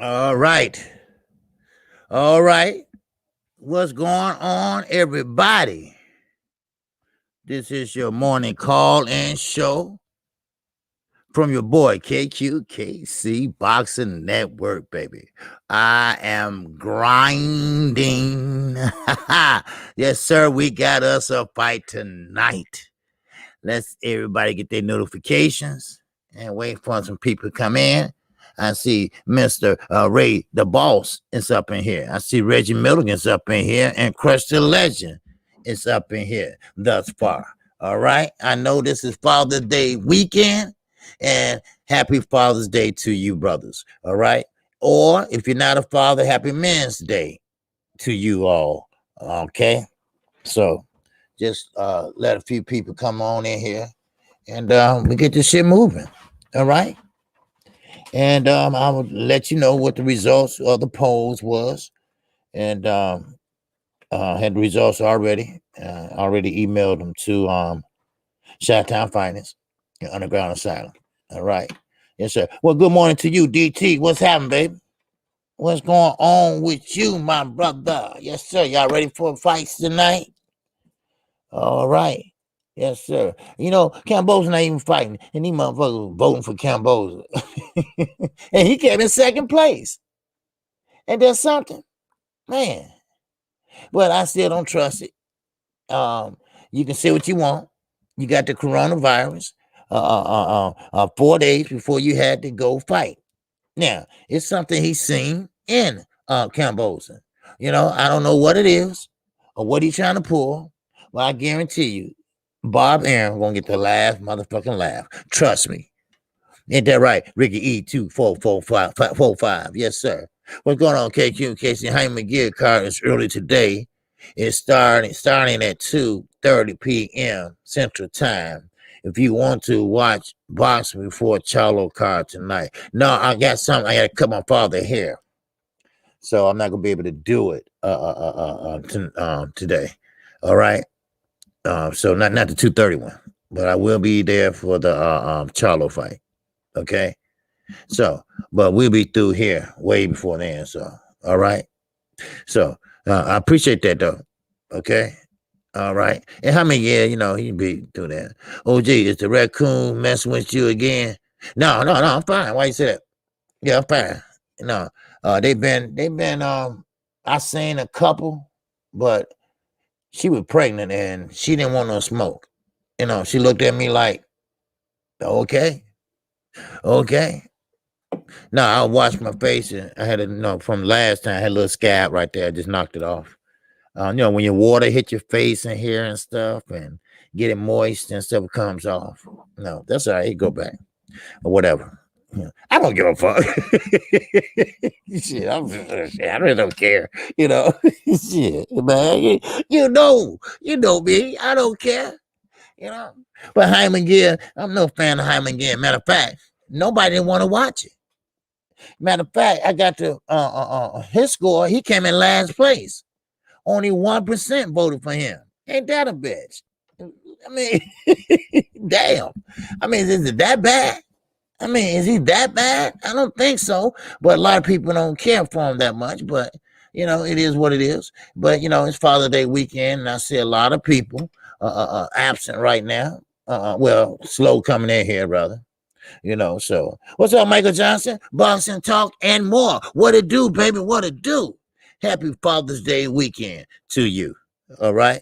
All right. All right. What's going on, everybody? This is your morning call in show from your boy KQKC Boxing Network, baby. I am grinding. Yes, sir. We got us a fight tonight. Let's everybody get their notifications and wait for some people to come in. I see Mr. Ray, the boss, is up in here. I see Reggie Milligan's up in here, and Crush the Legend is up in here thus far. All right. I know this is Father's Day weekend, and happy Father's Day to you, brothers. All right. Or if you're not a father, happy Men's Day to you all. Okay. So just let a few people come on in here, and we get this shit moving. All right. And I will let you know what the results of the polls was, and had the results already. Already emailed them to Chi-Town Finance, Underground Asylum. All right. Yes, sir. Well, good morning to you, DT. What's happening, baby? What's going on with you, my brother? Yes, sir. Y'all ready for fights tonight? All right. Yes, sir. You know, Cambo's not even fighting, and these motherfuckers voting for Cambo's. And he came in second place. And there's something, man. But I still don't trust it. You can say what you want. You got the coronavirus 4 days before you had to go fight. Now, it's something he's seen in Camboza. You know, I don't know what it is or what he's trying to pull, but I guarantee you, Bob Aaron gonna get the last motherfucking laugh. Trust me. Ain't that right? Ricky E244545. Yes, sir. What's going on, KQ? Casey Hyman Gear card is early today. It's starting at 2:30 p.m. Central Time. If you want to watch boxing before Charlo card tonight. No, I got something. I got to cut my father hair, so I'm not gonna be able to do it today. All right. So not the 2:30 one, but I will be there for the Charlo fight. Okay. So, but we'll be through here way before then. So, all right. So, I appreciate that though. Okay. All right. And how many, yeah, you know, he be through that. Oh, gee, is the raccoon messing with you again? No, I'm fine. Why you say that? Yeah, I'm fine. No, they've been, I seen a couple, but she was pregnant and she didn't want no smoke. You know, she looked at me like, okay. No, I washed my face and I had from last time, I had a little scab right there. I just knocked it off. You know, when your water hit your face and hair and stuff and get it moist and stuff, it comes off. No, that's all right. You go back or whatever. I don't give a fuck. Shit, I really don't care. You know, shit, man. You know me. I don't care. You know, but Hyman Gear, I'm no fan of Hyman Gear. Matter of fact, nobody didn't want to watch it. Matter of fact, I got to his score. He came in last place. Only 1% voted for him. Ain't that a bitch? I mean, damn. I mean, is it that bad? I mean, is he that bad? I don't think so. But a lot of people don't care for him that much. But, you know, it is what it is. But, you know, it's Father's Day weekend, and I see a lot of people absent right now. Well, slow coming in here, brother. You know, so what's up, Michael Johnson? Boxing talk and more. What it do, baby? What it do? Happy Father's Day weekend to you. All right.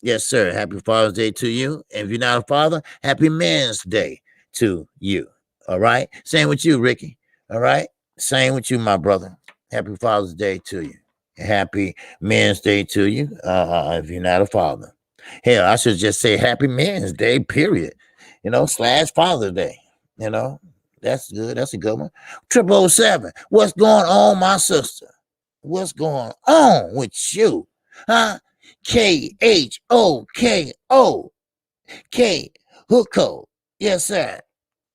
Yes, sir. Happy Father's Day to you. And if you're not a father, happy Men's Day to you. All right. Same with you, Ricky. All right. Same with you, my brother. Happy Father's Day to you. Happy Men's Day to you. If you're not a father. Hell, I should just say Happy Men's Day, period. You know, / Father's Day. You know, that's good. That's a good one. 007. What's going on, my sister? What's going on with you? Huh? KHOKO. K Hooko. Yes, sir.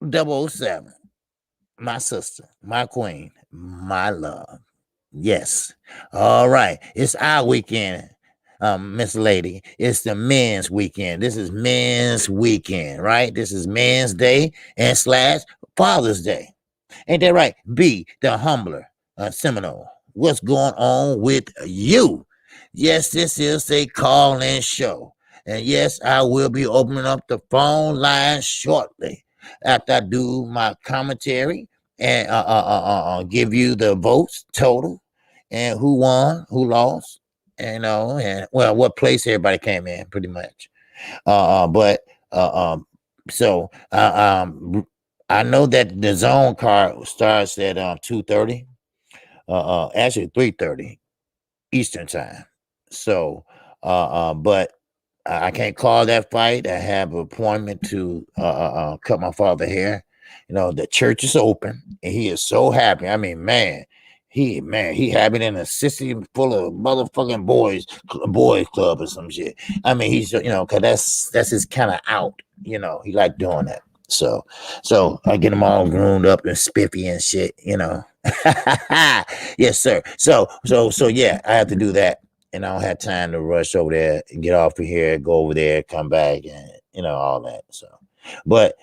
007. My sister, my queen, my love. Yes. All right. It's our weekend, Miss Lady. It's the men's weekend. This is men's weekend, right? This is Men's Day and / Father's Day. Ain't that right? B, the humbler. Seminole. What's going on with you? Yes, this is a call-in show. And yes, I will be opening up the phone line shortly after I do my commentary and give you the votes total and who won, who lost, and well, what place everybody came in, pretty much. But so I know that the zone card starts at 2:30, actually 3:30 Eastern time. So, but I can't call that fight. I have an appointment to cut my father hair. The church is open, and he is so happy. I mean, he happy in a city full of motherfucking boys club or some shit. I mean, he's because that's his kind of out. He like doing that. So I get him all groomed up and spiffy and shit. Yes, sir. So yeah, I have to do that, and I don't have time to rush over there and get off of here, go over there, come back, and all that. So, but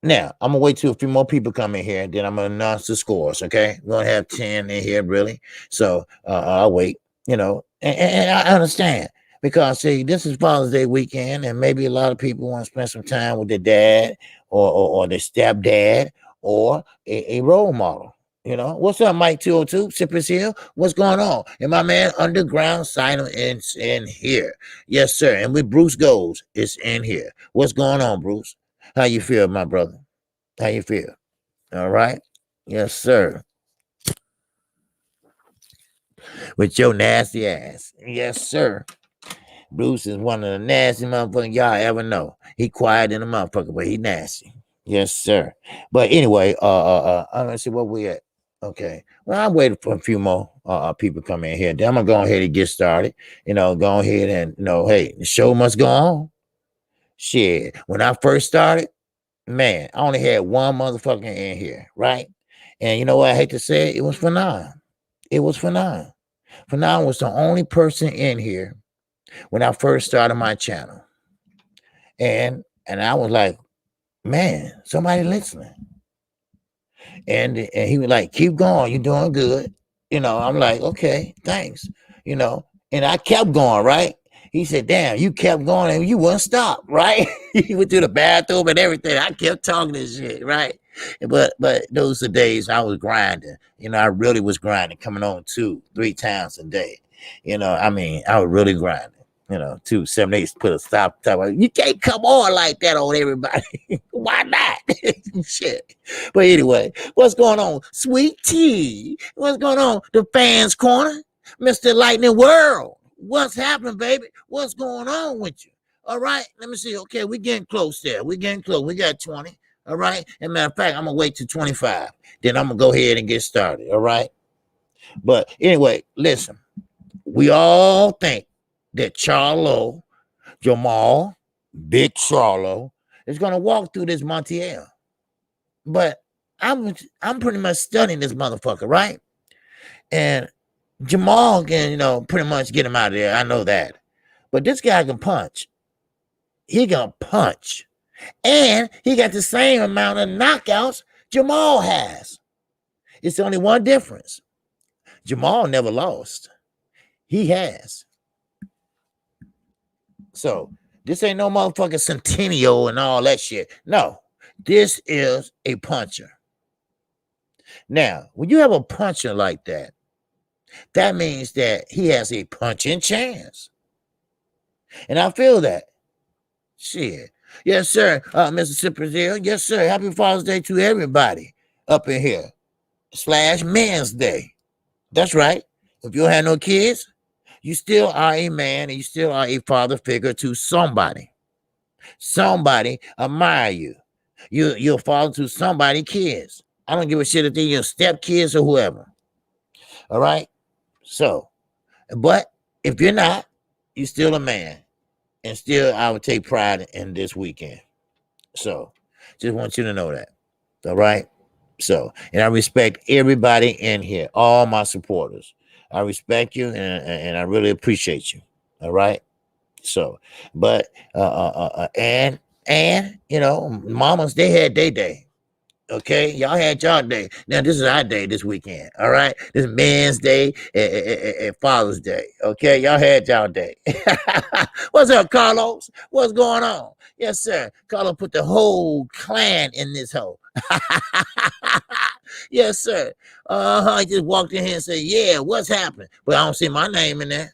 now I'm gonna wait till a few more people come in here, then I'm gonna announce the scores. Okay, we're gonna have 10 in here, really. So I'll wait. And I understand. Because see, this is Father's Day weekend, and maybe a lot of people want to spend some time with their dad or their stepdad or a role model. What's up, Mike 202? Cypress Hill? What's going on? And my man Underground Silent is in here. Yes, sir. And with Bruce Goes, it's in here. What's going on, Bruce? How you feel, my brother? How you feel? All right? Yes, sir. With your nasty ass. Yes, sir. Bruce is one of the nasty motherfuckers y'all ever know. He quiet in the motherfucker, but he nasty. Yes, sir. But anyway, I'm gonna see where we at. Okay. Well, I'm waiting for a few more people come in here. Then I'm gonna go ahead and get started. Go ahead and hey, the show must go on. Shit. When I first started, man, I only had one motherfucker in here, right? And you know what I hate to say? It was Fanon. It was Fanon. Fanon was the only person in here when I first started my channel. And I was like, man, somebody listening. And he was like, keep going, you're doing good. I'm like, okay, thanks. And I kept going, right? He said, damn, you kept going and you wouldn't stop, right? He went to the bathroom and everything. I kept talking this shit, right? But those are days I was grinding. I really was grinding, coming on 2-3 times a day. I mean, I was really grinding. 278 put a stop. You can't come on like that on everybody. Why not? Shit. But anyway, what's going on? Sweet Tea. What's going on? The Fans Corner. Mr. Lightning World. What's happening, baby? What's going on with you? All right. Let me see. Okay, we're getting close there. We're getting close. We got 20. All right. And matter of fact, I'm going to wait till 25. Then I'm going to go ahead and get started. All right. But anyway, listen. We all think that Charlo, Jamal, Big Charlo, is going to walk through this Montiel. But I'm pretty much studying this motherfucker, right? And Jamal can, pretty much get him out of there. I know that. But this guy can punch. He can punch. And he got the same amount of knockouts Jamal has. It's only one difference. Jamal never lost. He has. So this ain't no motherfucking Centennial and all that shit. No, this is a puncher. Now, when you have a puncher like that, that means that he has a punching chance. And I feel that. Shit. Yes, sir. Mr. Brazil. Yes, sir. Happy Father's Day to everybody up in here. / Men's Day. That's right. If you don't have no kids, you still are a man and you still are a father figure to somebody. Somebody admire you. You're a father to somebody kids. I don't give a shit if they're your stepkids or whoever. All right? So, but if you're not, you're still a man. And still, I would take pride in this weekend. So, just want you to know that. All right? So, and I respect everybody in here, all my supporters. I respect you and I really appreciate you. All right? So, but and mamas, they had their day. Okay, y'all had y'all day. Now this is our day this weekend. All right, this is Men's Day and Father's Day. Okay, y'all had y'all day. What's up, Carlos? What's going on? Yes, sir. Carlos put the whole clan in this hole. Yes, sir. I just walked in here and said, "Yeah, what's happening?" But I don't see my name in there.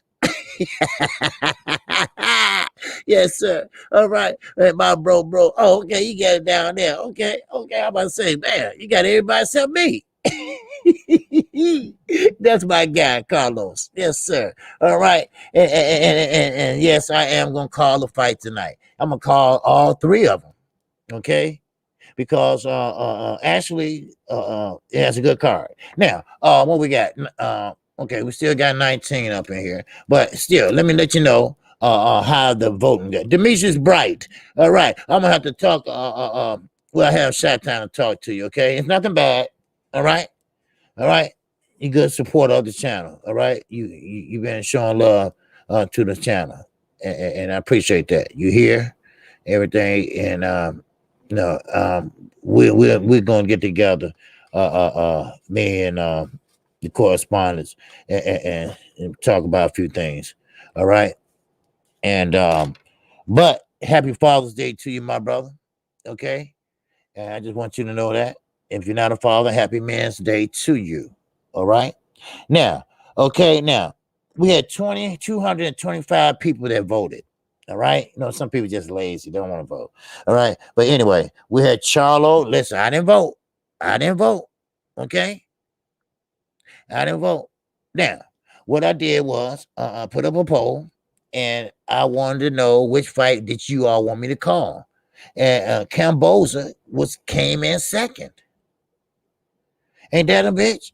Yes, sir. All right. Hey, my bro. Oh, okay. You got it down there. Okay. I'm about to say, man, you got everybody except me. That's my guy, Carlos. Yes, sir. All right. And yes, I am going to call the fight tonight. I'm going to call all three of them. Okay. Because Ashley it has a good card. Now, what we got? Okay, we still got 19 up in here, but still, let me let you know how the voting got. Demetrius Bright. All right, I'm gonna have to talk. We'll have shot time to talk to you. Okay, it's nothing bad. All right. You good support of the channel. All right, you've been showing love to the channel, and I appreciate that. You hear everything, and no, we're gonna get together, me and the correspondents, and talk about a few things. All right, and but happy Father's Day to you, my brother. Okay, and I just want you to know that if you're not a father, happy Man's Day to you. All right, now, now we had 225 people that voted. All right. Some people just lazy, don't want to vote. All right. But anyway, we had Charlo. Listen, I didn't vote. Okay. I didn't vote. Now, what I did was put up a poll, and I wanted to know which fight did you all want me to call. And Camboza came in second. Ain't that a bitch?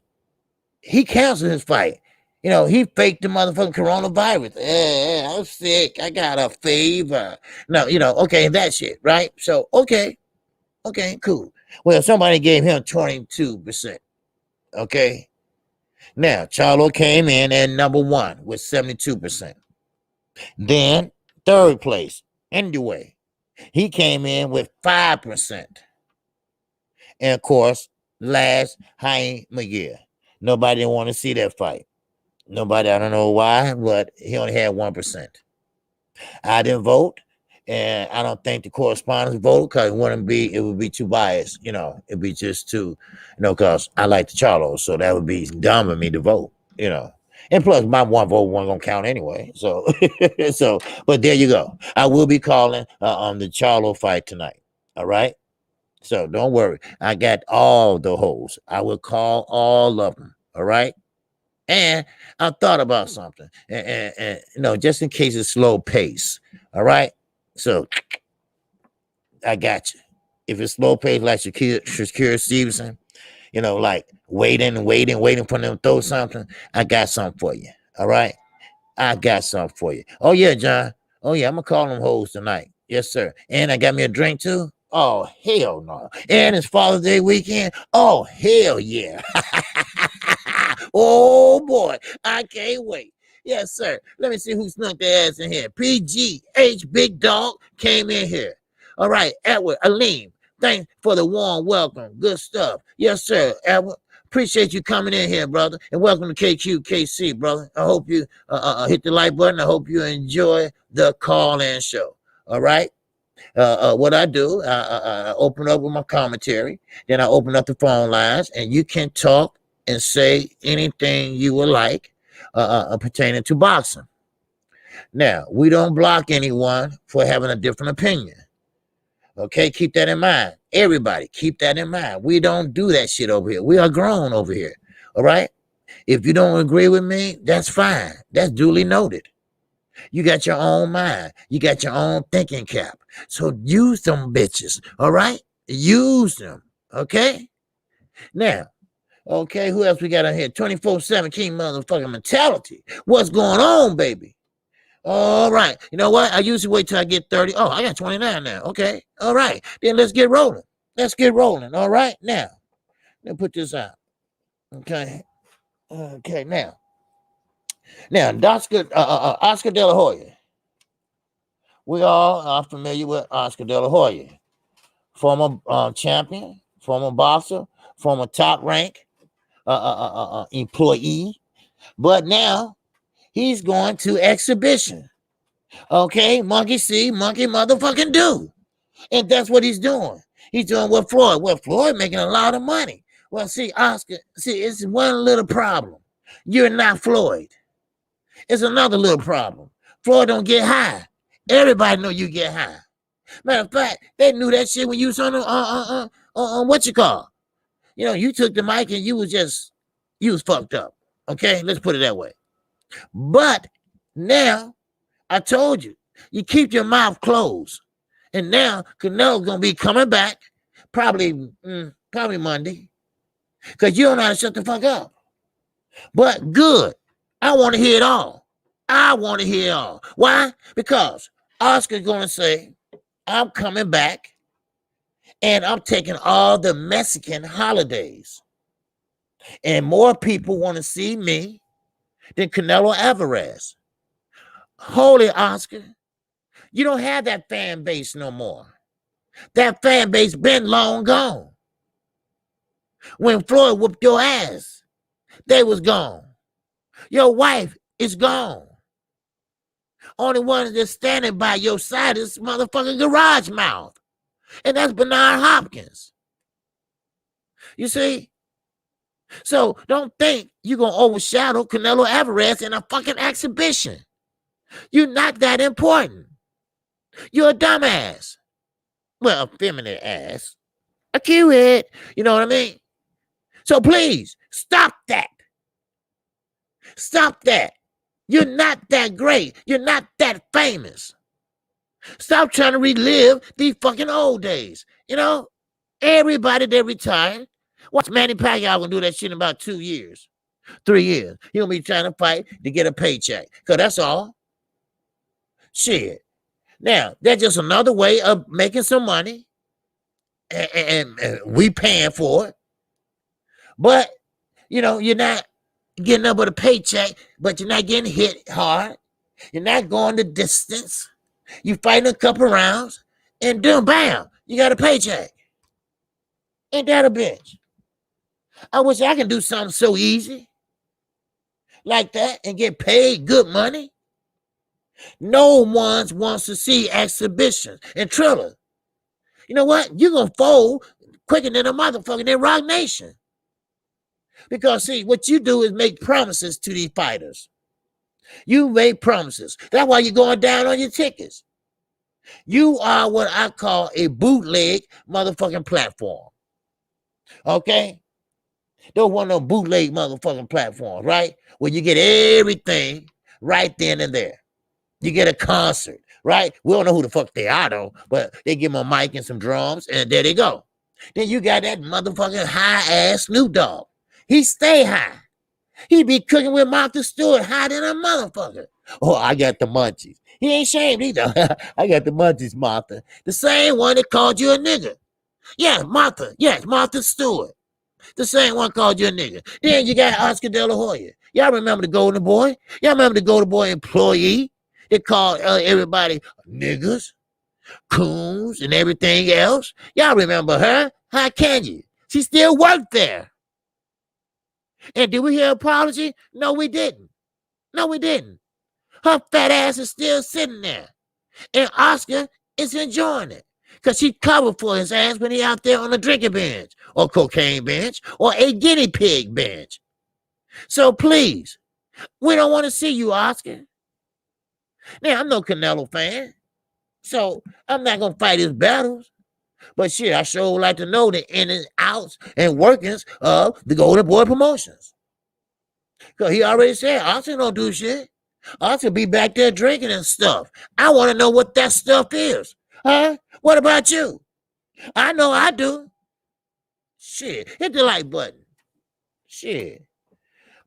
He canceled his fight. He faked the motherfucking coronavirus. I'm sick. I got a fever. No, okay, that shit, right? So, okay, cool. Well, somebody gave him 22%. Okay. Now, Charlo came in at number one with 72%. Then, third place, anyway, he came in with 5%. And of course, last, Jaime Miguel. Nobody didn't want to see that fight. Nobody, I don't know why, but he only had 1%. I didn't vote, and I don't think the correspondents voted because it would be too biased. It'd be just too, because I like the Charlos, so that would be dumb of me to vote. And plus, my one vote wasn't gonna count anyway. So, but there you go. I will be calling on the Charlo fight tonight. All right. So don't worry. I got all the holes. I will call all of them. All right. And I thought about something, and just in case it's slow pace. All right. So I got you. If it's slow pace like Shakira Stevenson, like waiting for them to throw something, I got something for you. All right. I got something for you. Oh, yeah, John. Oh, yeah, I'm going to call them hoes tonight. Yes, sir. And I got me a drink, too. Oh, hell no. And it's Father's Day weekend. Oh, hell yeah. Oh, boy. I can't wait. Yes, sir. Let me see who snuck their ass in here. PGH Big Dog came in here. All right. Edward, Aleem, thanks for the warm welcome. Good stuff. Yes, sir. Edward. Appreciate you coming in here, brother, and welcome to KQKC, brother. I hope you hit the like button. I hope you enjoy the call-in show. All right. What I do, I open up with my commentary, then I open up the phone lines, and you can talk and say anything you would like pertaining to boxing. Now, we don't block anyone for having a different opinion. Okay, keep that in mind. Everybody, keep that in mind. We don't do that shit over here. We are grown over here. All right? If you don't agree with me, that's fine. That's duly noted. You got your own mind. You got your own thinking cap. So use them bitches. All right? Use them. Okay? Now, okay, who else we got on here? 24/7 King motherfucking mentality. What's going on, baby? All right. You know what? I usually wait till I get 30. Oh, I got 29 now. Okay. All right. Then let's get rolling. All right. Now, let me put this out. Okay. Okay. Now, Oscar De La Hoya. We all are familiar with Oscar De La Hoya, former champion, former boxer, former top rank employee. But now he's going to exhibition. Okay, monkey see, monkey motherfucking do. And that's what he's doing. He's doing what Floyd. Well, Floyd making a lot of money. Well, see, Oscar, it's one little problem. You're not Floyd. It's another little problem. Floyd don't get high. Everybody know you get high. Matter of fact, they knew that shit when you was on what you call. You know, you took the mic and you was fucked up. Okay, let's put it that way. But now, I told you, you keep your mouth closed. And now Canelo's gonna be coming back probably Monday. Because you don't know how to shut the fuck up. But good. I want to hear it all. I want to hear it all. Why? Because Oscar's gonna say, I'm coming back and I'm taking all the Mexican holidays. And more people want to see me than Canelo Alvarez. Holy Oscar, you don't have that fan base no more. That fan base been long gone. When Floyd whooped your ass, they was gone. Your wife is gone. Only one that's standing by your side is motherfucking garage mouth. And that's Bernard Hopkins. You see? So don't think you're going to overshadow Canelo Alvarez in a fucking exhibition. You're not that important. You're a dumbass. Well, a feminine ass. A cute. You know what I mean? So please, stop that. Stop that. You're not that great. You're not that famous. Stop trying to relive these fucking old days. You know, everybody that retired. Watch Manny Pacquiao gonna do that shit in about 2 years, 3 years. He gonna be trying to fight to get a paycheck. Because that's all. Shit. Now, that's just another way of making some money. And we paying for it. But, you know, you're not getting up with a paycheck, but you're not getting hit hard. You're not going the distance. You fighting a couple rounds, and boom, bam, you got a paycheck. Ain't that a bitch? I wish I could do something so easy like that and get paid good money. No one wants to see exhibitions. And Triller, you know what? You're going to fold quicker than a motherfucker in Rock Nation. Because, see, what you do is make promises to these fighters. You make promises. That's why you're going down on your tickets. You are what I call a bootleg motherfucking platform. Okay? Don't want no bootleg motherfucking platform, right? Where you get everything right then and there. You get a concert, right? We don't know who the fuck they are, though, but they give them a mic and some drums, and there they go. Then you got that motherfucking high-ass Snoop Dogg. He stay high. He be cooking with Martha Stewart higher than a motherfucker. Oh, I got the munchies. He ain't ashamed either. I got the munchies, Martha. The same one that called you a nigga. Yeah, Martha. Yes, Martha Stewart. The same one called you a nigga. Then you got Oscar De La Hoya. Y'all remember the Golden Boy? Y'all remember the Golden Boy employee? They called everybody niggas, coons, and everything else. Y'all remember her? How can you? She still worked there. And did we hear an apology? No, we didn't. No, we didn't. Her fat ass is still sitting there. And Oscar is enjoying it. Because she covered for his ass when he out there on the drinking bench, or cocaine bench, or a guinea pig bench. So please, we don't want to see you, Oscar. Now, I'm no Canelo fan, so I'm not going to fight his battles. But shit, I sure would like to know the in and outs and workings of the Golden Boy Promotions. Because he already said, Oscar don't do shit. Oscar be back there drinking and stuff. I want to know what that stuff is. Huh? What about you? I know I do. Shit, hit the like button. Shit.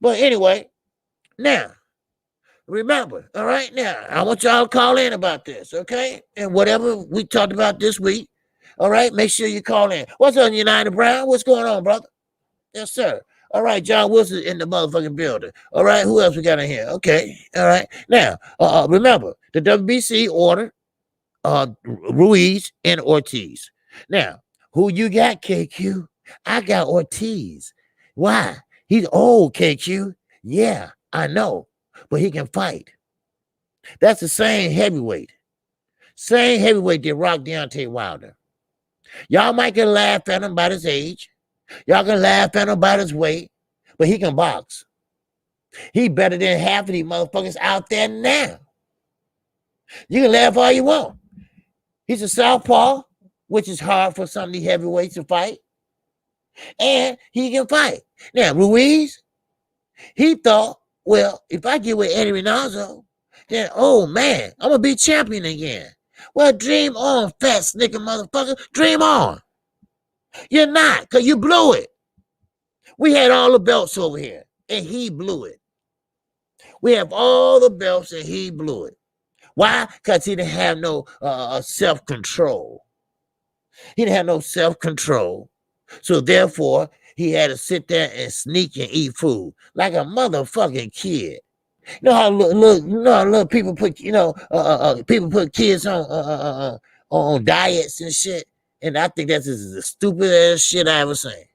But anyway, now, remember, all right? Now, I want y'all to call in about this, okay? And whatever we talked about this week, all right? Make sure you call in. What's up, United Brown? What's going on, brother? Yes, sir. All right, John Wilson in the motherfucking building. All right, who else we got in here? Okay, all right. Now, remember, the WBC order Ruiz and Ortiz. Now, Who you got, KQ? I got Ortiz. Why? He's old, KQ. Yeah, I know, but he can fight. That's the same heavyweight. Same heavyweight that rocked Deontay Wilder. Y'all might can laugh at him about his age. Y'all can laugh at him about his weight, but he can box. He better than half of these motherfuckers out there now. You can laugh all you want. He's a southpaw, which is hard for some of these heavyweights to fight. And he can fight. Now, Ruiz, he thought, well, if I get with Eddie Reynoso, then, oh man, I'm going to be champion again. Well, dream on, fat snicker motherfucker. Dream on. You're not, because you blew it. We had all the belts over here, and he blew it. We have all the belts, and he blew it. Why? Because he didn't have no self-control. He didn't have no self-control. So therefore, he had to sit there and sneak and eat food like a motherfucking kid. You know how little people put, people put kids on diets and shit. And I think that's the stupidest shit I ever seen.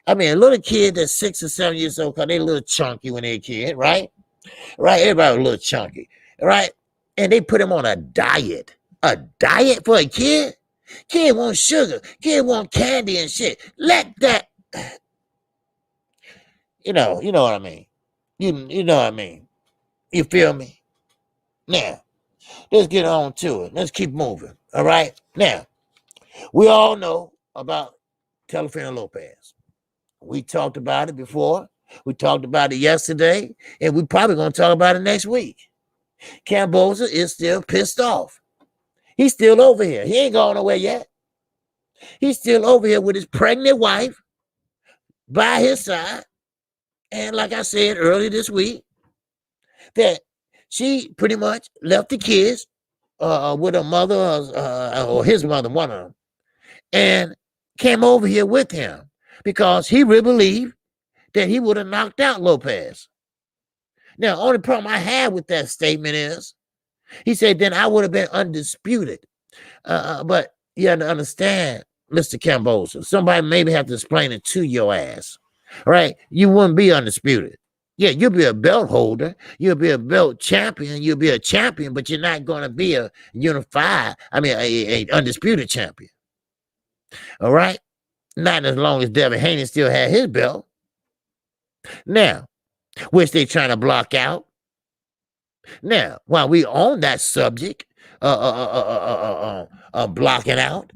I mean, a little kid that's 6 or 7 years old, cause they a little chunky when they're a kid, right? Right? Everybody was a little chunky, right? And they put him on a diet. A diet for a kid? Kid want sugar. Kid want candy and shit. Let that, you know what I mean. You know what I mean. You feel me? Now, let's get on to it. Let's keep moving. All right? Now, we all know about Teofimo Lopez. We talked about it before. We talked about it yesterday, and we're probably going to talk about it next week. Camboza is still pissed off. He's still over here. He ain't going nowhere yet. He's still over here with his pregnant wife by his side. And like I said earlier this week, that she pretty much left the kids with her mother or his mother, one of them, and came over here with him because he really believed that he would have knocked out Lopez. Now, the only problem I have with that statement is he said, then I would have been undisputed. But you have to understand, Mr. Camboza, somebody maybe have to explain it to your ass, right? You wouldn't be undisputed. Yeah, you'll be a belt holder. You'll be a belt champion. You'll be a champion, but you're not going to be a unified, a undisputed champion. All right? Not as long as Devin Haney still had his belt. Now, which they trying to block out. Now, while we on that subject, blocking out,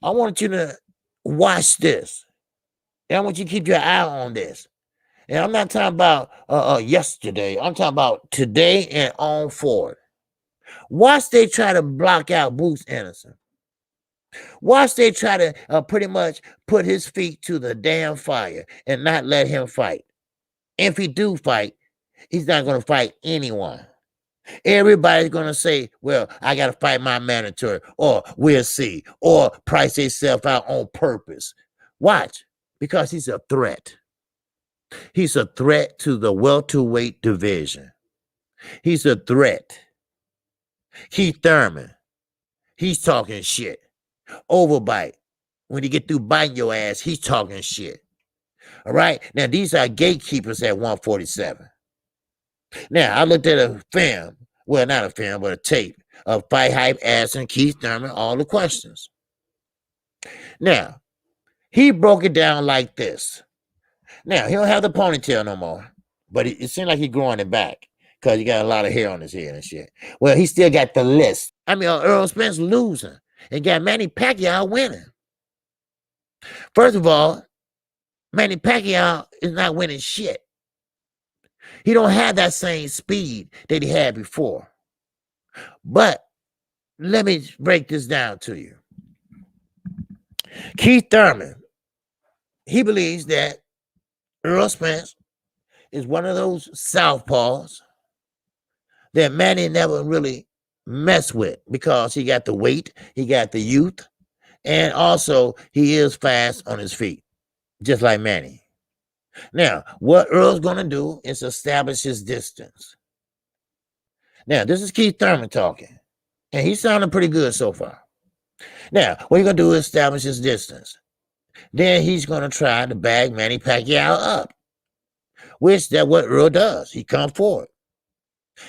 I want you to watch this. And I want you to keep your eye on this. And I'm not talking about yesterday. I'm talking about today and on forward. Watch they try to block out Bruce Anderson. Watch they try to pretty much put his feet to the damn fire and not let him fight. If he do fight, he's not going to fight anyone. Everybody's going to say, well, I got to fight my mandatory, or we'll see, or price themselves out on purpose. Watch, because he's a threat. He's a threat to the welterweight division. He's a threat. Keith Thurman, he's talking shit. Overbite. When you get through biting your ass, he's talking shit. All right? Now, these are gatekeepers at 147. Now, I looked at a film, well, not a film, but a tape of Fight Hype asking Keith Thurman all the questions. Now, he broke it down like this. Now, he don't have the ponytail no more, but it seems like he's growing it back because he got a lot of hair on his head and shit. Well, he still got the list. Earl Spence losing and got Manny Pacquiao winning. First of all, Manny Pacquiao is not winning shit. He don't have that same speed that he had before. But let me break this down to you. Keith Thurman, he believes that Earl Spence is one of those southpaws that Manny never really messed with because he got the weight, he got the youth, and also he is fast on his feet, just like Manny. Now, what Earl's going to do is establish his distance. Now, this is Keith Thurman talking, and he's sounding pretty good so far. Now, what he's going to do is establish his distance. Then he's going to try to bag Manny Pacquiao up, which that's what Earl does. He comes forward.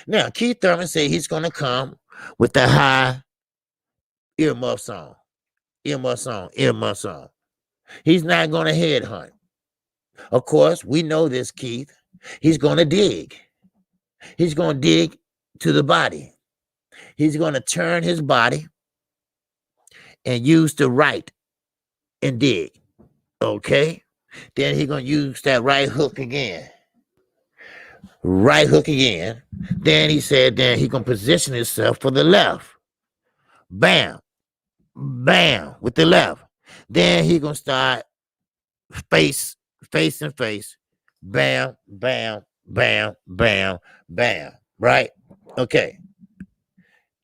Now, Keith Thurman said he's going to come with the high earmuffs on. Earmuffs on, earmuffs on. He's not going to headhunt. Of course, we know this, Keith. He's going to dig. He's going to dig to the body. He's going to turn his body and use the right and dig. Okay? Then he's going to use that right hook again. Right hook again. Then he said, then he's going to position himself for the left. Bam. Bam. With the left. Then he's going to start face and face. Bam, bam, bam, bam, bam. Right? Okay.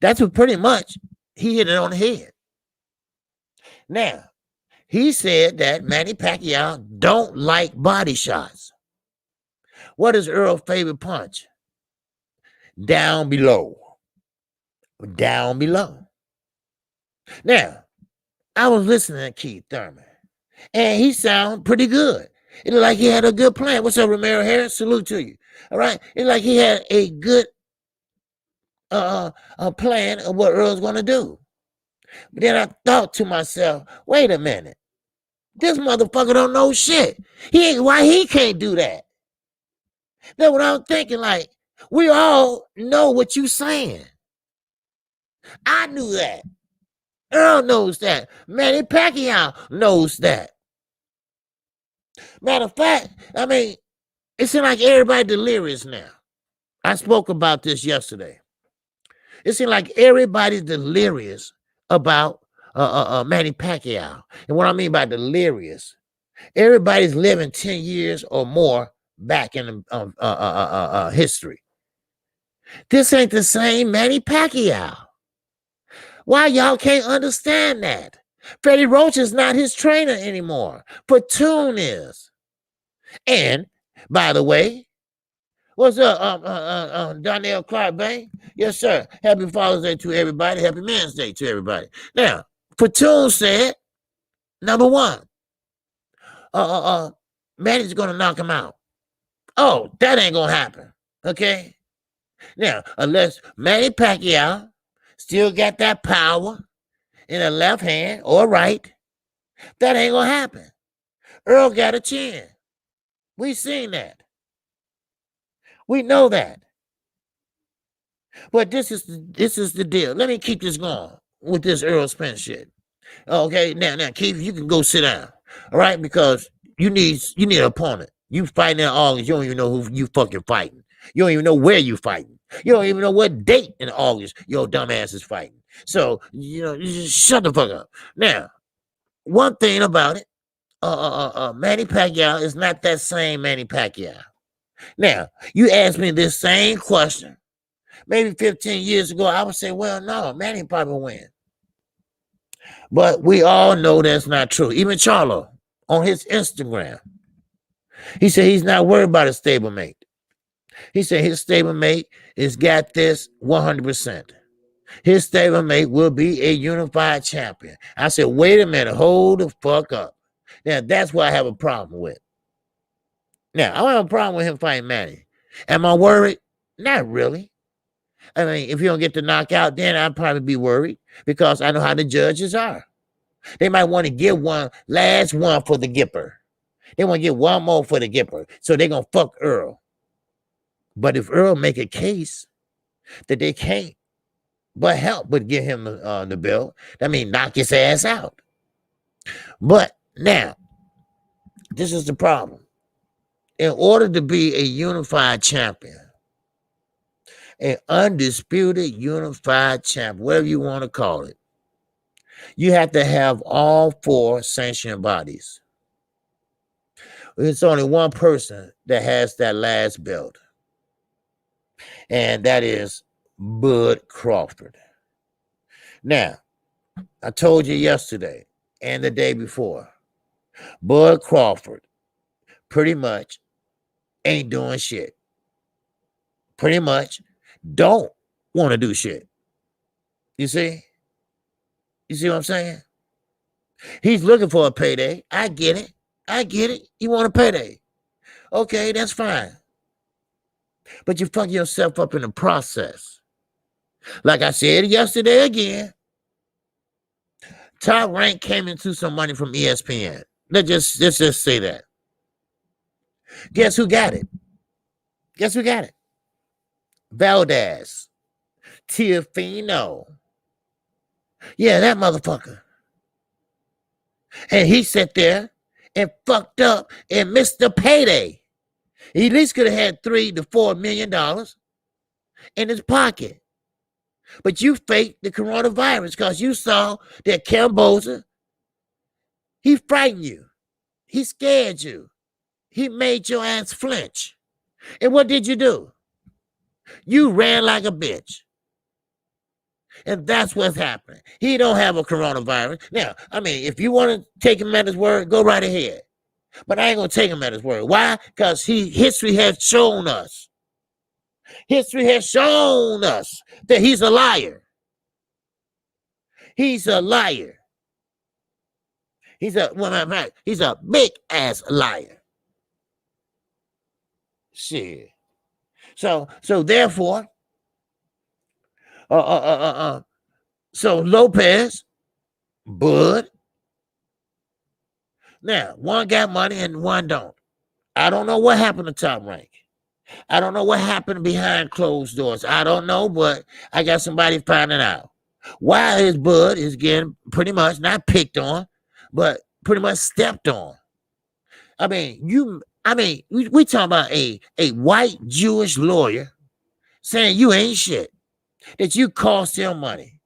That's what pretty much he hit it on the head. Now, he said that Manny Pacquiao don't like body shots. What is Earl's favorite punch? Down below. Down below. Now, I was listening to Keith Thurman, and he sounded pretty good. It looked like he had a good plan. What's up, Romero Harris? Salute to you. All right? It's like he had a good a plan of what Earl's going to do. But then I thought to myself, wait a minute. This motherfucker don't know shit. Why he can't do that? That's what I'm thinking. Like, we all know what you saying. I knew that. Earl knows that. Manny Pacquiao knows that. Matter of fact, I mean, it seems like everybody delirious now. I spoke about this yesterday. It seems like everybody's delirious about Manny Pacquiao. And what I mean by delirious, everybody's living 10 years or more back in history. This ain't the same Manny Pacquiao. Why y'all can't understand that? Freddie Roach is not his trainer anymore. Platoon is. And, by the way, what's up, Donnell Clark Bank? Yes, sir. Happy Father's Day to everybody. Happy Men's Day to everybody. Now, Platoon said, number one, Manny's going to knock him out. Oh, that ain't going to happen. Okay? Now, unless Manny Pacquiao still got that power in the left hand or right, that ain't going to happen. Earl got a chin. We seen that. We know that. But this is the deal. Let me keep this going with this Earl Spence shit. Okay, now, Keith, you can go sit down. All right, because you need an opponent. You fighting in August. You don't even know who you fucking fighting. You don't even know where you fighting. You don't even know what date in August your dumb ass is fighting. So, you just shut the fuck up. Now, one thing about it, Manny Pacquiao is not that same Manny Pacquiao. Now, you asked me this same question maybe 15 years ago, I would say, well, no, Manny probably will win. But we all know that's not true. Even Charlo on his Instagram, he said he's not worried about a stablemate. He said his stablemate has got this 100%. His stablemate will be a unified champion. I said, wait a minute, hold the fuck up. Now, that's what I have a problem with. Now, I don't have a problem with him fighting Manny. Am I worried? Not really. I mean, if you don't get the knockout, then I'd probably be worried because I know how the judges are. They might want to give one last one for the Gipper. They want to get one more for the Gipper. So they're going to fuck Earl. But if Earl make a case that they can't but help but give him the belt, that means knock his ass out. But now, this is the problem. In order to be a unified champion, an undisputed unified champion, whatever you want to call it, you have to have all four sanctioned bodies. It's only one person that has that last belt, and that is Bud Crawford. Now, I told you yesterday and the day before, Bud Crawford pretty much ain't doing shit. Pretty much don't want to do shit. You see? You see what I'm saying? He's looking for a payday. I get it. I get it. You want a payday. Okay, that's fine. But you fuck yourself up in the process. Like I said yesterday again, Top Rank came into some money from ESPN. Let's just say that. Guess who got it? Guess who got it? Valdez. Tiafino. Yeah, that motherfucker. And he sat there and fucked up and missed the payday. He at least could have had $3 to $4 million in his pocket. But you faked the coronavirus because you saw that Camboza, he frightened you. He scared you. He made your ass flinch. And what did you do? You ran like a bitch. And that's what's happening. He don't have a coronavirus. Now, I mean, if you want to take him at his word, go right ahead. But I ain't going to take him at his word. Why? Because history has shown us. History has shown us that he's a liar. He's a liar. He's a big ass liar. Shit. So therefore, so Lopez, Bud. Now, one got money and one don't. I don't know what happened to Top Rank. I don't know what happened behind closed doors. I don't know, but I got somebody finding out. Why his Bud is getting pretty much not picked on, but pretty much stepped on. I mean, we talking about a white Jewish lawyer saying you ain't shit, that you cost him money.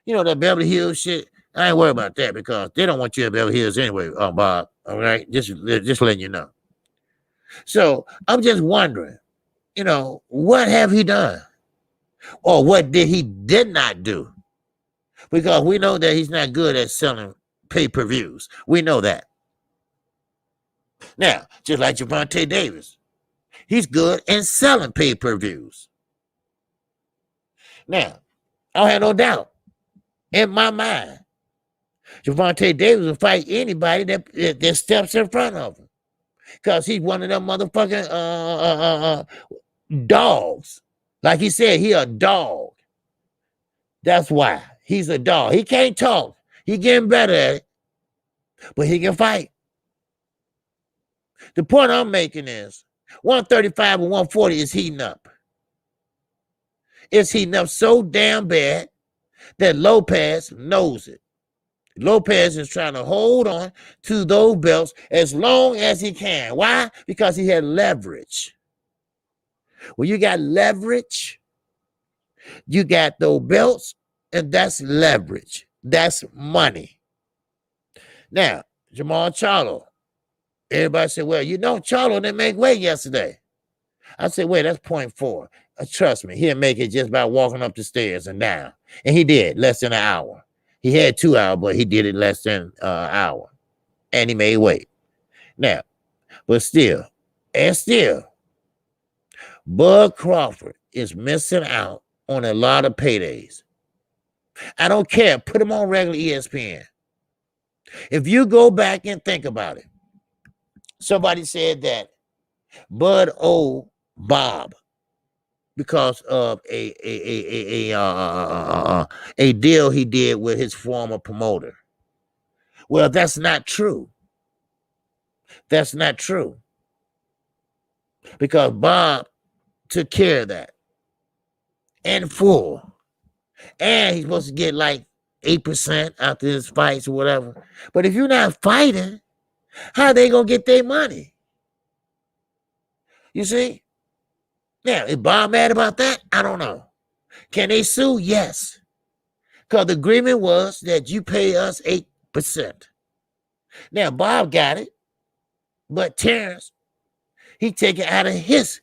You know, that Beverly Hills shit. I ain't worried about that because they don't want you at Beverly Hills anyway, Bob. All right, just letting you know. So I'm just wondering, you know, what have he done, or what did not do? Because we know that he's not good at selling pay-per-views. We know that. Now, just like Gervonta Davis, he's good in selling pay-per-views. Now, I don't have no doubt in my mind, Gervonta Davis will fight anybody that steps in front of him, because he's one of them motherfucking dogs. Like he said, he a dog. That's why. He's a dog. He can't talk. He getting better at it, but he can fight. The point I'm making is 135 and 140 is heating up. It's heating up so damn bad that Lopez knows it. Lopez is trying to hold on to those belts as long as he can. Why? Because he had leverage. When you got leverage, you got those belts, and that's leverage. That's money. Now, Jamal Charlo. Everybody said, well, you know, Charlo didn't make weight yesterday. I said, wait, that's 0.4. Trust me, he'll make it just by walking up the stairs and down. And he did, less than an hour. He had 2 hours, but he did it less than an hour. And he made weight. Now, but still, Bud Crawford is missing out on a lot of paydays. I don't care. Put him on regular ESPN. If you go back and think about it, somebody said that Bud owed Bob because of a deal he did with his former promoter. Well, that's not true. That's not true. Because Bob took care of that in full. And he's supposed to get like 8% after his fights or whatever. But if you're not fighting, how are they going to get their money? You see? Now, is Bob mad about that? I don't know. Can they sue? Yes. Because the agreement was that you pay us 8%. Now, Bob got it, but Terrence, he take it out of his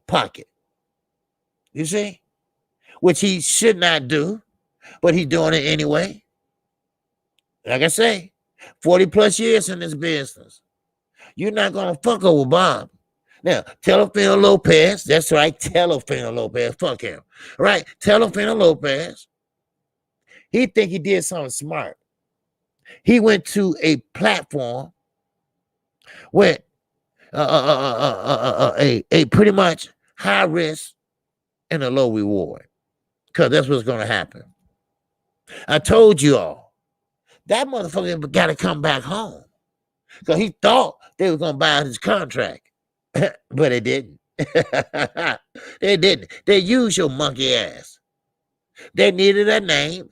pocket. You see? Which he should not do, but he's doing it anyway. Like I say, 40 plus years in this business. You're not going to fuck over Bob. Now, Telefino Lopez, that's right, Telefino Lopez, fuck him. Right? Telefino Lopez, He think he did something smart. He went to a platform with a pretty much high risk and a low reward, because that's what's going to happen. I told you all, that motherfucker got to come back home, because he thought they were going to buy out his contract, but they didn't. They didn't. They used your monkey ass. They needed a name.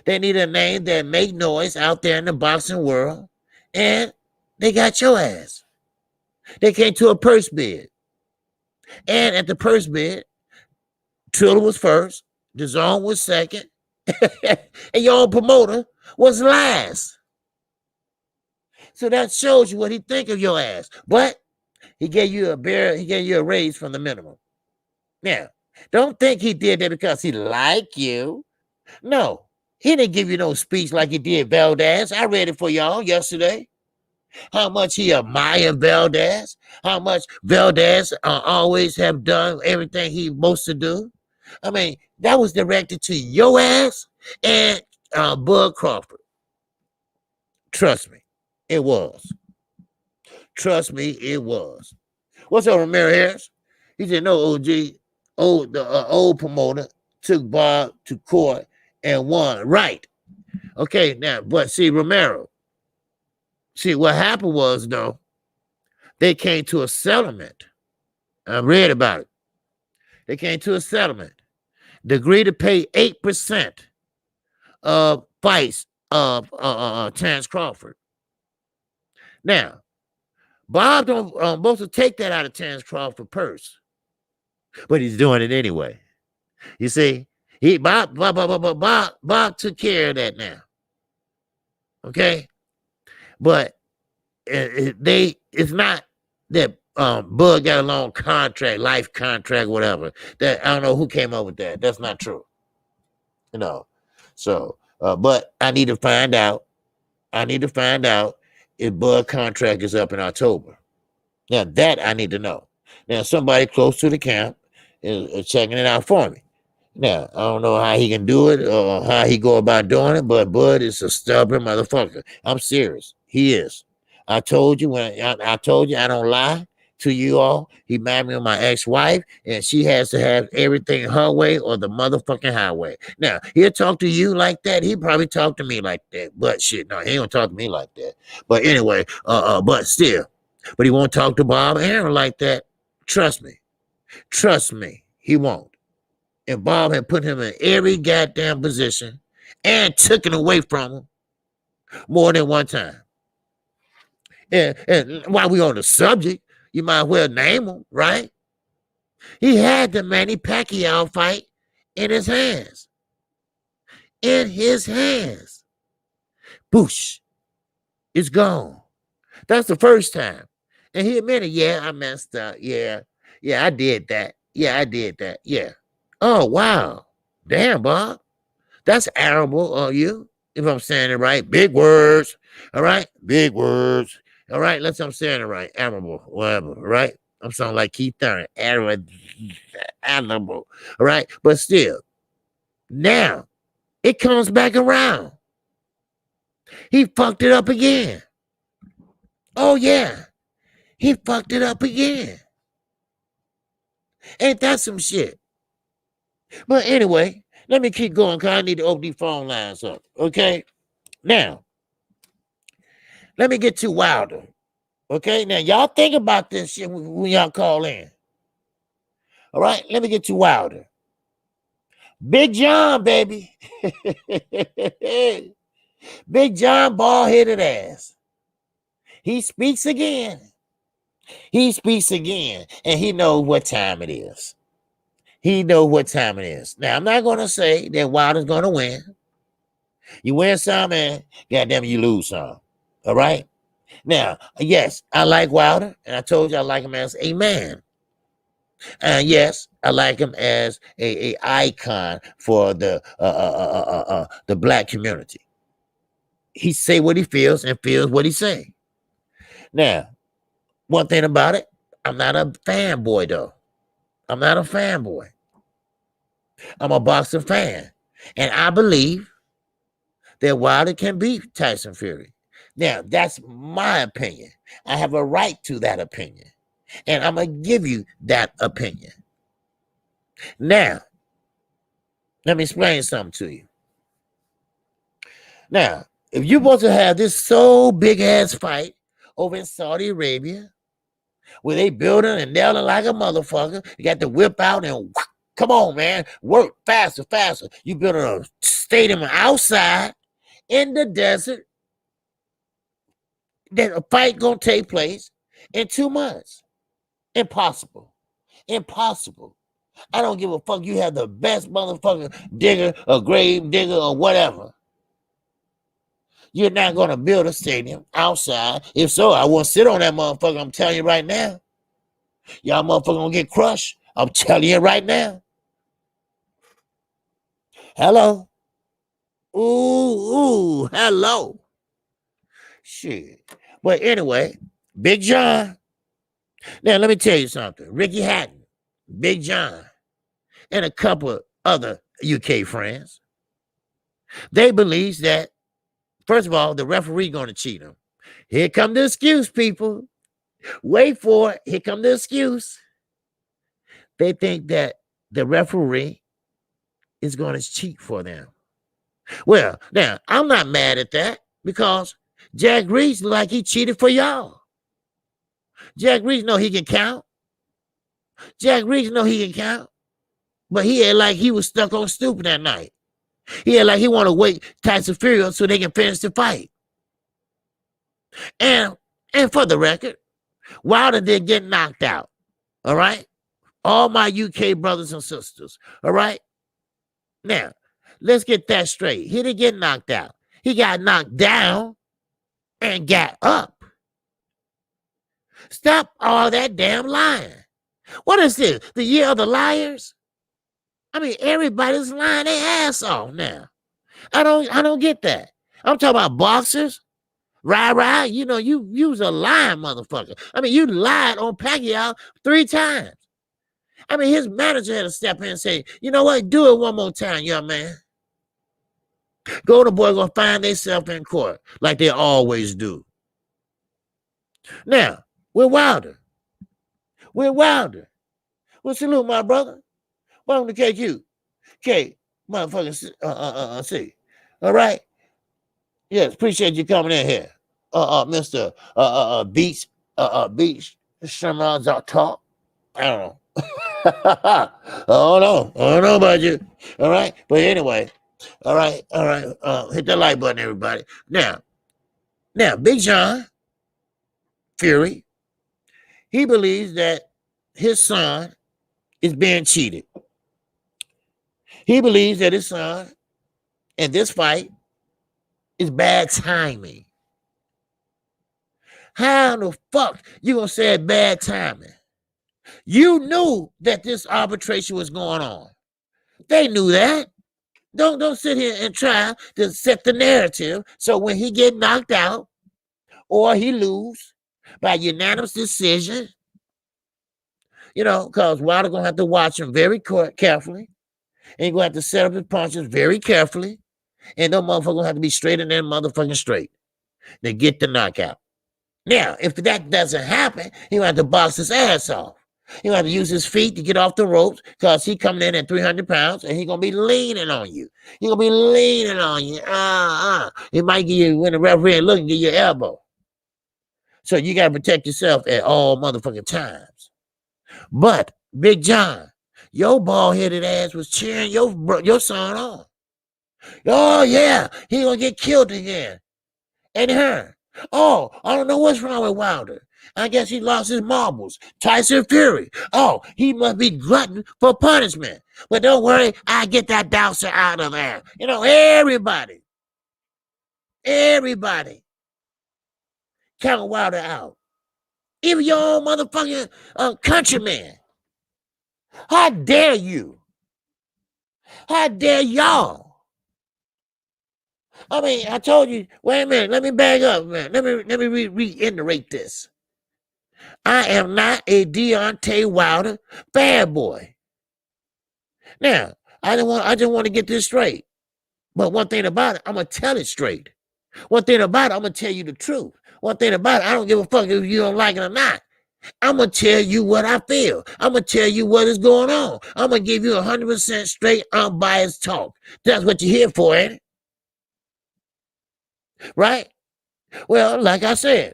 They needed a name that made noise out there in the boxing world, and they got your ass. They came to a purse bid, and at the purse bid, Triller was first, the Zone was second, and your own promoter was last. So that shows you what he think of your ass. But he gave you a raise from the minimum. Now, don't think he did that because he liked you. No, he didn't give you no speech like he did Valdez. I read it for y'all yesterday. How much he admired Valdez. How much Valdez always have done everything he supposed to do. I mean, that was directed to your ass and Bud Crawford. Trust me, it was. Trust me, it was. What's up, Ramiro Harris? He said, no, OG, the old promoter took Bob to court and won. Right. Okay, now, but see, Romero, see, what happened was, though, they came to a settlement. I read about it. They came to a settlement. They agreed to pay 8% of fights of Terrence Crawford. Now, Bob don't supposed to take that out of Terrence Crawford's purse, but he's doing it anyway. You see, Bob took care of that now. Okay, but it's not that Bud got a long contract, life contract, whatever. That I don't know who came up with that. That's not true. You know. So, but I need to find out. If Bud contract is up in October. Now that I need to know. Now somebody close to the camp is checking it out for me. Now I don't know how he can do it or how he go about doing it, but Bud is a stubborn motherfucker. I'm serious. He is. I told you I told you I don't lie to you all. He married me with my ex-wife, and she has to have everything her way or the motherfucking highway. Now, he'll talk to you like that. He probably talk to me like that. But shit, no, he don't talk to me like that. But anyway, but still. But he won't talk to Bob Aaron like that. Trust me. Trust me. He won't. And Bob had put him in every goddamn position and took it away from him more than one time. And while we on the subject, you might well name him, right? He had the Manny Pacquiao fight in his hands. In his hands. Boosh. It's gone. That's the first time. And he admitted, yeah, I messed up. Yeah, I did that. Yeah. Oh, wow. Damn, Bob. That's admirable of you, if I'm saying it right. Big words. All right? Big words. All right, I'm saying it right. Admirable, whatever, right? I'm sounding like Keith Thurman. Admirable, all right? But still, now, it comes back around. He fucked it up again. Oh, yeah. He fucked it up again. Ain't that some shit? But anyway, let me keep going because I need to open these phone lines up, okay? Now, let me get to Wilder. Okay, now y'all think about this shit when y'all call in. All right, let me get to Wilder. Big John, baby. Big John, bald-headed ass. He speaks again. And he knows what time it is. Now, I'm not going to say that Wilder's going to win. You win some, and goddamn, you lose some. All right? Now, yes, I like Wilder, and I told you I like him as a man. And yes, I like him as a icon for the black community. He say what he feels and feels what he say. Now, one thing about it, I'm not a fanboy though. I'm a boxing fan, and I believe that Wilder can beat Tyson Fury. Now, that's my opinion. I have a right to that opinion. And I'm going to give you that opinion. Now, let me explain something to you. Now, if you're supposed to have this so big ass fight over in Saudi Arabia, where they building and nailing like a motherfucker, you got to whip out and come on, man, work faster, faster. You building a stadium outside in the desert. That a fight gonna take place in 2 months. Impossible. Impossible. I don't give a fuck. You have the best motherfucking digger or grave digger or whatever. You're not going to build a stadium outside. If so, I won't sit on that motherfucker. I'm telling you right now. Y'all motherfucker going to get crushed. I'm telling you right now. Hello. Ooh, hello. Shit. But anyway, Big John. Now, let me tell you something. Ricky Hatton, Big John, and a couple other UK friends, they believe that, first of all, the referee going to cheat them. Here come the excuse, people. Wait for it. Here come the excuse. They think that the referee is going to cheat for them. Well, now, I'm not mad at that because Jack Reese like he cheated for y'all. Jack Reese know he can count. Jack Reese know he can count. But he had like he was stuck on stupid that night. He had like he want to wait Tyson Fury so they can finish the fight. And for the record, Wilder didn't get knocked out. All right? All my UK brothers and sisters. All right? Now, let's get that straight. He didn't get knocked out. He got knocked down and got up. Stop all that damn lying. What is this? The year of the liars? I mean, everybody's lying their ass off now. I don't get that. I'm talking about boxers. Rah, you know, you was a lying motherfucker. I mean, you lied on Pacquaio 3 times. I mean, his manager had to step in and say, you know what? Do it one more time, young man. Golden Boy gonna find themselves in court like they always do. Now, we're Wilder. Well, salute, my brother. Welcome to KQ. K, motherfucking C. All right? Yes, appreciate you coming in here. Mr. Beach Sherman's talk. I don't know. I don't know about you. All right. But anyway, all right. Hit that like button, everybody. Now, Big John Fury, he believes that his son is being cheated. He believes that his son in this fight is bad timing. How the fuck you gonna say it's bad timing? You knew that this arbitration was going on. They knew that. Don't sit here and try to set the narrative so when he get knocked out or he lose by unanimous decision, you know, because Wilder gonna have to watch him very carefully, and he's gonna have to set up his punches very carefully, and those motherfuckers gonna have to be straight in there, motherfucking straight to get the knockout. Now, if that doesn't happen, he gonna have to box his ass off. He gonna have to use his feet to get off the ropes because he coming in at 300 pounds and he gonna be leaning on you. He gonna be leaning on you. He might give you, when the referee look, give you your elbow. So you gotta protect yourself at all motherfucking times. But Big John, your bald-headed ass was cheering your son on. Oh yeah, he gonna get killed again. And her. Oh, I don't know what's wrong with Wilder. I guess he lost his marbles. Tyson Fury. Oh, he must be glutton for punishment. But don't worry, I get that douser out of there. You know, everybody count Wilder out. Even your own motherfucking countryman. How dare you? How dare y'all? I mean, I told you, wait a minute, let me back up, man. Let me reiterate this. I am not a Deontay Wilder bad boy. Now, I just want to get this straight. But one thing about it, I'm going to tell it straight. One thing about it, I'm going to tell you the truth. One thing about it, I don't give a fuck if you don't like it or not. I'm going to tell you what I feel. I'm going to tell you what is going on. I'm going to give you 100% straight, unbiased talk. That's what you're here for, ain't it? Right? Well, like I said,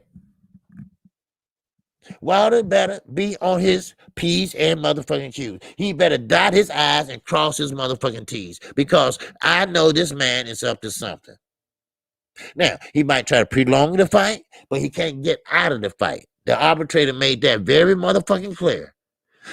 Wilder better be on his P's and motherfucking Q's. He better dot his I's and cross his motherfucking T's, because I know this man is up to something. Now, he might try to prolong the fight, but he can't get out of the fight. The arbitrator made that very motherfucking clear.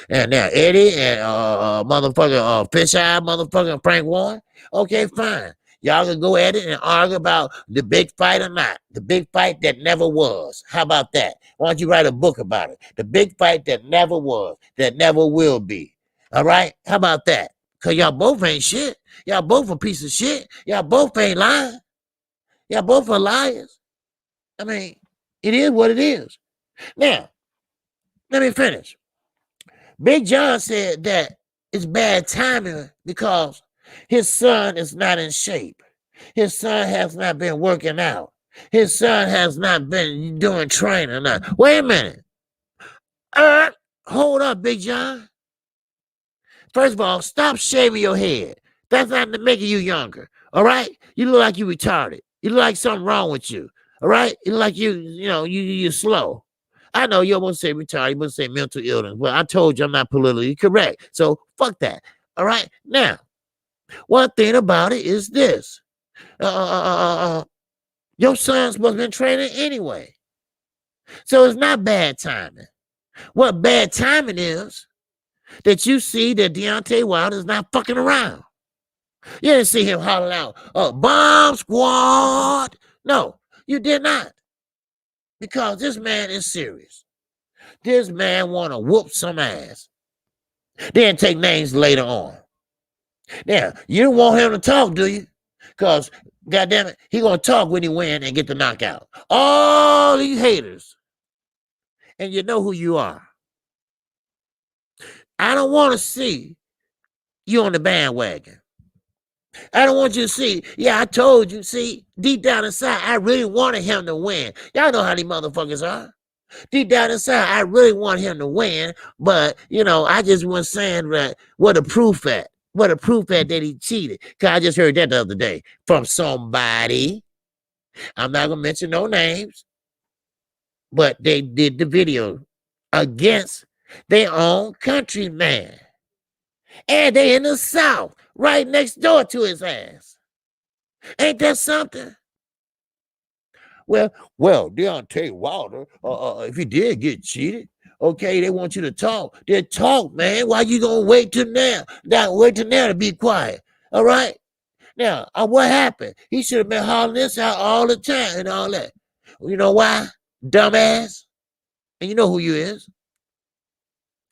And now Eddie and motherfucking Fisheye, motherfucking Frank Warren, okay, fine. Y'all can go at it and argue about the big fight or not. The big fight that never was. How about that? Why don't you write a book about it? The big fight that never was, that never will be. All right? How about that? Because y'all both ain't shit. Y'all both a piece of shit. Y'all both ain't lying. Y'all both are liars. I mean, it is what it is. Now, let me finish. Big John said that it's bad timing because his son is not in shape. His son has not been working out. His son has not been doing training. Wait a minute. Hold up, Big John. First of all, stop shaving your head. That's not making you younger. All right? You look like you retarded. You look like something wrong with you. All right? You look like you're slow. I know you almost say retarded, you must say mental illness. Well, I told you I'm not politically correct. So fuck that. All right. Now, one thing about it is this. Your son's supposed to be training anyway. So it's not bad timing. What bad timing is that you see that Deontay Wilder is not fucking around. You didn't see him hollering out, bomb squad. No, you did not. Because this man is serious. This man want to whoop some ass. Then take names later on. Now, you don't want him to talk, do you? Because, goddamn it, he going to talk when he win and get the knockout. All these haters. And you know who you are. I don't want to see you on the bandwagon. I don't want you to see, I told you, see, deep down inside, I really wanted him to win. Y'all know how these motherfuckers are. Deep down inside, I really want him to win, but, I just wasn't saying that, what the proof at? What the proof at that he cheated? Because I just heard that the other day from somebody. I'm not going to mention no names, but they did the video against their own countryman. And they in the South, right next door to his ass. Ain't that something? Well, Deontay Wilder, if he did get cheated, okay, they want you to talk. Then talk, man. Why you gonna wait till now? Wait till now to be quiet. All right? Now, what happened? He should have been hollering this out all the time and all that. You know why? Dumbass. And you know who you is.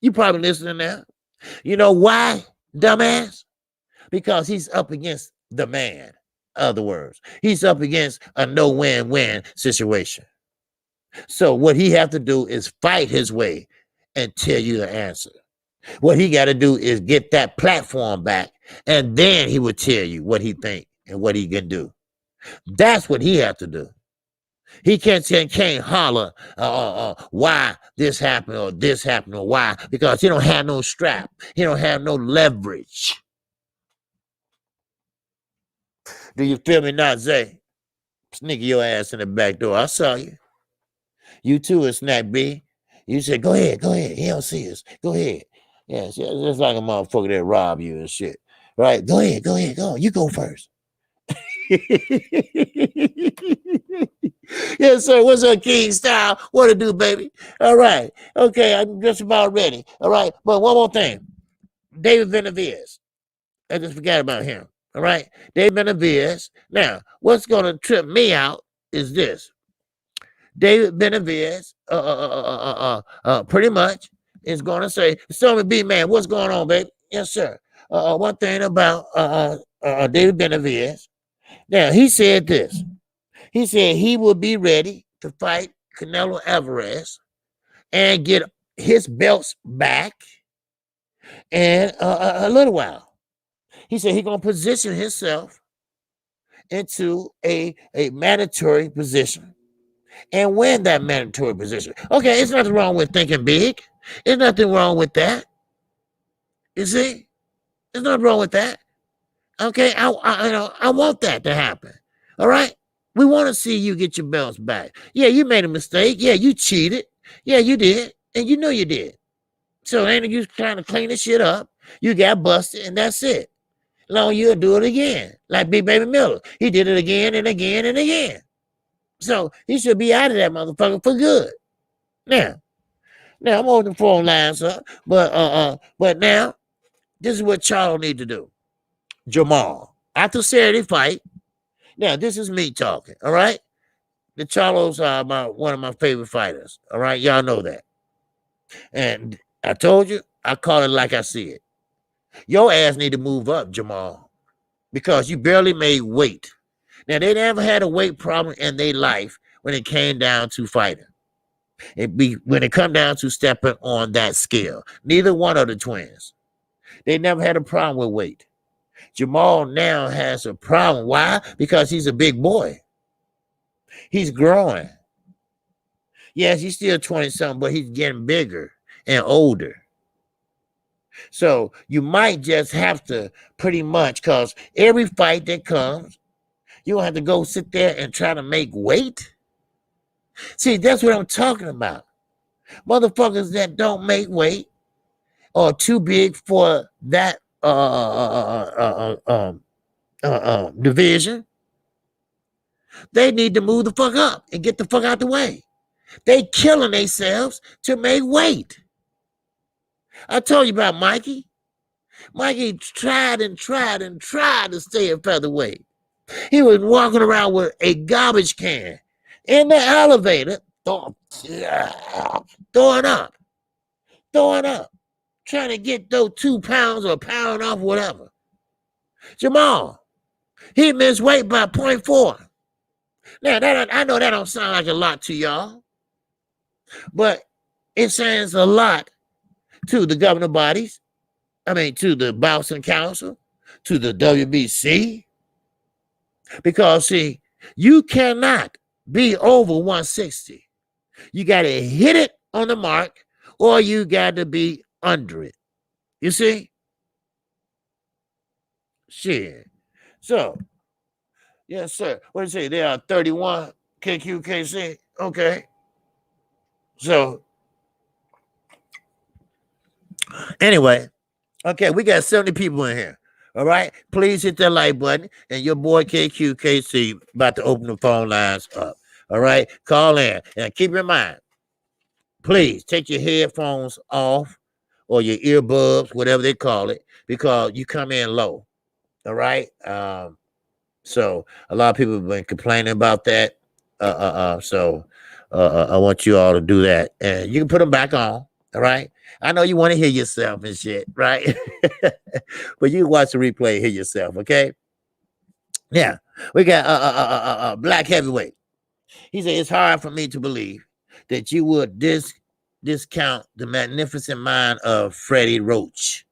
You probably listening now. You know why? Dumbass. Because he's up against the man. Other words, he's up against a no-win-win situation. So what he have to do is fight his way and tell you the answer. What he got to do is get that platform back, and then he will tell you what he think and what he can do. That's what he have to do. He can't holler why this happened or why, because he don't have no strap. He don't have no leverage. Do you feel me not, Zay? Sneak your ass in the back door. I saw you. You too, a Snack B. You said, go ahead. He don't see us. Go ahead. Yes, just like a motherfucker that rob you and shit. Right? Go ahead. Go. You go first. Yes, sir. What's up, King Style? What to do, baby? All right. Okay, I'm just about ready. All right. But one more thing. David Benavidez. I just forgot about him. All right. David Benavidez. Now, what's going to trip me out is this. David Benavidez, pretty much is going to say, "Stormy B, man, what's going on, baby?" Yes, sir. One thing about David Benavidez. Now, he said this. He said he will be ready to fight Canelo Alvarez and get his belts back in a little while. He said he's going to position himself into a mandatory position and win that mandatory position. Okay, it's nothing wrong with thinking big. There's nothing wrong with that. You see? There's nothing wrong with that. Okay, I want that to happen. All right? We want to see you get your belts back. Yeah, you made a mistake. Yeah, you cheated. Yeah, you did. And you know you did. So ain't you trying to clean this shit up. You got busted, and that's it. Long you'll do it again. Like Big Baby Miller. He did it again and again and again. So he should be out of that motherfucker for good. Now I'm holding the phone lines up, but now this is what Charlo need to do. Jamal, after Saturday fight. Now this is me talking. All right, the Charlos are one of my favorite fighters. All right, y'all know that. And I told you, I call it like I see it. Your ass need to move up, Jamal, because you barely made weight. Now they never had a weight problem in their life when it came down to fighting. When it come down to stepping on that scale. Neither one of the twins. They never had a problem with weight. Jamal now has a problem. Why? Because he's a big boy. He's growing. Yes, he's still 20-something, but he's getting bigger and older. So you might just have to pretty much, because every fight that comes, you don't have to go sit there and try to make weight. See, that's what I'm talking about. Motherfuckers that don't make weight are too big for that division. They need to move the fuck up and get the fuck out the way. They killing themselves to make weight. I told you about Mikey. Mikey tried to stay at featherweight. He was walking around with a garbage can in the elevator, throwing up, trying to get those 2 pounds or a pound off, whatever. Jamal, he missed weight by 0.4. Now, I know that don't sound like a lot to y'all, but it sounds a lot to the governing bodies. I mean, to the Boxing Council, to the WBC. Because, see, you cannot be over 160. You got to hit it on the mark, or you got to be under it. You see? Shit. So, yes, sir. What do you say? They are 31 KQKC. Okay. So, anyway, okay, we got 70 people in here. All right, please hit that like button, and your boy KQKC about to open the phone lines up. All right, call in, and keep in mind, please take your headphones off or your earbuds, whatever they call it, because you come in low. All right, so a lot of people have been complaining about that. So I want you all to do that, and you can put them back on. All right. I know you want to hear yourself and shit, right? But you watch the replay, hear yourself, okay? Yeah. We got Black Heavyweight. He said, it's hard for me to believe that you would discount the magnificent mind of Freddie Roach.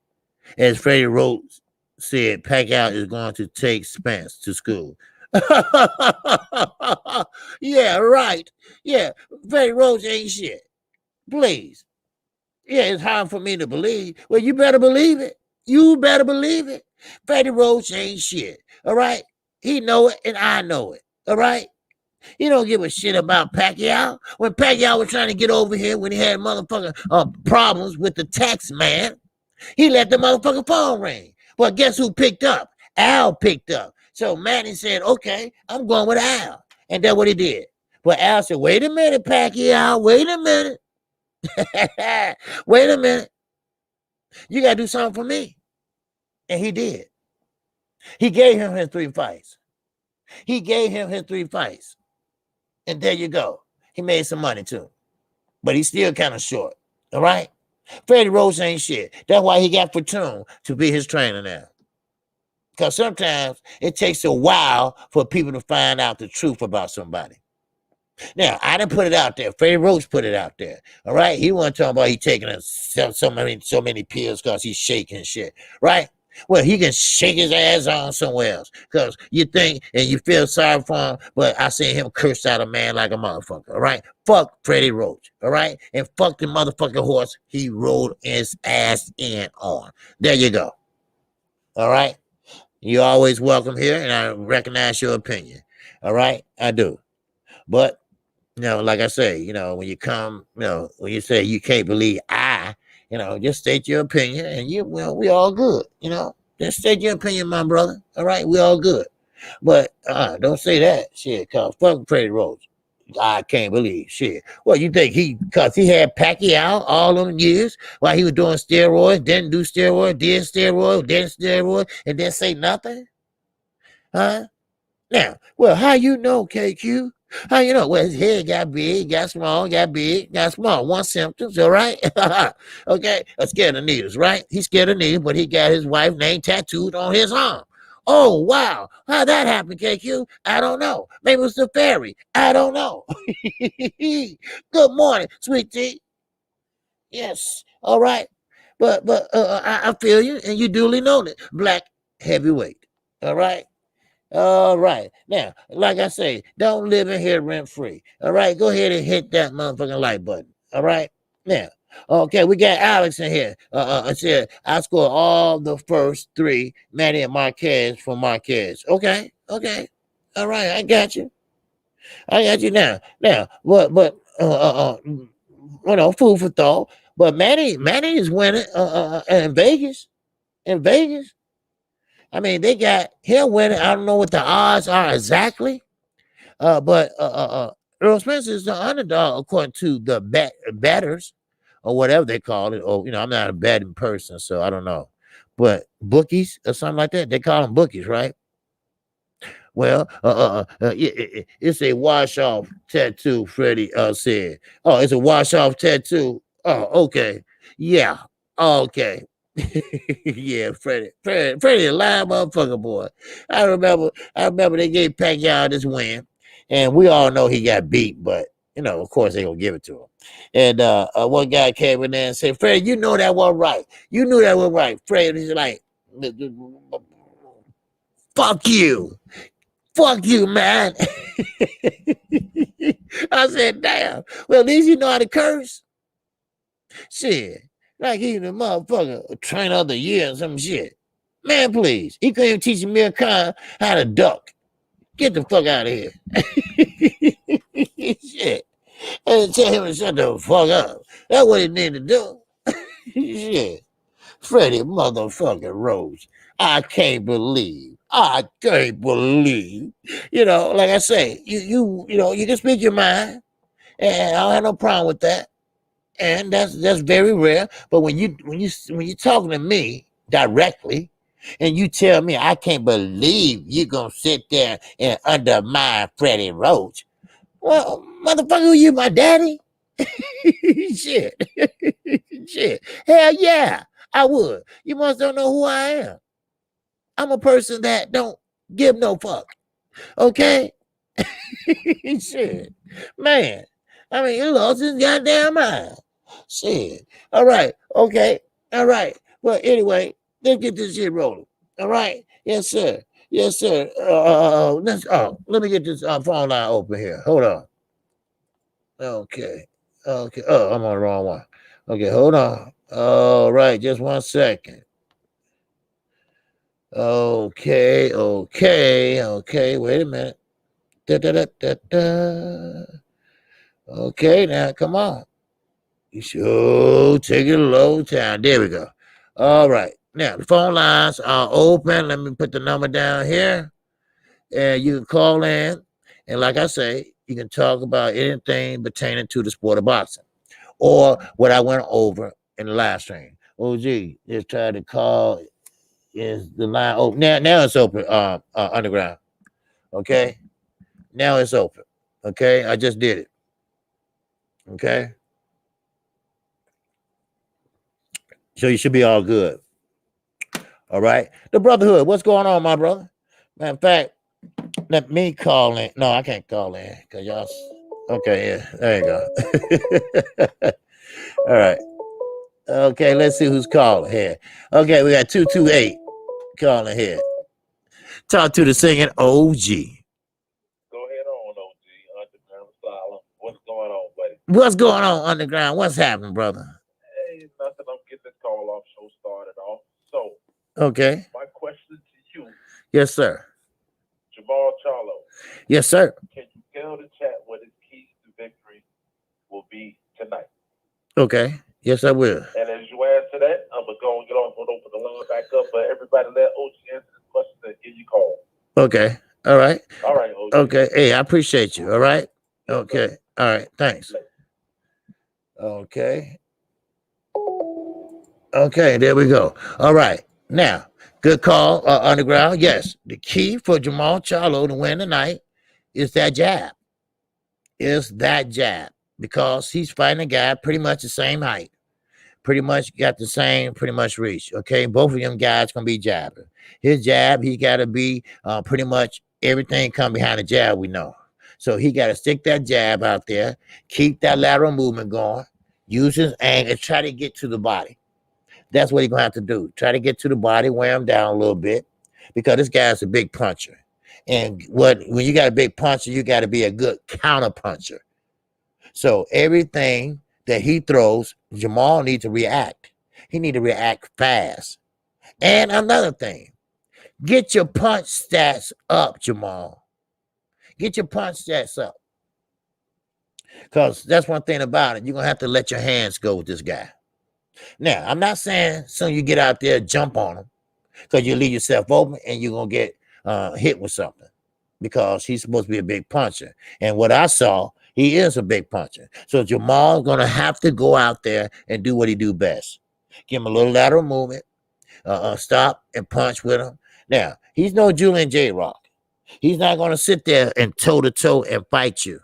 As Freddie Roach said, Pacquaio is going to take Spence to school. Yeah, right. Yeah, Freddie Roach ain't shit. Please. Yeah, it's hard for me to believe. Well, you better believe it. You better believe it. Freddie Roach ain't shit. All right? He know it, and I know it. All right? He don't give a shit about Pacquiao. When Pacquiao was trying to get over here, when he had motherfucking problems with the tax man, he let the motherfucking phone ring. Well, guess who picked up? Al picked up. So Manny said, okay, I'm going with Al. And that's what he did. But Al said, wait a minute, Pacquiao, wait a minute. Wait a minute. You got to do something for me. And he did. He gave him his 3 fights. He gave him his 3 fights. And there you go. He made some money too. But he's still kind of short. All right? Freddie Roach ain't shit. That's why he got Fortune to be his trainer now. Because sometimes it takes a while for people to find out the truth about somebody. Now, I didn't put it out there. Freddie Roach put it out there. All right? He wasn't talking about he taking so many pills because he's shaking shit. Right? Well, he can shake his ass on somewhere else because you think and you feel sorry for him, but I seen him curse out a man like a motherfucker, all right? Fuck Freddie Roach, all right? And fuck the motherfucking horse he rode his ass in on. There you go, all right? You're always welcome here, and I recognize your opinion, all right? I do. But like I say, when you come, when you say you can't believe just state your opinion and we all good, Just state your opinion, my brother. All right, we all good. But don't say that shit, cause fuck Freddie Rose. I can't believe shit. Well, you think cause he had Pacquiao all them years while he was doing steroids, didn't do steroids, didn't steroids, and didn't say nothing? Huh? Now, well, how you know, KQ? How you know? Well, his head got big, got small, got big, got small. One symptoms, all right? Okay, scared of needles, right? He's scared of needles, but he got his wife's name tattooed on his arm. Oh, wow. How'd that happen, KQ? I don't know. Maybe it was the fairy. I don't know. Good morning, sweet tea. Yes, all right. But I feel you, and you duly noted. Black heavyweight, all right? All right. Now, like I say, don't live in here rent free. All right. Go ahead and hit that motherfucking like button. All right. Now, okay, we got Alex in here. It said I scored all the first three Manny and Marquez for Marquez. Okay. Okay. All right. I got you. I got you now. Now, food for thought. But Manny is winning in Vegas. In Vegas. I mean, they got him winning. I don't know what the odds are exactly, but Earl Spence is the underdog according to the batters or whatever they call it. Or I'm not a betting person, so I don't know. But bookies or something like that, they call them bookies, right? Well, it's a wash-off tattoo, Freddie said. Oh, it's a wash-off tattoo. Oh, okay. Yeah. Okay. Yeah, Freddie, a live motherfucker, boy. I remember they gave Pacquiao this win, and we all know he got beat, but of course they gonna give it to him. And one guy came in there and said, "Freddie, you know that wasn't right. You knew that wasn't right." Freddie's like, "Fuck you, man." I said, "Damn. Well, at least you know how to curse." Shit. Like he's a motherfucker, a trainer of the year or some shit. Man, please. He couldn't even teach Amir Khan how to duck. Get the fuck out of here. Shit. And tell him to shut the fuck up. That's what he needed to do. Shit. Freddie motherfucking Rose. I can't believe. Like I say, you can speak your mind. And I don't have no problem with that. And that's very rare. But when you're talking to me directly, and you tell me I can't believe you're gonna sit there and undermine Freddie Roach, well, motherfucker, you my daddy? Shit, shit, hell yeah, I would. You must don't know who I am. I'm a person that don't give no fuck. Okay, shit, man. I mean, he lost his goddamn mind. Shit. All right. Okay. All right. Well, anyway, let's get this shit rolling. All right. Yes, sir. Yes, sir. Let me get this phone line open here. Hold on. Okay. Okay. Oh, I'm on the wrong one. Okay, hold on. All right, just 1 second. Okay. Wait a minute. Da, da, da, da, da. Okay, now come on. You should take it a low time. There we go. All right. Now, the phone lines are open. Let me put the number down here. And you can call in. And like I say, you can talk about anything pertaining to the sport of boxing or what I went over in the live stream. OG, just try to call. Is the line open? Now it's open, underground. Okay? Now it's open. Okay? I just did it. Okay? So you should be all good. All right. The brotherhood. What's going on, my brother? Matter of fact, let me call in. No, I can't call in because y'all. Okay, yeah. There you go. All right. Okay, let's see who's calling here. Okay, we got 228. Call ahead. Talk to the singing OG. Go ahead on, OG. Underground Asylum. What's going on, buddy? What's going on underground? What's happening, brother? Hey, nothing. I'm getting this call off show started off. So, Okay. my question to you, Yes, sir. Jamal Charlo, Yes, sir. can you tell the chat what his keys to victory will be tonight? Okay. Yes, I will. And as you answer that, I'm gonna go and get off and open the line back up. But everybody, let OG answer this question and give you a call. Okay. All right. All right, OG. Okay. Hey, I appreciate you. All right. Yes, Okay. sir. All right. Thanks. Later. Okay. Okay. There we go. All right. Now, good call, underground. Yes, the key for Jamal Charlo to win tonight is that jab. Is that jab because he's fighting a guy pretty much the same height, pretty much got the same pretty much reach. Okay, both of them guys gonna be jabbing. His jab, he got to be pretty much everything come behind the jab. We know, so he got to stick that jab out there, keep that lateral movement going, use his angle, and try to get to the body. That's what he's gonna have to do. Try to get to the body, wear him down a little bit, because this guy's a big puncher. And when you got a big puncher, you got to be a good counter puncher. So everything that he throws, Jamal needs to react. He need to react fast. And another thing, get your punch stats up, Jamal. Get your punch stats up. Because that's one thing about it. You're going to have to let your hands go with this guy. Now, I'm not saying soon you get out there, jump on him, because you leave yourself open and you're going to get hit with something, because he's supposed to be a big puncher. And what I saw, he is a big puncher. So Jamal's going to have to go out there and do what he do best. Give him a little lateral movement, stop and punch with him. Now, he's no Julian J. Rock. He's not going to sit there and toe-to-toe and fight you.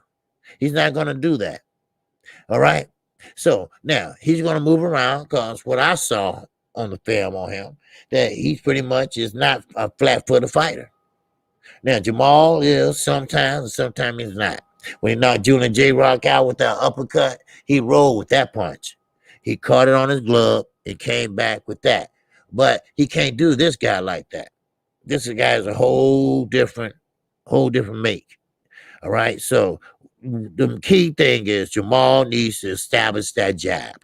He's not going to do that. All right? So now he's going to move around, because what I saw on the film on him, that he's pretty much is not a flat-footed fighter. Now, Jamal is sometimes, and sometimes he's not. When he knocked Julian J. Rock out with that uppercut, he rolled with that punch. He caught it on his glove and came back with that. But he can't do this guy like that. This guy is a whole different make. All right. So the key thing is Jamal needs to establish that jab.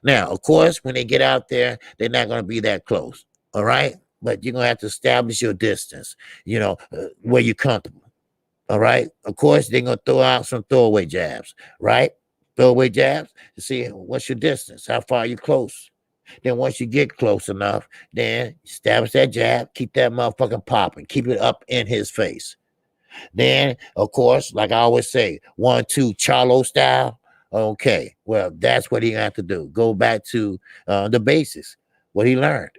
Now, of course, when they get out there, they're not going to be that close. All right. But you're going to have to establish your distance, where you're comfortable. All right. Of course, they're going to throw out some throwaway jabs, right? Throwaway jabs to see what's your distance, how far you close. Then once you get close enough, then establish that jab, keep that motherfucking popping, keep it up in his face. Then, of course, like I always say, 1-2 Charlo style. Okay, well, that's what he have to do. Go back to the basics, what he learned.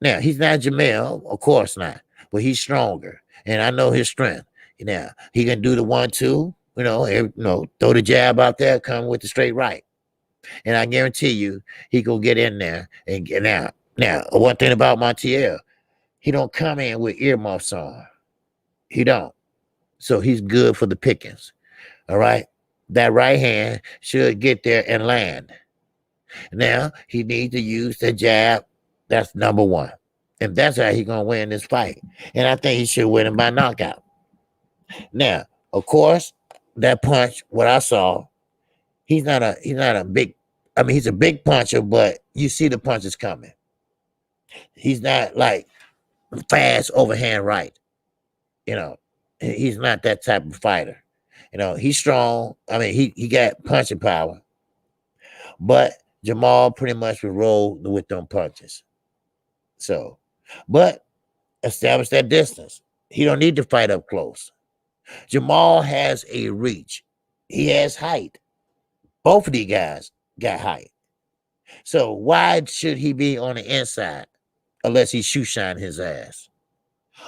Now, he's not Jamel, of course not, but he's stronger, and I know his strength. Now, he can do the 1-2, throw the jab out there, come with the straight right. And I guarantee you, he go get in there and get out. Now, one thing about Montiel, he don't come in with earmuffs on. He don't. So he's good for the pickings. All right? That right hand should get there and land. Now, he needs to use the jab. That's number one. And that's how he's going to win this fight. And I think he should win it by knockout. Now, of course, that punch, what I saw, he's not a big, he's a big puncher, but you see the punches coming. He's not like fast overhand right. He's not that type of fighter. He's strong. He got punching power. But Jamal pretty much will roll with them punches. So, but establish that distance. He don't need to fight up close. Jamal has a reach. He has height. Both of these guys got height. So why should he be on the inside unless he's shoe shining his ass?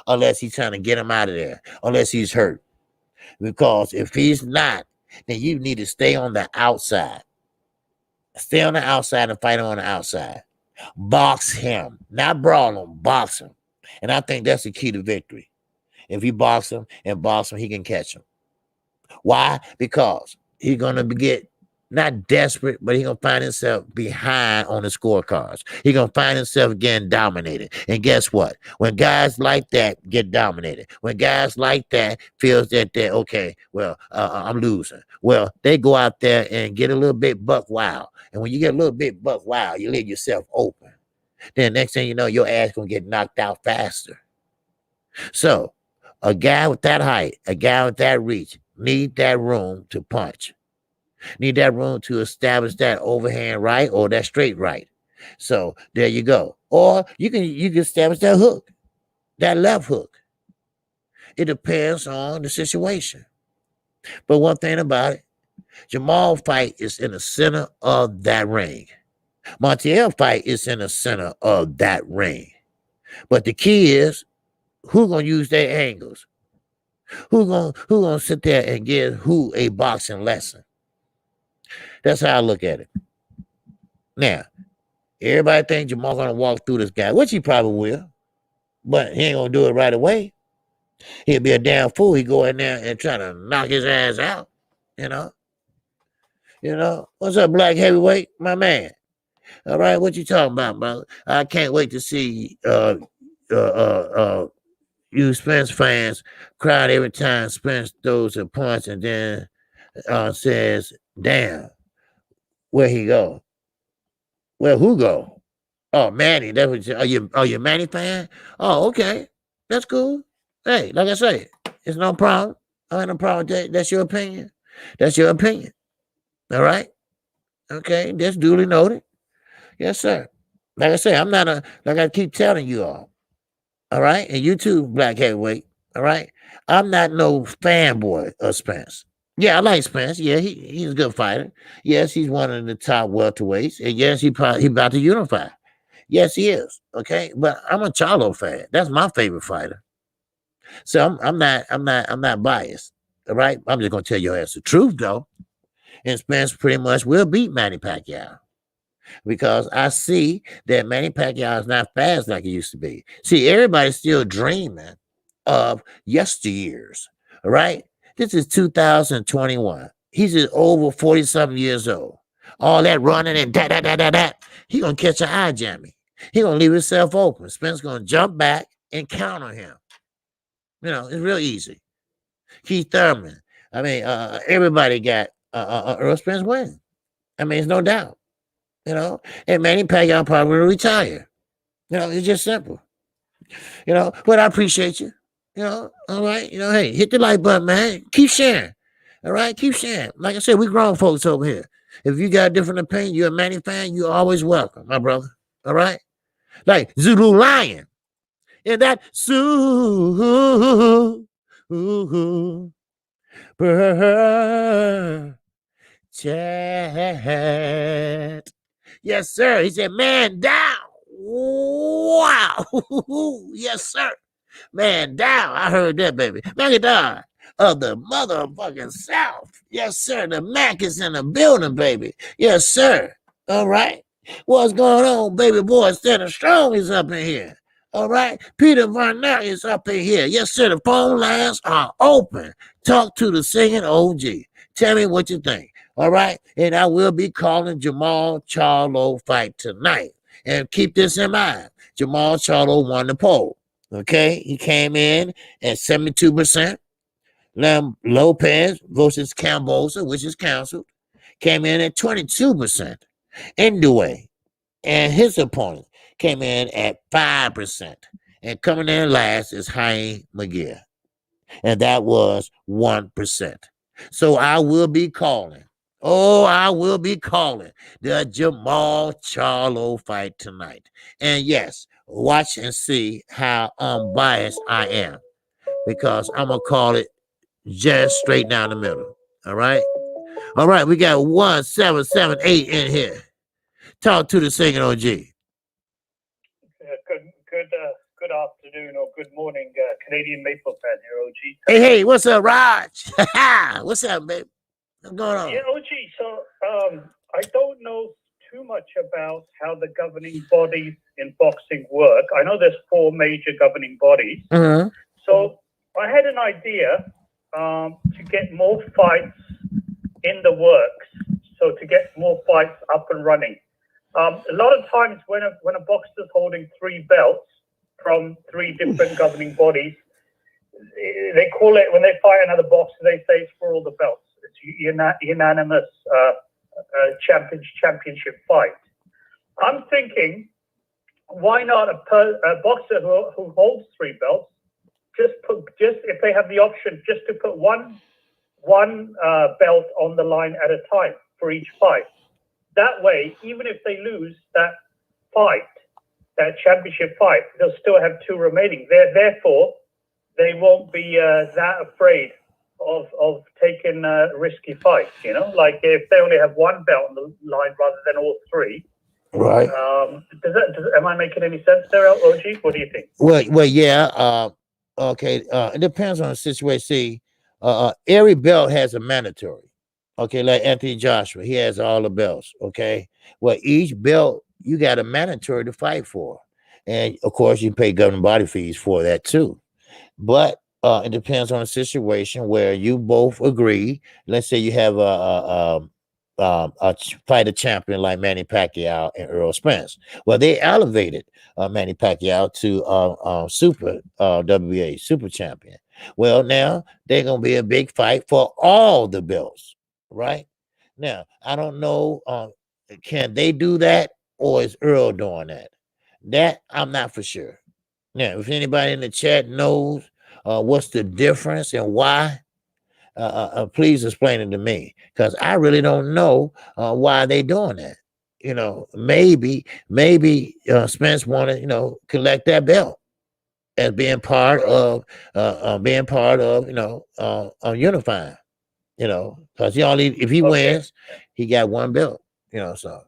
Unless he's trying to get him out of there. Unless he's hurt. Because if he's not, then you need to stay on the outside. Stay on the outside and fight on the outside. Box him. Not brawl him, box him. And I think that's the key to victory. If you box him, he can catch him. Why? Because he's going to get not desperate, but he's gonna find himself behind on the scorecards. He's gonna find himself getting dominated. And guess what? When guys like that get dominated, when guys like that feels that they're okay, well, I'm losing. Well, they go out there and get a little bit buck wild. And when you get a little bit buck wild, you leave yourself open. Then next thing you know, your ass gonna get knocked out faster. So a guy with that height, a guy with that reach, need that room to punch. Need that room to establish that overhand right or that straight right. So there you go. Or you can establish that hook, that left hook. It depends on the situation. But one thing about it, Jamal fight is in the center of that ring. Montiel fight is in the center of that ring. But the key is who gonna use their angles? Who gonna sit there and give who a boxing lesson? That's how I look at it. Now, everybody think Jamal gonna walk through this guy, which he probably will, but he ain't gonna do it right away. He'll be a damn fool. He go in there and try to knock his ass out. You know. What's up, black heavyweight, my man? All right, what you talking about, brother? I can't wait to see you Spence fans cried every time Spence throws a punch and then says, "Damn, where he go? Where who go? Oh, Manny. That was are you a Manny fan? Oh, okay, that's cool. Hey, like I say, it's no problem. I ain't no problem with that. That's your opinion. That's your opinion. All right. Okay, that's duly noted. Yes, sir. Like I say, I'm not like I keep telling you all. All right, and you too, black heavyweight. All right, I'm not no fanboy of Spence. Yeah, I like Spence. Yeah, he's a good fighter. Yes, he's one of the top welterweights, and yes, he about to unify. Yes, he is. Okay, but I'm a Charlo fan. That's my favorite fighter. So I'm not biased. All right, I'm just gonna tell your ass the truth though. And Spence pretty much will beat Manny Pacquiao because I see that Manny Pacquiao is not fast like he used to be. See, everybody's still dreaming of yesteryears. All right, this is 2021. He's just over 40-something years old. All that running and that. He gonna catch an eye jammy. He gonna leave himself open. Spence gonna jump back and counter him. It's real easy. Keith Thurman. I mean, everybody got Earl Spence win. I mean, it's no doubt. And Manny Pacquiao probably will retire. It's just simple. But I appreciate you. All right. Hey, hit the like button, man. Keep sharing. All right, keep sharing. Like I said, we grown folks over here. If you got a different opinion, you're a Manny fan, you're always welcome, my brother. All right? Like Zulu Lion. And that bird chat. Yes, sir. He said, man down. Wow. Yes, sir. Man down. I heard that, baby. Magadon of the motherfucking South. Yes, sir. The Mac is in the building, baby. Yes, sir. All right. What's going on, baby boy? Standing strong is up in here. All right. Peter Varnell is up in here. Yes, sir. The phone lines are open. Talk to the singing OG. Tell me what you think. All right. And I will be calling Jamal Charlo fight tonight. And keep this in mind. Jamal Charlo won the poll. Okay. He came in at 72%. Lopez versus Cambosa, which is canceled, came in at 22%. Indue and his opponent came in at 5%. And coming in last is Haim McGear. And that was 1%. So I will be calling. I will be calling the Jamal Charlo fight tonight. And yes, watch and see how unbiased I am. Because I'm going to call it just straight down the middle. All right? All right, we got 1778 in here. Talk to the singing OG. Good afternoon or good morning, Canadian Maple fan here, OG. Hey, what's up, Raj? What's up, babe? What's going on? Yeah, OG. So I don't know too much about how the governing bodies in boxing work. I know there's 4 major governing bodies. Mm-hmm. So I had an idea to get more fights in the works. So to get more fights up and running. A lot of times when a boxer's holding 3 belts from 3 different governing bodies, they call it, when they fight another boxer, they say it's for all the belts. It's unanimous championship fight. I'm thinking, why not a boxer who holds 3 belts, just if they have the option, just to put one belt on the line at a time for each fight. That way, even if they lose that fight, that championship fight, they'll still have 2 remaining. Therefore, they won't be that afraid of taking risky fights. You know, like if they only have 1 belt on the line rather than all 3. Right. Am I making any sense there, OG? What do you think? Well, yeah. Okay. It depends on the situation. See, every belt has a mandatory. Okay, like Anthony Joshua, he has all the belts. Okay. Well, each belt you got a mandatory to fight for, and of course you pay governing body fees for that too. But it depends on the situation where you both agree. Let's say you have a fighter champion like Manny Pacquiao and Earl Spence. Well, they elevated Manny Pacquiao to super WBA super champion. Well, now they're gonna be a big fight for all the belts, right? Now, I don't know, can they do that or is Earl doing that? That I'm not for sure. Now, if anybody in the chat knows what's the difference and why, please explain it to me, because I really don't know why they doing that. You know, maybe Spence wanted, collect that belt as being part of unifying. Because if he wins, he got 1 belt. So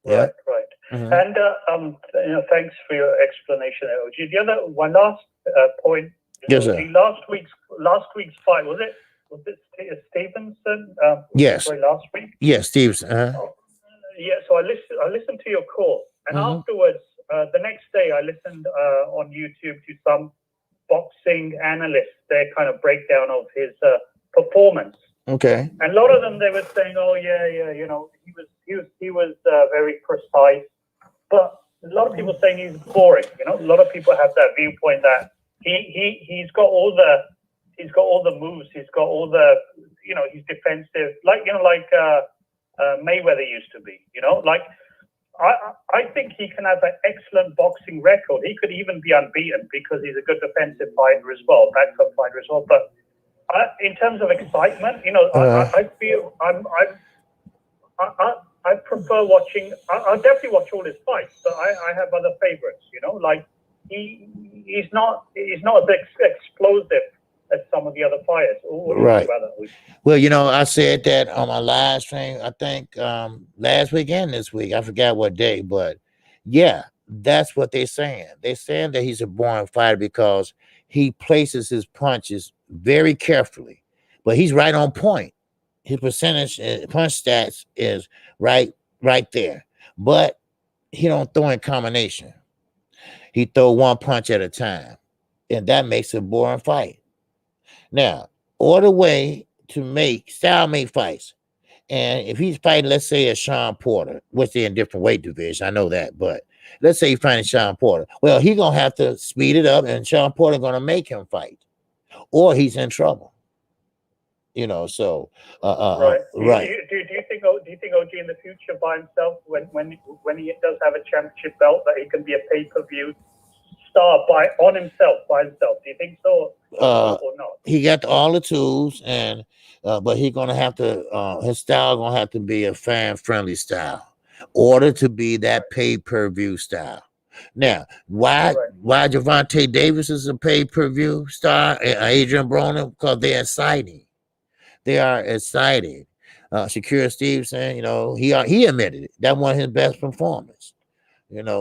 yeah. Right. Mhm. And thanks for your explanation, OG. The other one, last point. Yes, sir. Last week's fight, was it Stevenson? Yes. Sorry, last week. Yes, Stevenson. Yeah. So I listened to your call, and afterwards, the next day, I listened on YouTube to some boxing analysts, their kind of breakdown of his performance. Okay. And a lot of them, they were saying, "Oh yeah, he was very precise," but a lot of people saying he's boring. A lot of people have that viewpoint that he's got all the moves, he's got all the he's defensive, like Mayweather used to be. I think he can have an excellent boxing record. He could even be unbeaten because he's a good defensive fighter as well, back-foot fighter as well. But in terms of excitement, I feel I prefer watching. I'll definitely watch all his fights, but I have other favorites. Like he's not as explosive as some of the other fighters. Right. Well, I said that on my live stream, I think last week and this week. I forgot what day, but yeah, that's what they're saying. They're saying that he's a boring fighter because he places his punches very carefully, but he's right on point. His percentage punch stats is right there, but he don't throw in combination. He throw 1 punch at a time, and that makes it a boring fight. Now, order way to make fights. And if he's fighting, let's say, a Sean Porter, which they're in different weight divisions, I know that, but let's say he's fighting Sean Porter. Well, he's going to have to speed it up, and Sean Porter going to make him fight, or he's in trouble. So right. Right. Do you think OG in the future by himself, when he does have a championship belt, that he can be a pay-per-view star by himself? Do you think so, or not? He got all the tools, and but he's gonna have to his style gonna have to be a fan-friendly style, order to be that pay-per-view style. Now, why Gervonta Davis is a pay-per-view star, Adrian Broner? Because they're exciting. They are exciting. Shakur Stevenson, he admitted it. That was his best performance.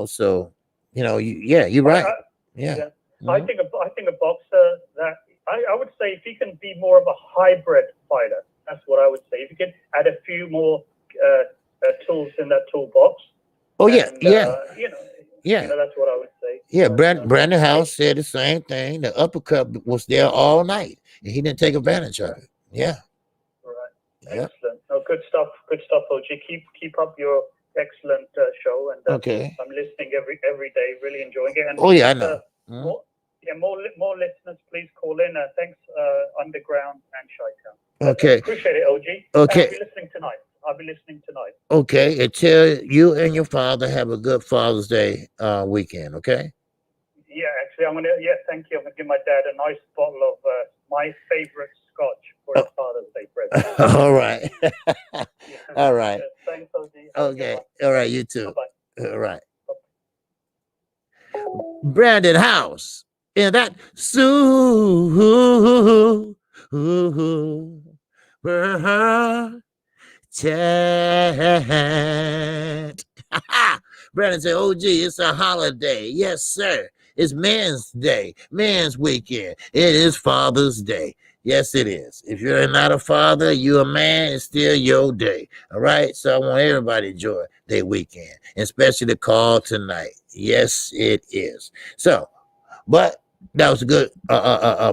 So you're right. Yeah. Mm-hmm. I think a boxer that I would say, if he can be more of a hybrid fighter, that's what I would say. If you can add a few more tools in that toolbox. Oh yeah, and, yeah. That's what I would say. Yeah, Brandon House said the same thing. The uppercut was there all night, and he didn't take advantage of it. Yeah. Yep. Excellent. No, good stuff. Good stuff, OG. Keep up your excellent show, and Okay. I'm listening every day. Really enjoying it. And Oh yeah, I know. more listeners, please call in. Thanks, Underground and Chi-Town. Okay. Appreciate it, OG. Okay. I'll be listening tonight. Okay. And tell you and your father have a good Father's Day weekend. Okay. Yeah, actually, I'm gonna. Yeah, thank you. I'm gonna give my dad a nice bottle of my favorite scotch for his Father's Day present. All right. All right. Thanks, OG. Okay. All right. You too. Bye-bye. All right. Brandon House. And that chat. Brandon said, "Oh, gee, it's a holiday." Yes, sir. It's Men's Day, Men's Weekend. It is Father's Day. Yes, it is. If you're not a father, you're a man, it's still your day. All right? So I want everybody to enjoy their weekend, especially the call tonight. Yes, it is. So, but that was a good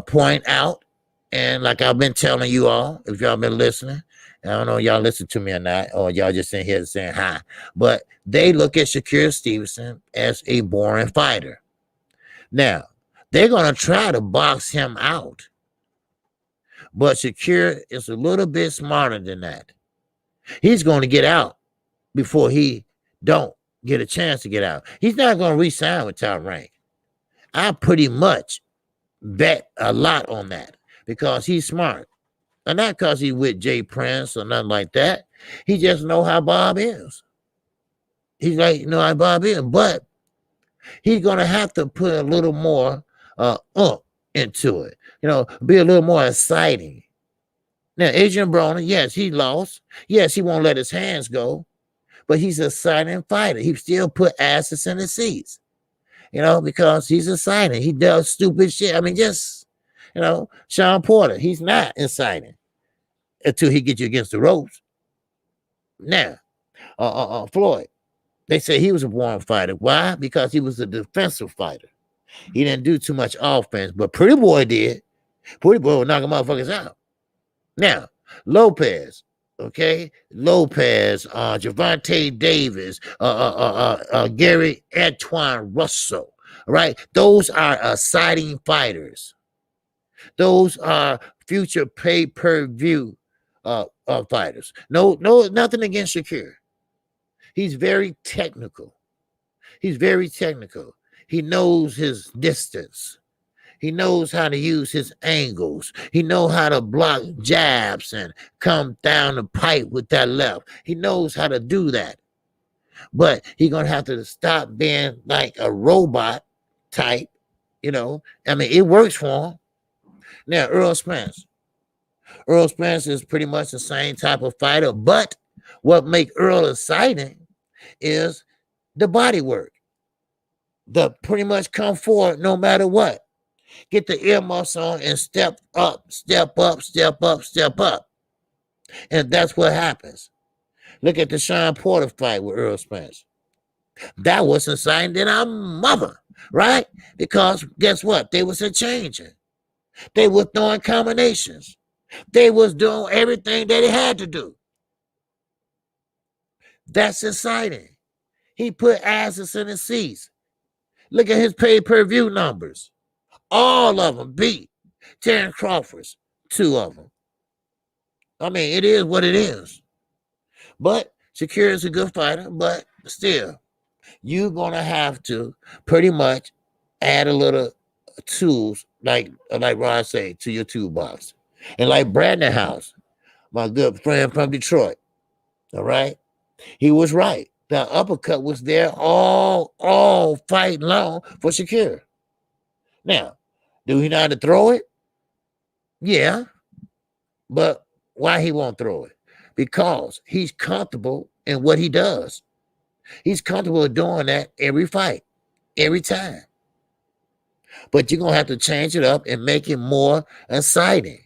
point out. And like I've been telling you all, if y'all been listening, I don't know if y'all listen to me or not, or y'all just in here saying hi, but they look at Shakur Stevenson as a boring fighter. Now, they're going to try to box him out, but Shakur is a little bit smarter than that. He's going to get out before he don't get a chance to get out. He's not going to re-sign with Top Rank. I pretty much bet a lot on that because he's smart. And not because he's with Jay Prince or nothing like that. He just know how Bob is. He's like, you know how Bob is. But he's going to have to put a little more into it. You know, be a little more exciting. Now, Adrian Broner, yes, he lost. Yes, he won't let his hands go. But he's a exciting fighter. He still put asses in the seats. You know, because he's exciting. He does stupid shit. I mean, just, you know, Sean Porter, he's not exciting until he gets you against the ropes. Now, Floyd, they say he was a born fighter. Why? Because he was a defensive fighter. He didn't do too much offense, but Pretty Boy did. Pretty Boy would knock motherfuckers out. Now, Lopez, okay? Lopez, Javante Davis, Gary Antoine Russell, right? Those are exciting fighters. Those are future pay-per-view fighters. No, nothing against Shakur. He's very technical. He knows his distance. He knows how to use his angles. He knows how to block jabs and come down the pipe with that left. He knows how to do that. But he's going to have to stop being like a robot type, you know. I mean, it works for him. Now, Earl Spence. Earl Spence is pretty much the same type of fighter, but what makes Earl exciting is the body work. The pretty much come forward no matter what. Get the earmuffs on and step up. And that's what happens. Look at the Sean Porter fight with Earl Spence. That was exciting than our mother, right? Because guess what? They was a changing. They were throwing combinations. They was doing everything that they had to do. That's exciting. He put asses in the seats. Look at his pay-per-view numbers. All of them beat Terrence Crawford's, 2 of them. I mean, it is what it is. But Shakur is a good fighter, but still, you're going to have to pretty much add a little tools, like Rod say, to your toolbox. And like Brandon House, my good friend from Detroit, all right? He was right. The uppercut was there all fight long for Shakur. Now, do he know how to throw it? Yeah. But why he won't throw it? Because he's comfortable in what he does. He's comfortable doing that every fight, every time. But you're going to have to change it up and make it more exciting.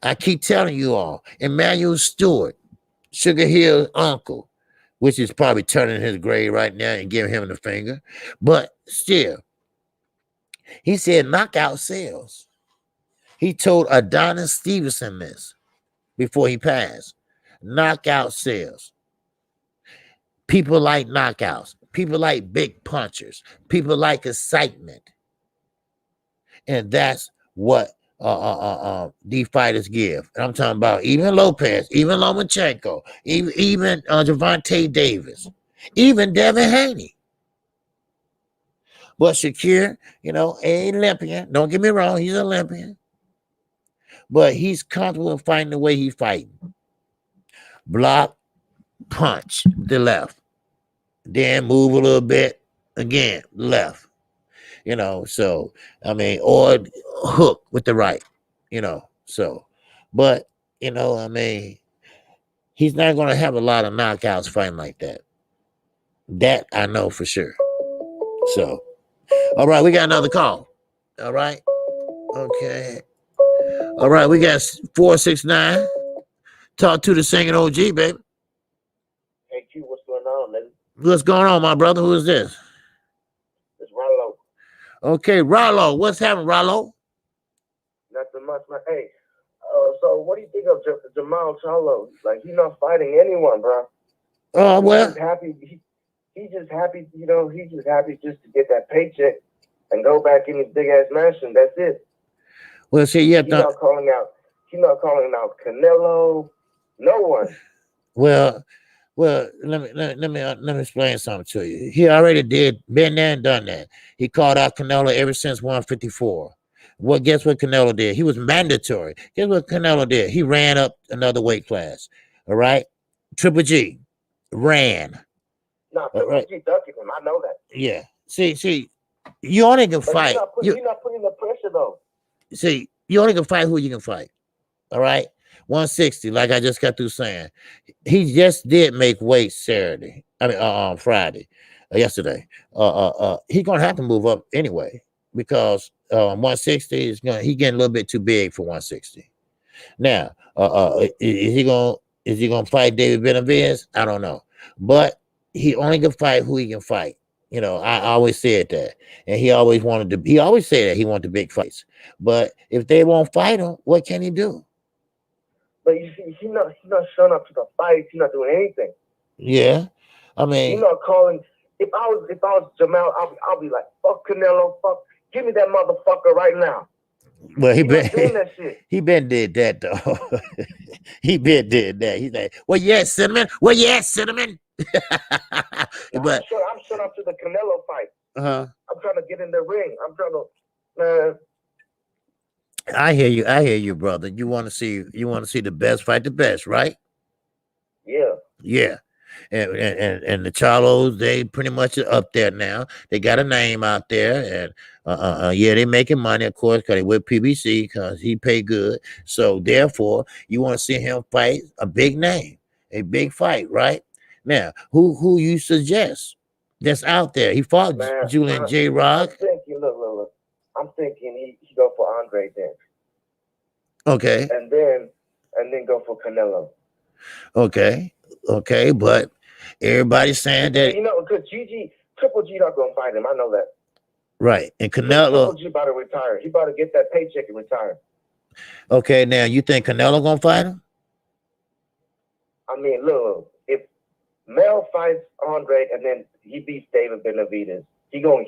I keep telling you all, Emmanuel Stewart, Sugar Hill's uncle, which is probably turning his grave right now and giving him the finger. But still, he said knockout sells. He told Adonis Stevenson this. before he passed. Knockout sales. People like knockouts. People like big punchers. People like excitement. And that's what these fighters give. And I'm talking about even Lopez, even Lomachenko, even Gervonta Davis, even Devin Haney. But Shakir, an Olympian. Don't get me wrong, he's an Olympian. But he's comfortable in fighting the way he's fighting. Block, punch, the left. Then move a little bit, again, left. So, or hook with the right, so. But, he's not going to have a lot of knockouts fighting like that. That I know for sure. So, all right, we got another call. All right. Okay. All right, we got 469. Talk to the singing OG, baby. Hey, Q, what's going on, man? What's going on, my brother? Who is this? It's Rollo. Okay, Rollo. What's happening, Rollo? Nothing much, man. Hey, so what do you think of Jamal Charlo? Like, he's not fighting anyone, bro. Oh, well. He's happy. He's just happy, he's just happy just to get that paycheck and go back in his big-ass mansion. That's it. Well, see, yeah. He's not calling out Canelo, no one. Well, let me explain something to you. He already been there and done that. He called out Canelo ever since 154. Well, guess what Canelo did? He was mandatory. Guess what Canelo did? He ran up another weight class. All right? Triple G ran. No, Triple G ducking him. I know that. Yeah. See, you only can fight. You're not putting the pressure, though. See, you only can fight who you can fight. All right? 160, like I just got through saying. He just did make weight Friday, yesterday. He's gonna have to move up anyway because 160 is he getting a little bit too big for 160. Now, is he gonna fight David Benavidez? I don't know, but he only can fight who he can fight. I always said that, and he always said that he wanted the big fights. But if they won't fight him, what can he do? But you see, he's not showing up to the fight. He's not doing anything. Yeah, he's not calling. If I was Jamal, I'll be like, fuck Canelo, give me that motherfucker right now. Well, he been did that though. He been did that. He's like, well, yes, cinnamon. Well, yes, cinnamon. But I'm showing up to the Canelo fight. I'm trying to get in the ring. I'm trying to. I hear you, brother. You want to see the best fight the best, right? Yeah. And the Charlos, they pretty much are up there now. They got a name out there, and they making money, of course, because they with PBC, because he pay good. So therefore, you want to see him fight a big name, a big fight, right? Now, who you suggest that's out there? He fought Julian J. Rock. I'm thinking he go for Andre then. Okay. And then go for Canelo. Okay, but everybody's saying that because Triple G not gonna fight him. I know that. Right, and Canelo. Triple G about to retire. He about to get that paycheck and retire. Okay, now you think Canelo gonna fight him? I mean, look, if Mel fights Andre and then he beats David Benavidez, he gonna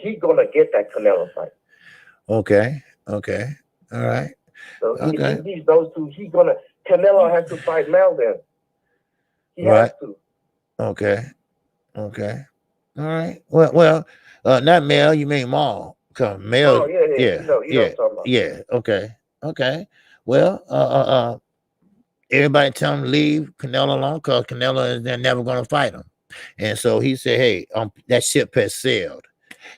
get that Canelo fight. Okay, all right. So if he beats those two, Canelo has to fight Mel then. He has to. Okay. All right. Well, not Mel. You mean Maul? Mel. Oh yeah. You know what I'm talking about. Yeah. Okay. Well, everybody tell him to leave Canelo alone because Canelo is never going to fight him, and so he said, "Hey, that ship has sailed."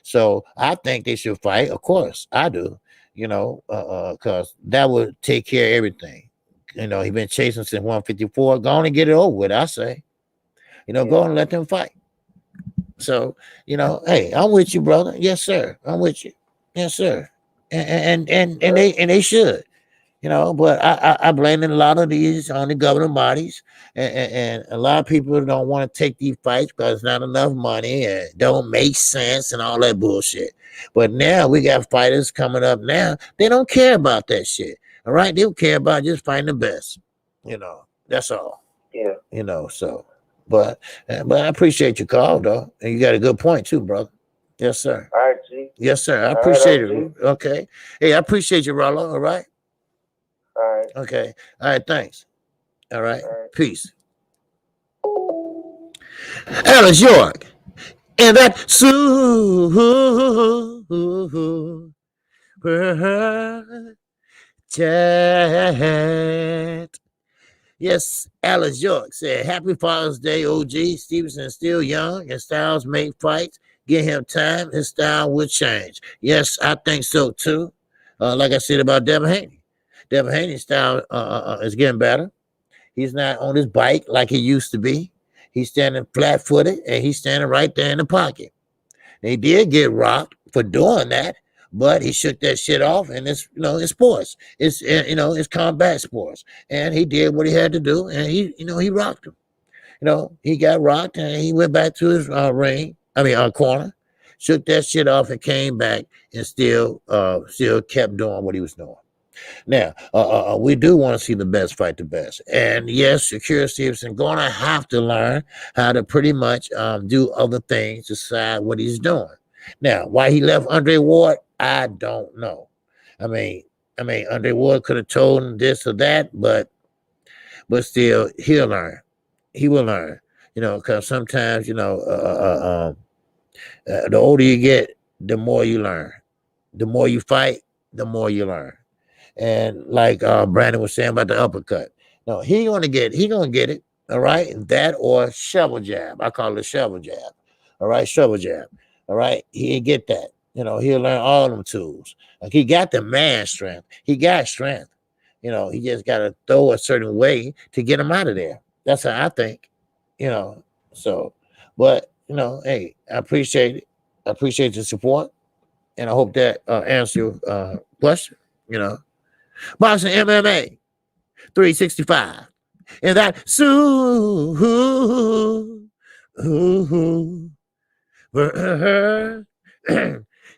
So I think they should fight. Of course, I do. Because that would take care of everything. He been chasing since 154. Go on and get it over with, I say. Go and let them fight. So, hey, I'm with you, brother. Yes, sir. I'm with you. Yes, sir. And they should. But I blame a lot of these on the governing bodies, and a lot of people don't want to take these fights because it's not enough money and don't make sense and all that bullshit. But now we got fighters coming up now. They don't care about that shit. All right, they don't care about just fighting the best. That's all. Yeah. So, but I appreciate your call, though, and you got a good point too, brother. Yes, sir. All right, G. Yes, sir. I All right, appreciate it. OG. Okay. Hey, I appreciate you, Rollo. All right. All right. Okay. All right. Thanks. All right. All right. Peace. Alice York. And that super chat. Yes, Alice York said, Happy Father's Day, OG. Stevenson is still young and Styles make fights. Give him time, his style will change. Yes, I think so too. Like I said about Devin Haney. Devin Haney's style is getting better. He's not on his bike like he used to be. He's standing flat footed and he's standing right there in the pocket. And he did get rocked for doing that, but he shook that shit off, and it's sports. It's combat sports, and he did what he had to do, and he rocked him. He got rocked, and he went back to his corner, shook that shit off, and came back, and still kept doing what he was doing. Now, we do want to see the best fight the best. And yes, Shakira Stevenson going to have to learn how to pretty much do other things to decide what he's doing. Now, why he left Andre Ward, I don't know. I mean, Andre Ward could have told him this or that, but still, he'll learn. He will learn, because sometimes, the older you get, the more you learn. The more you fight, the more you learn. And like Brandon was saying about the uppercut, no, he gonna get it. All right, that or shovel jab. I call it a shovel jab. All right, shovel jab. All right, he'll get that. He'll learn all them tools. Like he got the man strength. He got strength. He just got to throw a certain way to get him out of there. That's how I think. So, but hey, I appreciate it. I appreciate the support, and I hope that answers your question. Boxing MMA 365. And that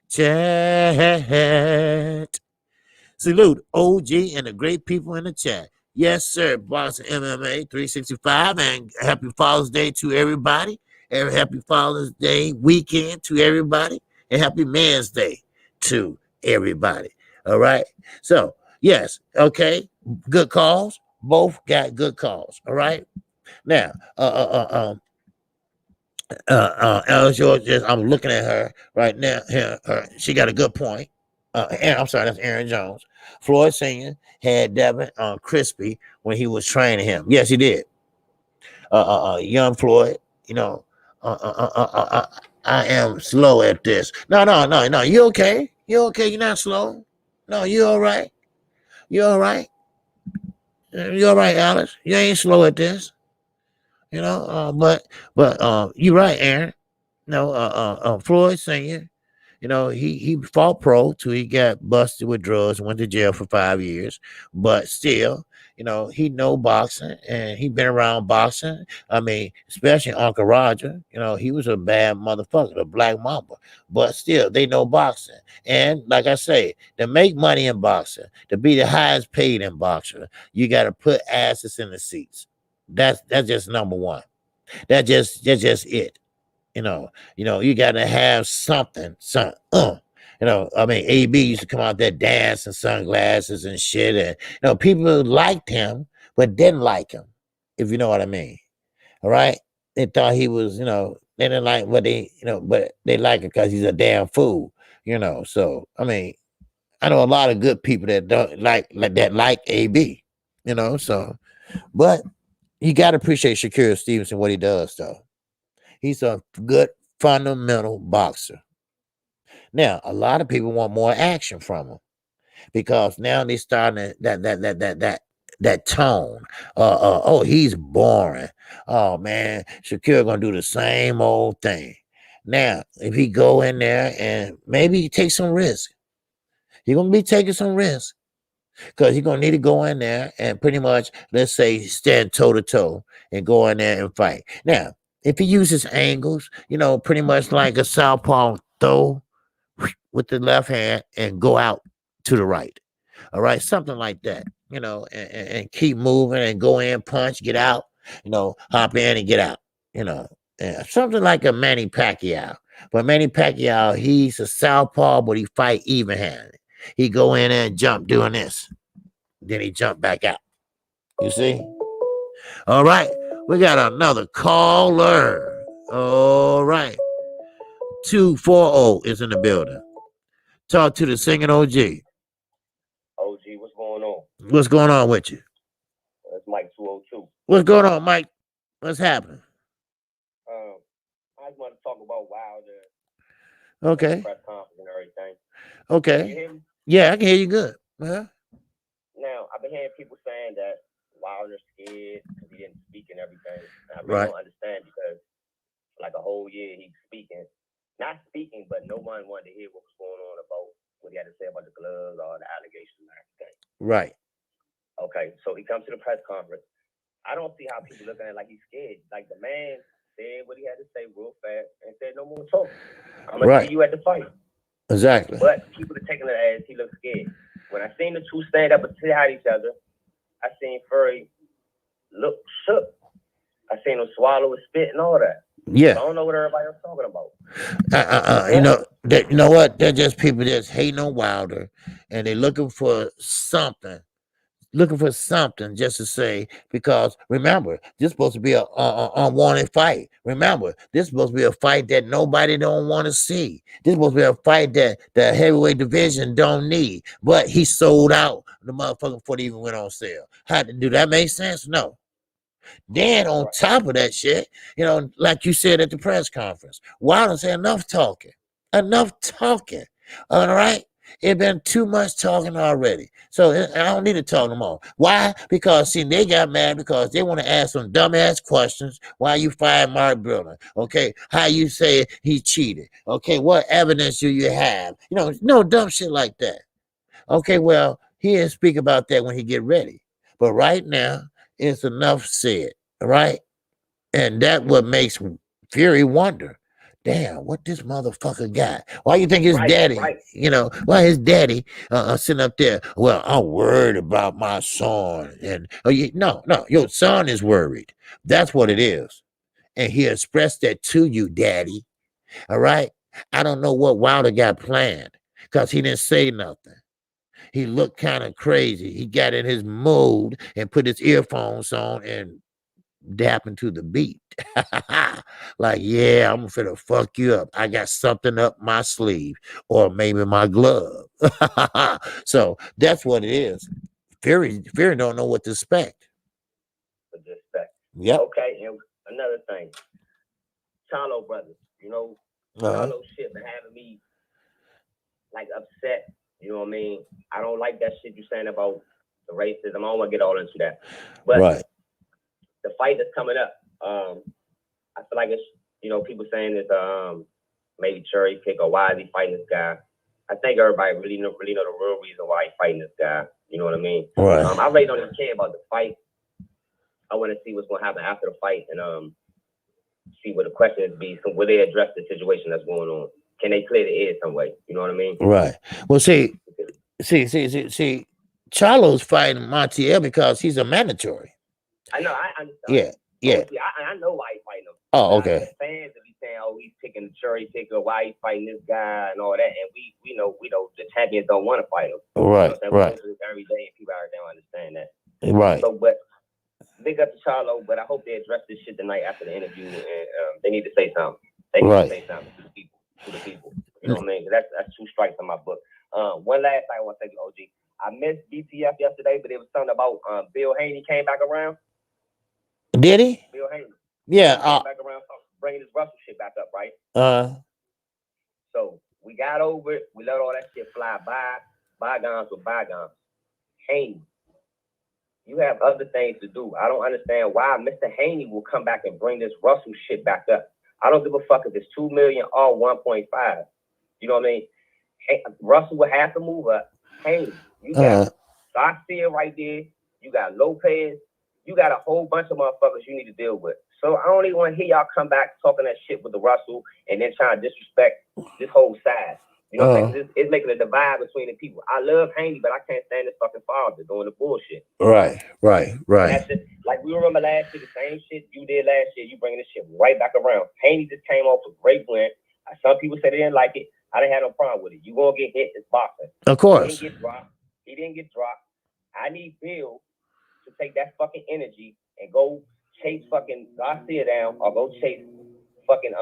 chat. Salute OG and the great people in the chat. Yes, sir. Boxing MMA 365. And happy Father's Day to everybody. And happy Father's Day weekend to everybody. And happy Man's Day to everybody. All right. So, yes, okay, good calls. Both got good calls. All right. Now, Alice George, I'm looking at her right now. She got a good point. I'm sorry, that's Aaron Jones. Floyd Senior had Devin crispy when he was training him. Yes, he did. Young Floyd, I am slow at this. No. You okay? You okay? You're not slow. No, you all right? You all right? You all right, Alex? You ain't slow at this. But you're right, Aaron. Floyd Senior, he fought pro till he got busted with drugs and went to jail for 5 years. But still, he know boxing and he been around boxing. I mean, especially Uncle Roger, he was a bad motherfucker, a black mamba. But still, they know boxing. And like I say, to make money in boxing, to be the highest paid in boxing, you got to put asses in the seats. That's just number one. That's just it. You got to have something. AB used to come out there dance and sunglasses and shit, and people liked him but didn't like him, if you know what I mean. All right, they thought he was, they didn't like what but they like it because he's a damn fool, So I mean, I know a lot of good people that don't like AB, So, but you got to appreciate Shakira Stevenson what he does, though. He's a good fundamental boxer. Now, a lot of people want more action from him because now they starting that tone. Oh, he's boring. Oh man, Shakira gonna do the same old thing. Now, if he go in there and maybe take some risk, he's gonna be taking some risk because he's gonna need to go in there and pretty much, let's say, stand toe to toe and go in there and fight. Now, if he uses angles, pretty much like a southpaw throw with the left hand and go out to the right. All right, something like that. and keep moving and go in, punch, get out, hop in and get out, something like a Manny Pacquiao. But Manny Pacquiao, he's a southpaw, but he fight even-handed. He go in there and jump doing this. Then he jump back out. You see? All right. We got another caller. All right. 240 is in the building. Talk to the singing OG. OG, what's going on? What's going on with you? It's Mike 202. What's going on, Mike? What's happening? I just want to talk about Wilder. Okay. Press conference and everything. Okay. Can you hear me? Yeah, I can hear you good. Uh-huh. Now, I've been hearing people saying that Wilder's scared because he didn't speak and everything. And I really Right. don't understand because for like a whole year he's speaking. Not speaking, but no one wanted to hear what was going on about what he had to say about the gloves or the allegations and everything. Right. Okay, so he comes to the press conference. I don't see how people look at it like he's scared. Like the man said what he had to say real fast and said no more talk. I'm gonna Right. see you at the fight. Exactly. But people are taking it as he looks scared. When I seen the two stand up and hide each other, I seen Fury look shook. I seen him swallow his spit and all that. Yeah. I don't know what everybody else talking about. You know what? They're just people that's hating on Wilder, and they're looking for something just to say, because remember, this is supposed to be a unwanted fight. Remember, this is supposed to be a fight that nobody don't want to see. This is supposed to be a fight that the heavyweight division don't need. But he sold out the motherfucker before they even went on sale. Do that make sense? No. Then on top of that shit, like you said at the press conference, Wilder said enough talking. Enough talking. All right? It been too much talking already. So I don't need to talk no more. Why? Because, see, they got mad because they want to ask some dumbass questions. Why you fired Mark Briller? Okay, how you say he cheated? Okay, what evidence do you have? No dumb shit like that. Okay, well, he'll speak about that when he get ready. But right now, it's enough said, right? And that what makes Fury wonder, damn, what this motherfucker got? Why you think his daddy, why his daddy sitting up there, well, I'm worried about my son. And no, your son is worried. That's what it is. And he expressed that to you, daddy. All right? I don't know what Wilder got planned because he didn't say nothing. He looked kind of crazy. He got in his mood and put his earphones on and dapping to the beat. Like, yeah, I'm finna fuck you up. I got something up my sleeve or maybe my glove. So that's what it is. Fury don't know what to expect. Yep. Okay, and another thing. Charlo brothers, Charlo shit been having me like upset. You know what I mean? I don't like that shit you saying about the racism. I don't want to get all into that. But the fight that's coming up, I feel like it's, people saying it's maybe cherry pick or why is he fighting this guy. I think everybody really know the real reason why he's fighting this guy. You know what I mean? Right. I really don't even care about the fight. I want to see what's going to happen after the fight and see what the questions be. So will they address the situation that's going on? Can they clear the air some way? You know what I mean? Right. Well, see, Charlo's fighting Montiel because he's a mandatory. I know. I understand. Yeah. I know why he's fighting him. Oh, okay. The fans will be saying, "Oh, he's picking the cherry picker. Why he's fighting this guy and all that?" And we know the champions don't want to fight him. Right. Right. Every day, and people already don't understand that. Right. So, but big up to Charlo. But I hope they address this shit tonight after the interview, and they need to say something. They need to say something to the people. You know what I mean? That's 2 strikes on my book. One last thing I want to say to OG. I missed BTF yesterday, but it was something about Bill Haney came back around. Did he? Bill Haney. Yeah. Came back around, bringing his Russell shit back up, right? So we got over it. We let all that shit fly by. Bygones with bygones. Haney, you have other things to do. I don't understand why Mr. Haney will come back and bring this Russell shit back up. I don't give a fuck if it's 2 million or 1.5. You know what I mean? Hey, Russell will have to move up. Haney, you got Garcia right there. You got Lopez. You got a whole bunch of motherfuckers you need to deal with. So I don't even want to hear y'all come back talking that shit with the Russell and then trying to disrespect this whole side. You know what I'm saying? It's making a divide between the people. I love Haney, but I can't stand this fucking father doing the bullshit. Right. And that's just, like, we remember last year, the same shit you did last year. You bringing this shit right back around. Haney just came off a great win. Some people said they didn't like it. I didn't have no problem with it. You gonna get hit. It's boxing. Of course. He didn't get dropped. I need Bill to take that fucking energy and go chase fucking Garcia down or go chase fucking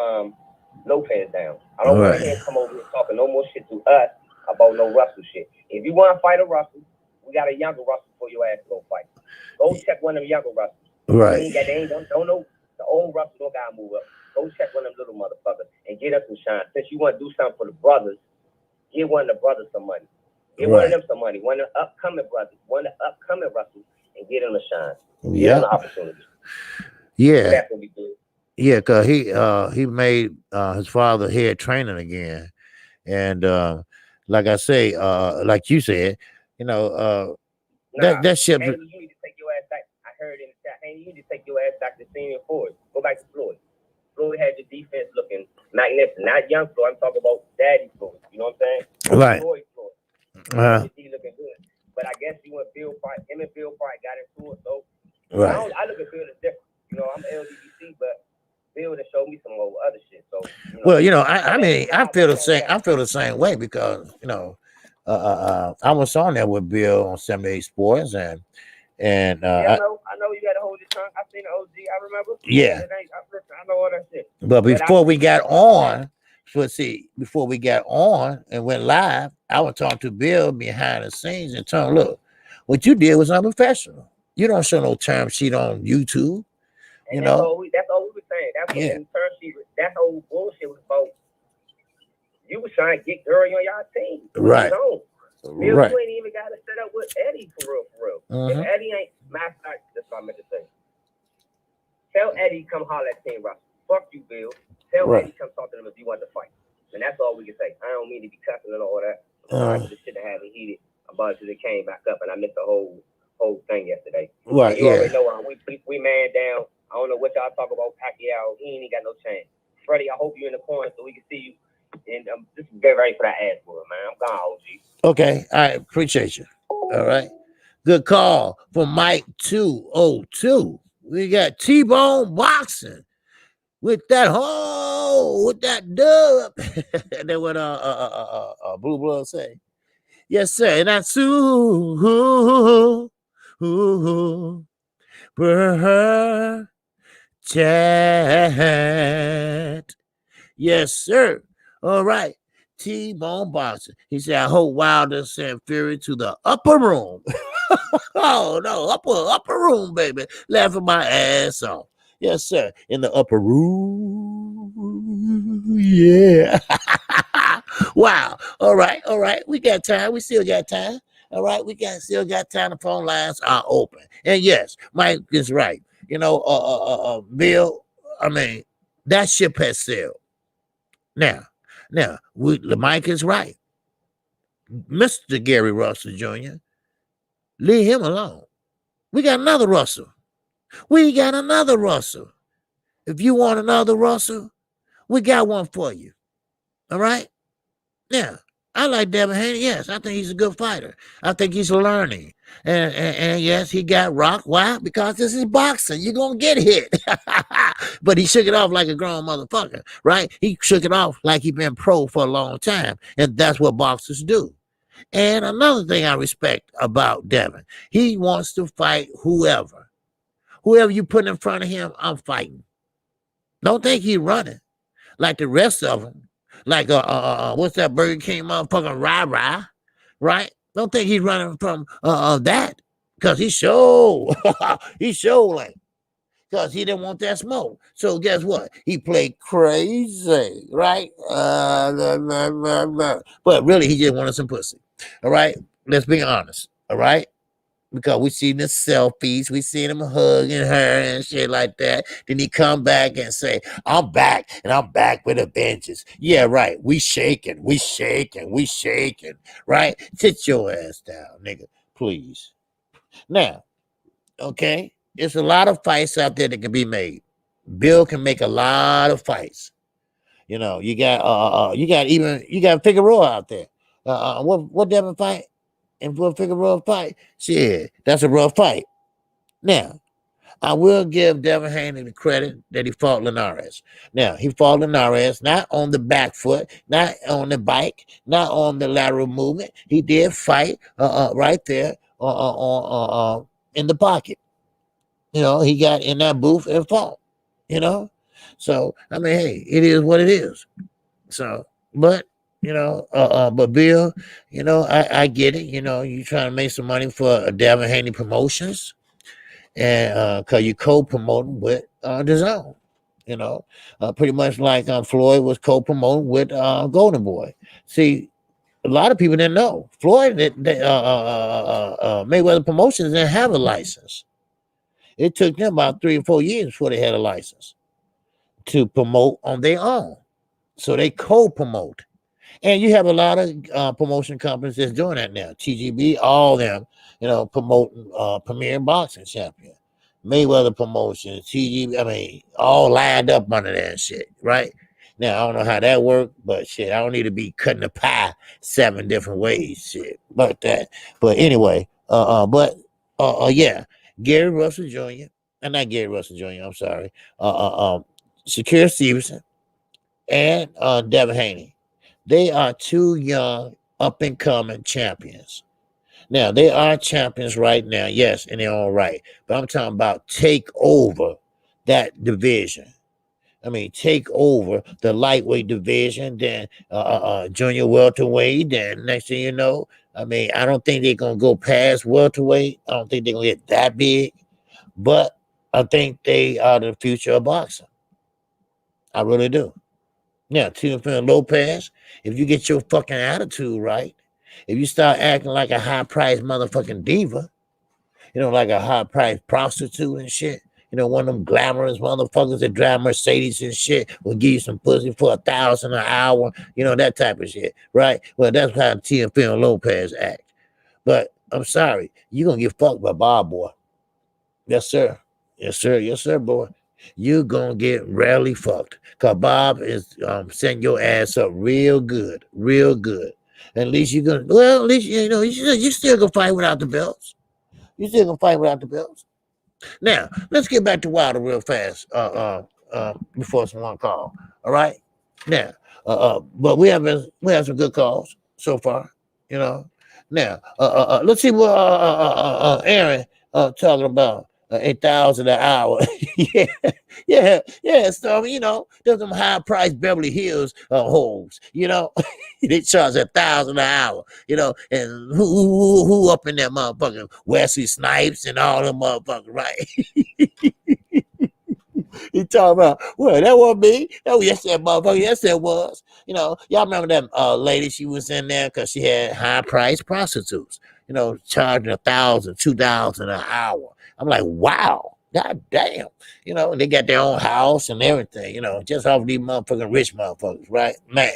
Lopez down. I don't want to hear him come over here talking no more shit to us about no Russell shit. If you want to fight a Russell, we got a younger Russell for your ass to go fight. Go check one of them younger Russells. Right. They don't know the old Russell don't gotta move up. Go check one of them little motherfuckers and get us some shine. Since you want to do something for the brothers, give one of the brothers some money. Give one of them some money. One of the upcoming brothers, one of the upcoming Russells, and get them a shine. Give them an opportunity. Yeah. That's what we do. Yeah, because he made his father head training again. And like I say, like you said, you know, that ship. Haney, you need to take your ass back. I heard in the chat, Haney, you need to take your ass back to senior Ford. Go back to Floyd. Floyd had your defense looking magnificent. Not young Floyd. I'm talking about daddy Floyd. You know what I'm saying? Right. Floyd. He looking good. But I guess you and Bill fight. Him and Bill fight got into it. So right. I look at Bill as different. You know, I'm LDBC, but Bill to show me some other shit. So well, you know, I mean, I feel the same. I feel the same way because you know, I was on there with Bill on 78 Sports, and I know you got to hold your tongue. I seen the OG. I remember. Yeah. I know all that shit. But before we got on, before we got on and went live, I was talking to Bill behind the scenes and telling him, look, what you did was unprofessional. You don't show no term sheet on YouTube. And that's all we were saying. That's what the term sheet was. That whole bullshit was about. You was trying to get Curry on y'all team. Right. Bill, you ain't even got to set up with Eddie for real. If Eddie ain't master, that's what I meant to say. Tell Eddie come holler at Team Russell. Fuck you, Bill. Tell Eddie come talk to them if you want to fight. And that's all we can say. I don't mean to be cussing and all that. The shit that having heated about it because it came back up and I missed the whole thing yesterday. Right. You already know we man down. I don't know what y'all talk about Pacquaio. He ain't got no chance. Freddie, I hope you're in the corner so we can see you. And just get ready for that ass whooping, man. I'm gone, OG. Okay. All right. Appreciate you. All right. Good call from Mike 202. We got T-Bone Boxing with that dub. That's what Blue Blood say. Yes, sir. And that's chat. Yes, sir. All right. T-Bone Boxing. He said, I hope Wilder sent Fury to the upper room. Oh, no. Upper room, baby. Laughing my ass off. Yes, sir. In the upper room. Yeah. Wow. All right. We got time. We still got time. All right. Still got time. The phone lines are open. And yes, Mike is right. You know, Bill, I mean, that ship has sailed. Now, Mike is right. Mr. Gary Russell Jr., leave him alone. We got another Russell. If you want another Russell, we got one for you. All right? Now, I like Devin Haney. Yes, I think he's a good fighter. I think he's learning. And yes, he got rocked. Why? Because this is boxing. You're going to get hit. But he shook it off like a grown motherfucker, right? He shook it off like he been pro for a long time. And that's what boxers do. And another thing I respect about Devin, he wants to fight whoever. Whoever you put in front of him, I'm fighting. Don't think he's running like the rest of them. Like what's that Burger King motherfucking rah-rah, right? Don't think he's running from that because he showed like because he didn't want that smoke. So guess what? He played crazy, right? But really, he just wanted some pussy. All right, let's be honest. All right. Because we seen the selfies, we seen him hugging her and shit like that. Then he come back and say, I'm back, and I'm back with a vengeance. Yeah, right. We shaking, right? Sit your ass down, nigga, please. Now, okay, there's a lot of fights out there that can be made. Bill can make a lot of fights. You know, you got Figueroa out there. What Devin fight and what Figueroa fight? Shit, that's a rough fight. Now, I will give Devin Haney the credit that he fought Linares. Now, he fought Linares not on the back foot, not on the bike, not on the lateral movement. He did fight right there in the pocket. You know, he got in that booth and fought. You know, so I mean, hey, it is what it is. So, but but Bill, I get it. You know, you trying to make some money for Devin Haney Promotions, and because you co-promoting with the Zone. You know, pretty much like Floyd was co-promoting with Golden Boy. See, a lot of people didn't know Floyd. Mayweather Promotions didn't have a license. It took them about 3 or 4 years before they had a license to promote on their own. So they co-promote. And you have a lot of promotion companies that's doing that now. TGB, all them, promoting Premier Boxing Champion. Mayweather Promotions, TGB, I mean, all lined up under that shit, right? Now, I don't know how that worked, but shit, I don't need to be cutting the pie 7 different ways, shit, like that. But anyway, yeah, Gary Russell Jr., not Gary Russell Jr., I'm sorry, Shakir Stevenson, and Devin Haney. They are 2 young, up-and-coming champions. Now, they are champions right now, yes, and they're all right. But I'm talking about take over that division. I mean, take over the lightweight division, then junior welterweight, then next thing you know, I mean, I don't think they're going to go past welterweight. I don't think they're going to get that big. But I think they are the future of boxing. I really do. Now, Teofimo Lopez, if you get your fucking attitude right, if you start acting like a high-priced motherfucking diva, like a high-priced prostitute and shit, one of them glamorous motherfuckers that drive Mercedes and shit will give you some pussy for $1,000 an hour, that type of shit, right? Well, that's how Teofimo Lopez act. But I'm sorry, you're going to get fucked by Bob, boy. Yes, sir. Yes, sir. Yes, sir, boy. You're going to get rarely fucked. Because Bob is setting your ass up real good. Real good. At least you're going to, well, at least, you still going to fight without the belts. You still going to fight without the belts. Now, let's get back to Wilder real fast before someone call. All right? Now, but we have some good calls so far, Now, let's see what Aaron talking about. 8,000 an hour. yeah. So there's some high-priced Beverly Hills hoes. They charge 1,000 an hour. And who up in that motherfucker? Wesley Snipes and all them motherfuckers, right? He talking about, well, that wasn't me. Yes, that motherfucker. Yes, that was. Y'all remember that lady? She was in there because she had high-priced prostitutes. Charging 1,000, 2,000 an hour. I'm like, wow, god damn. They got their own house and everything, just off these motherfucking rich motherfuckers, right? Man.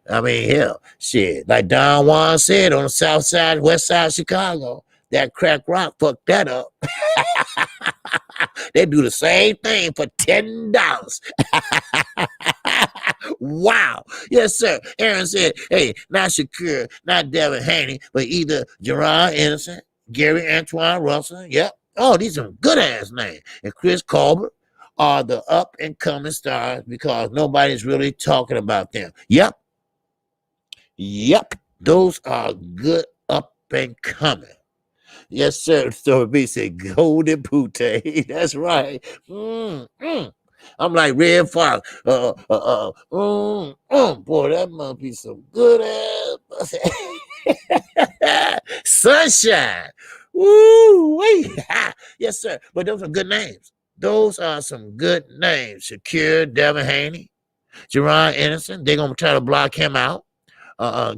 I mean, hell, shit. Like Don Juan said on the south side, west side of Chicago, that crack rock fucked that up. They do the same thing for $10. Wow. Yes, sir. Aaron said, hey, not Shakir, not Devin Haney, but either Gerard Anderson, Gary Antoine Russell. Yep. Oh, these are good ass names. And Chris Colbert are the up and coming stars because nobody's really talking about them. Yep. Those are good up and coming. Yes, sir. So B said Golden Pute. That's right. I'm like Red Fox. Boy, that must be some good ass sunshine. Woo, wait. Yes, sir. But those are good names. Those are some good names. Shakir, Devin Haney, Gerard Anderson. They're gonna try to block him out.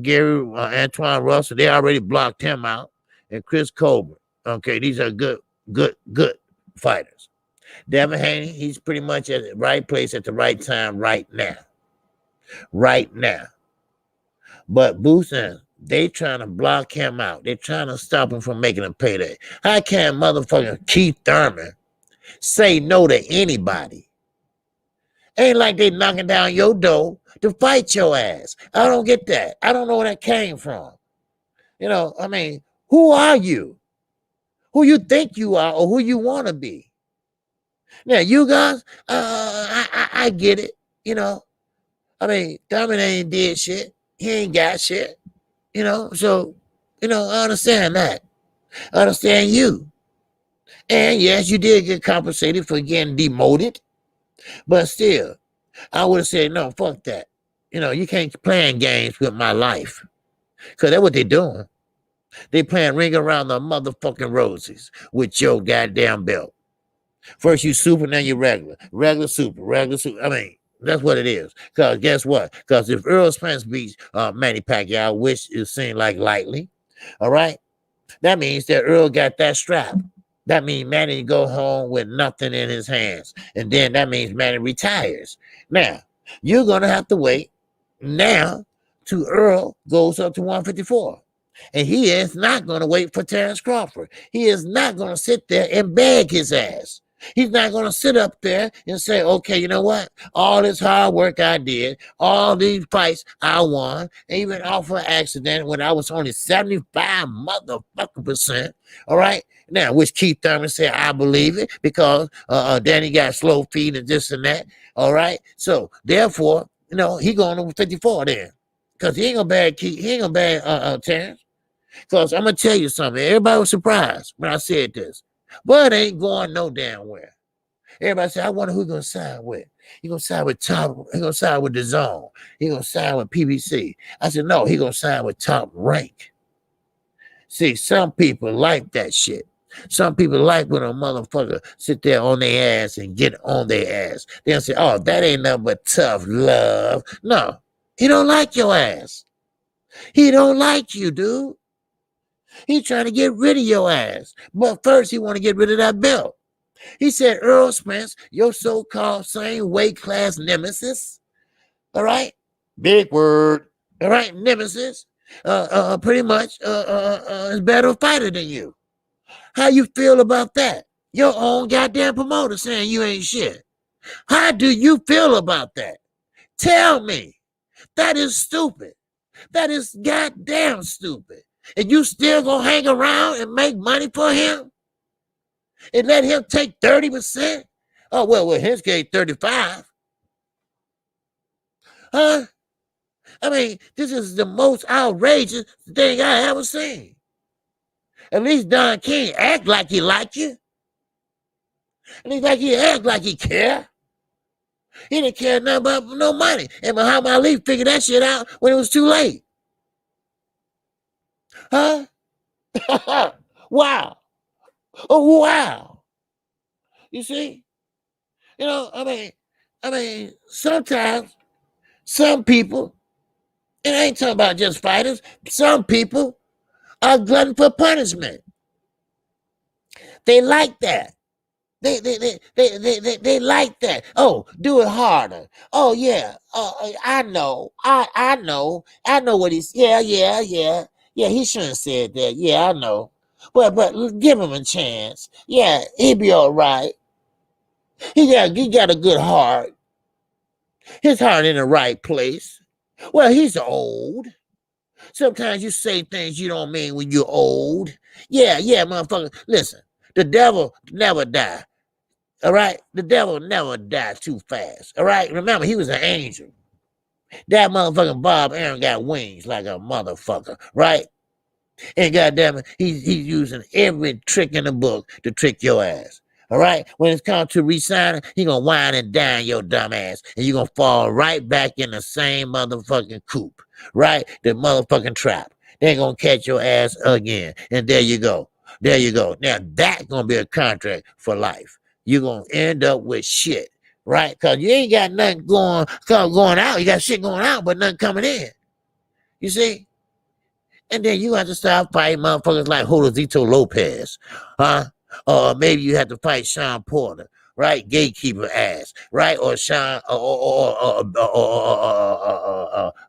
Gary Antoine Russell. They already blocked him out. And Chris Colbert. Okay, these are good fighters. Devin Haney, he's pretty much at the right place at the right time right now. But Booson, they trying to block him out. They're trying to stop him from making a payday. How can motherfucking Keith Thurman say no to anybody? Ain't like they knocking down your door to fight your ass. I don't get that. I don't know where that came from. You know, I mean, who are you? Who you think you are or who you want to be? Now, you guys, I get it. You know, I mean, Diamond ain't did shit. He ain't got shit. You know, so, you know, I understand that. I understand you. And yes, you did get compensated for getting demoted. But still, I would have said, no, fuck that. You know, you can't playing games with my life. Because that's what they're doing. They playing ring around the motherfucking roses with your goddamn belt. First you super, now you regular. Regular super, regular super. I mean, that's what it is. Because guess what? Because if Earl Spence beats Manny Pacquiao, which is seen like lightly, all right, that means that Earl got that strap. That means Manny go home with nothing in his hands. And then that means Manny retires. Now, you're going to have to wait now to Earl goes up to 154. And he is not going to wait for Terrence Crawford. He is not going to sit there and beg his ass. He's not going to sit up there and say, okay, you know what? All this hard work I did, all these fights I won, even off an accident when I was only 75 motherfucking percent. All right. Now, which Keith Thurman said, I believe it because Danny got slow feet and this and that. All right. So therefore, you know, he going to 54 then. Because he ain't gonna bag Keith, he ain't gonna bag Terrence. Because I'm gonna tell you something. Everybody was surprised when I said this. But it ain't going no damn where. Everybody said, I wonder who he's gonna sign with. He gonna sign with Top, he gonna sign with the Zone. He gonna sign with PBC. I said, no, he gonna sign with Top Rank. See, some people like that shit. Some people like when a motherfucker sit there on their ass and get on their ass. They'll say, oh, that ain't nothing but tough love. No, he don't like your ass. He don't like you, dude. He's trying to get rid of your ass. But first, he want to get rid of that belt. He said, Earl Spence, your so-called same weight class nemesis, all right? Big word, all right? Nemesis, pretty much is a better fighter than you. How you feel about that? Your own goddamn promoter saying you ain't shit. How do you feel about that? Tell me. That is stupid. That is goddamn stupid. And you still gonna hang around and make money for him? And let him take 30%? Oh, well, in his case, 35. Huh? I mean, this is the most outrageous thing I ever seen. At least Don King act like he like you. At least like he act like he care. He didn't care nothing about no money. And Muhammad Ali figured that shit out when it was too late. Huh? Wow. Oh, wow. You see? You know, I mean, sometimes some people, and I ain't talking about just fighters, some people are glutton for punishment. They like that. They like that. Oh, do it harder. Oh yeah. I know. I know. I know what he's. Yeah. Yeah. He shouldn't have said that. Yeah, I know. But give him a chance. Yeah, he'll be all right. He got a good heart. His heart in the right place. Well, he's old. Sometimes you say things you don't mean when you're old. Yeah, motherfucker. Listen, the devil never die. All right? The devil never dies too fast. All right? Remember, he was an angel. That motherfucking Bob Aaron got wings like a motherfucker, right? And goddamn it, he's using every trick in the book to trick your ass. All right? When it's come to re-signing, he gonna whine and dine your dumb ass. And you're gonna fall right back in the same motherfucking coop. Right? The motherfucking trap. They're gonna catch your ass again. And there you go. There you go. Now that's gonna be a contract for life. You're gonna end up with shit. Right? Because you ain't got nothing going out. You got shit going out, but nothing coming in. You see? And then you have to start fighting motherfuckers like Josito Lopez, huh? Or maybe you have to fight Sean Porter, right? Gatekeeper ass, right? Or Sean, or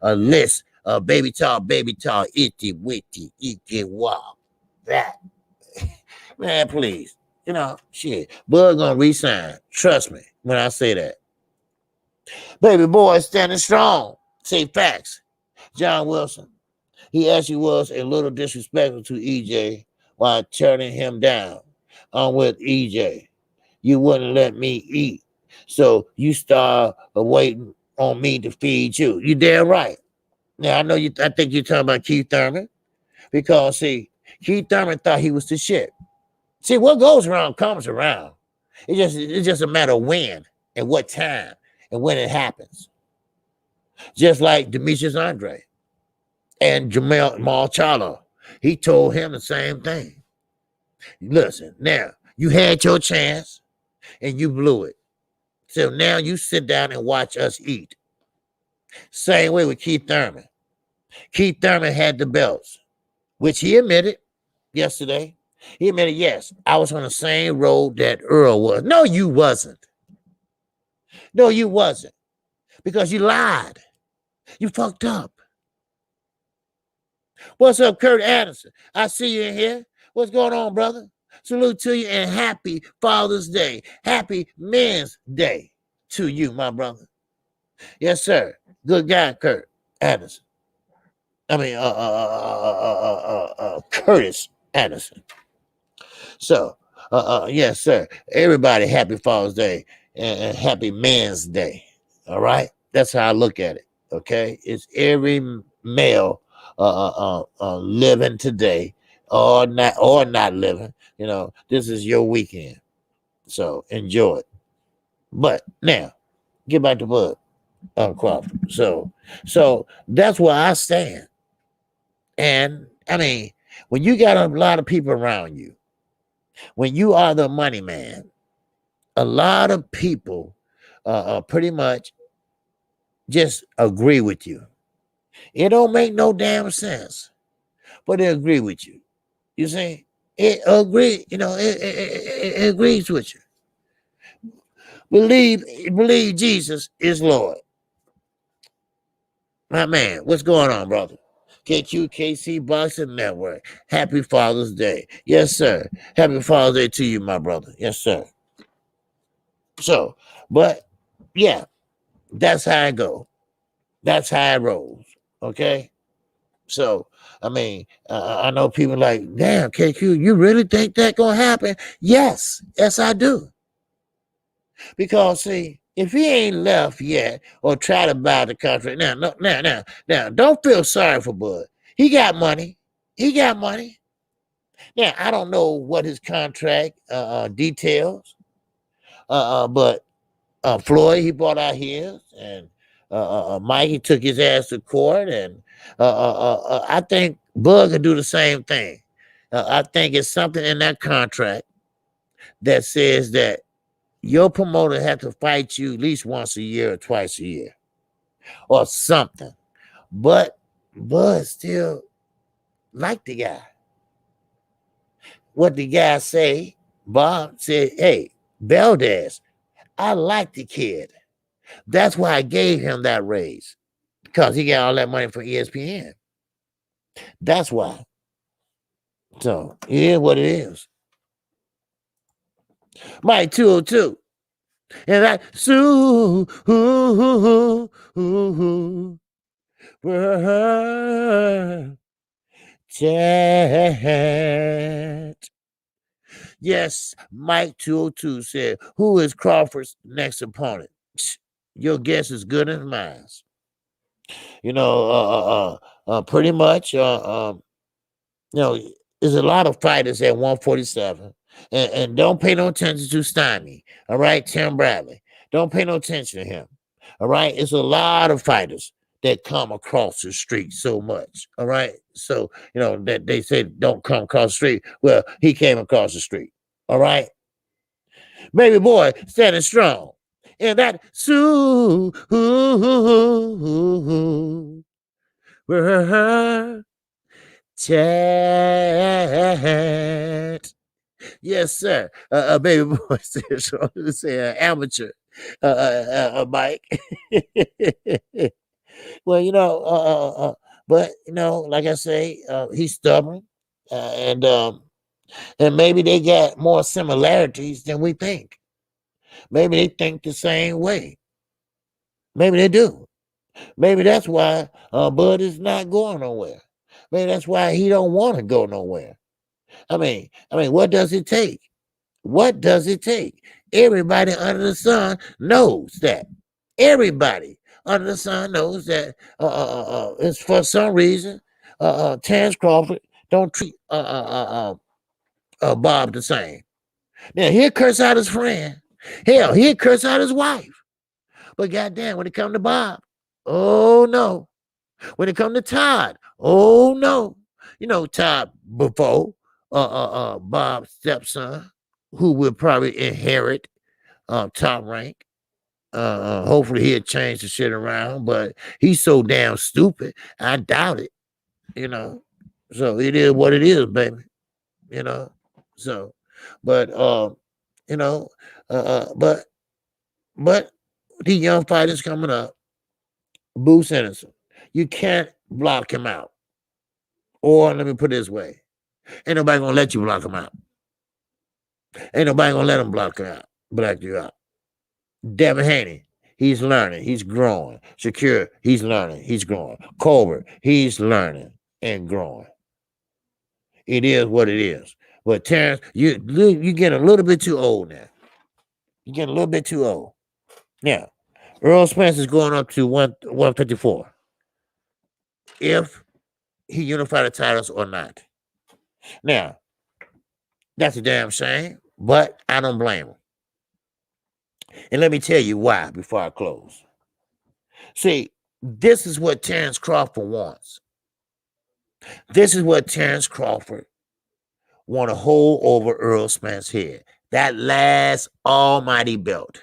a list, baby tall, itty witty, itty wow. That, man, please, you know, shit. Bud gonna resign. Trust me when I say that. Baby boy standing strong. Say facts. John Wilson. He actually was a little disrespectful to EJ while turning him down. I'm with EJ. You wouldn't let me eat. So you start waiting on me to feed you. You damn right. Now I think you're talking about Keith Thurman. Because see, Keith Thurman thought he was the shit. See, what goes around comes around. It's just a matter of when and what time and when it happens. Just like Demetrius Andre and Jamal Charlo. He told him the same thing. Listen, now you had your chance and you blew it. So now you sit down and watch us eat. Same way with Keith Thurman. Keith Thurman had the belts, which he admitted yesterday. He admitted, yes, I was on the same road that Earl was. No, you wasn't. No, you wasn't. Because you lied. You fucked up. What's up, Kurt Anderson? I see you in here. What's going on, brother? Salute to you and happy Father's Day. Happy Men's Day to you, my brother. Yes, sir. Good guy, Kurt Anderson. I mean, Curtis Anderson. So, yes, sir. Everybody, happy Father's Day and happy Men's Day. All right, that's how I look at it. Okay, it's every male living today or not living. You know, this is your weekend, so enjoy it. But now, get back to Bud Crawford. So that's where I stand. And I mean, when you got a lot of people around you, when you are the money man, a lot of people pretty much just agree with you. It don't make no damn sense, but they agree with you. You see, it agree. You know, it agrees with you. Believe Jesus is Lord. My man, what's going on, brother? KQKC Boxing Network. Happy Father's Day. Yes, sir. Happy Father's Day to you, my brother. Yes, sir. So, but yeah, that's how I go. That's how it rolls. Okay. So, I mean, I know people like, damn, KQ, you really think that gonna happen? Yes, I do. Because see, if he ain't left yet or try to buy the contract, now, don't feel sorry for Bud. He got money. Now, I don't know what his contract details, but Floyd, he bought out his, and Mike, he took his ass to court, and I think Bud could do the same thing. I think it's something in that contract that says that your promoter has to fight you at least once a year or twice a year or something. But Bud still like the guy. What the guy say, Bob said, hey, Valdez, I like the kid. That's why I gave him that raise. Because he got all that money from ESPN. That's why. So it is what it is. Mike 202. And that chat. Yes, Mike 202 said, who is Crawford's next opponent? Your guess is good as mine. You know, pretty much, you know, there's a lot of fighters at 147. And don't pay no attention to Stymie. All right, Tim Bradley. Don't pay no attention to him. All right, it's a lot of fighters that come across the street so much. All right, so you know that they say don't come across the street. Well, he came across the street. All right, baby boy standing strong. And that chat. Yes, sir. Baby boy says, say amateur, Mike. Well, you know, but you know, like I say, he's stubborn, and maybe they got more similarities than we think. Maybe they think the same way. Maybe they do. Maybe that's why Bud is not going nowhere. Maybe that's why he don't want to go nowhere. I mean, what does it take? What does it take? Everybody under the sun knows that. Everybody under the sun knows that it's for some reason Terrence Crawford don't treat Bob the same. Now he'll curse out his friend. Hell, he'll curse out his wife. But goddamn, when it comes to Bob, oh no. When it comes to Todd, oh no. You know Todd before Bob's stepson, who will probably inherit top rank. Hopefully he'll change the shit around, but he's so damn stupid. I doubt it. You know, so it is what it is, baby. You know, so, but you know, but these young fighters coming up, Bruce Anderson, you can't block him out. Or let me put it this way: ain't nobody gonna let you block him out. Ain't nobody gonna let him block you out. Devin Haney, he's learning, he's growing. Shakir, he's learning, he's growing. Colbert, he's learning and growing. It is what it is. But Terrence, you getting a little bit too old now. You're getting a little bit too old. Now, Earl Spence is going up to 154. If he unified the titles or not. Now, that's a damn shame, but I don't blame him. And let me tell you why before I close. See, this is what Terrence Crawford wants. This is what Terrence Crawford want to hold over Earl Spence's head. That last almighty belt.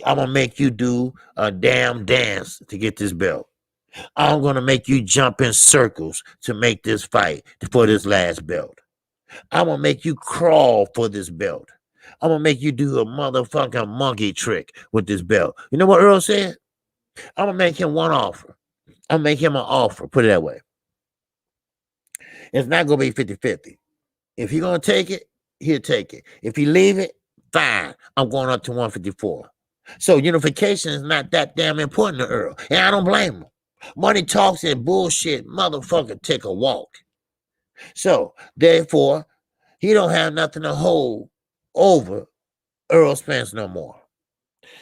I'm going to make you do a damn dance to get this belt. I'm going to make you jump in circles to make this fight for this last belt. I'm going to make you crawl for this belt. I'm going to make you do a motherfucking monkey trick with this belt. You know what Earl said? I'm going to make him one offer. I'm going to make him an offer. Put it that way. It's not going to be 50-50. If he's going to take it, he'll take it. If he leave it, fine. I'm going up to 154. So unification is not that damn important to Earl. And I don't blame him. Money talks and bullshit. Motherfucker, take a walk. So, therefore, he don't have nothing to hold over Earl Spence no more.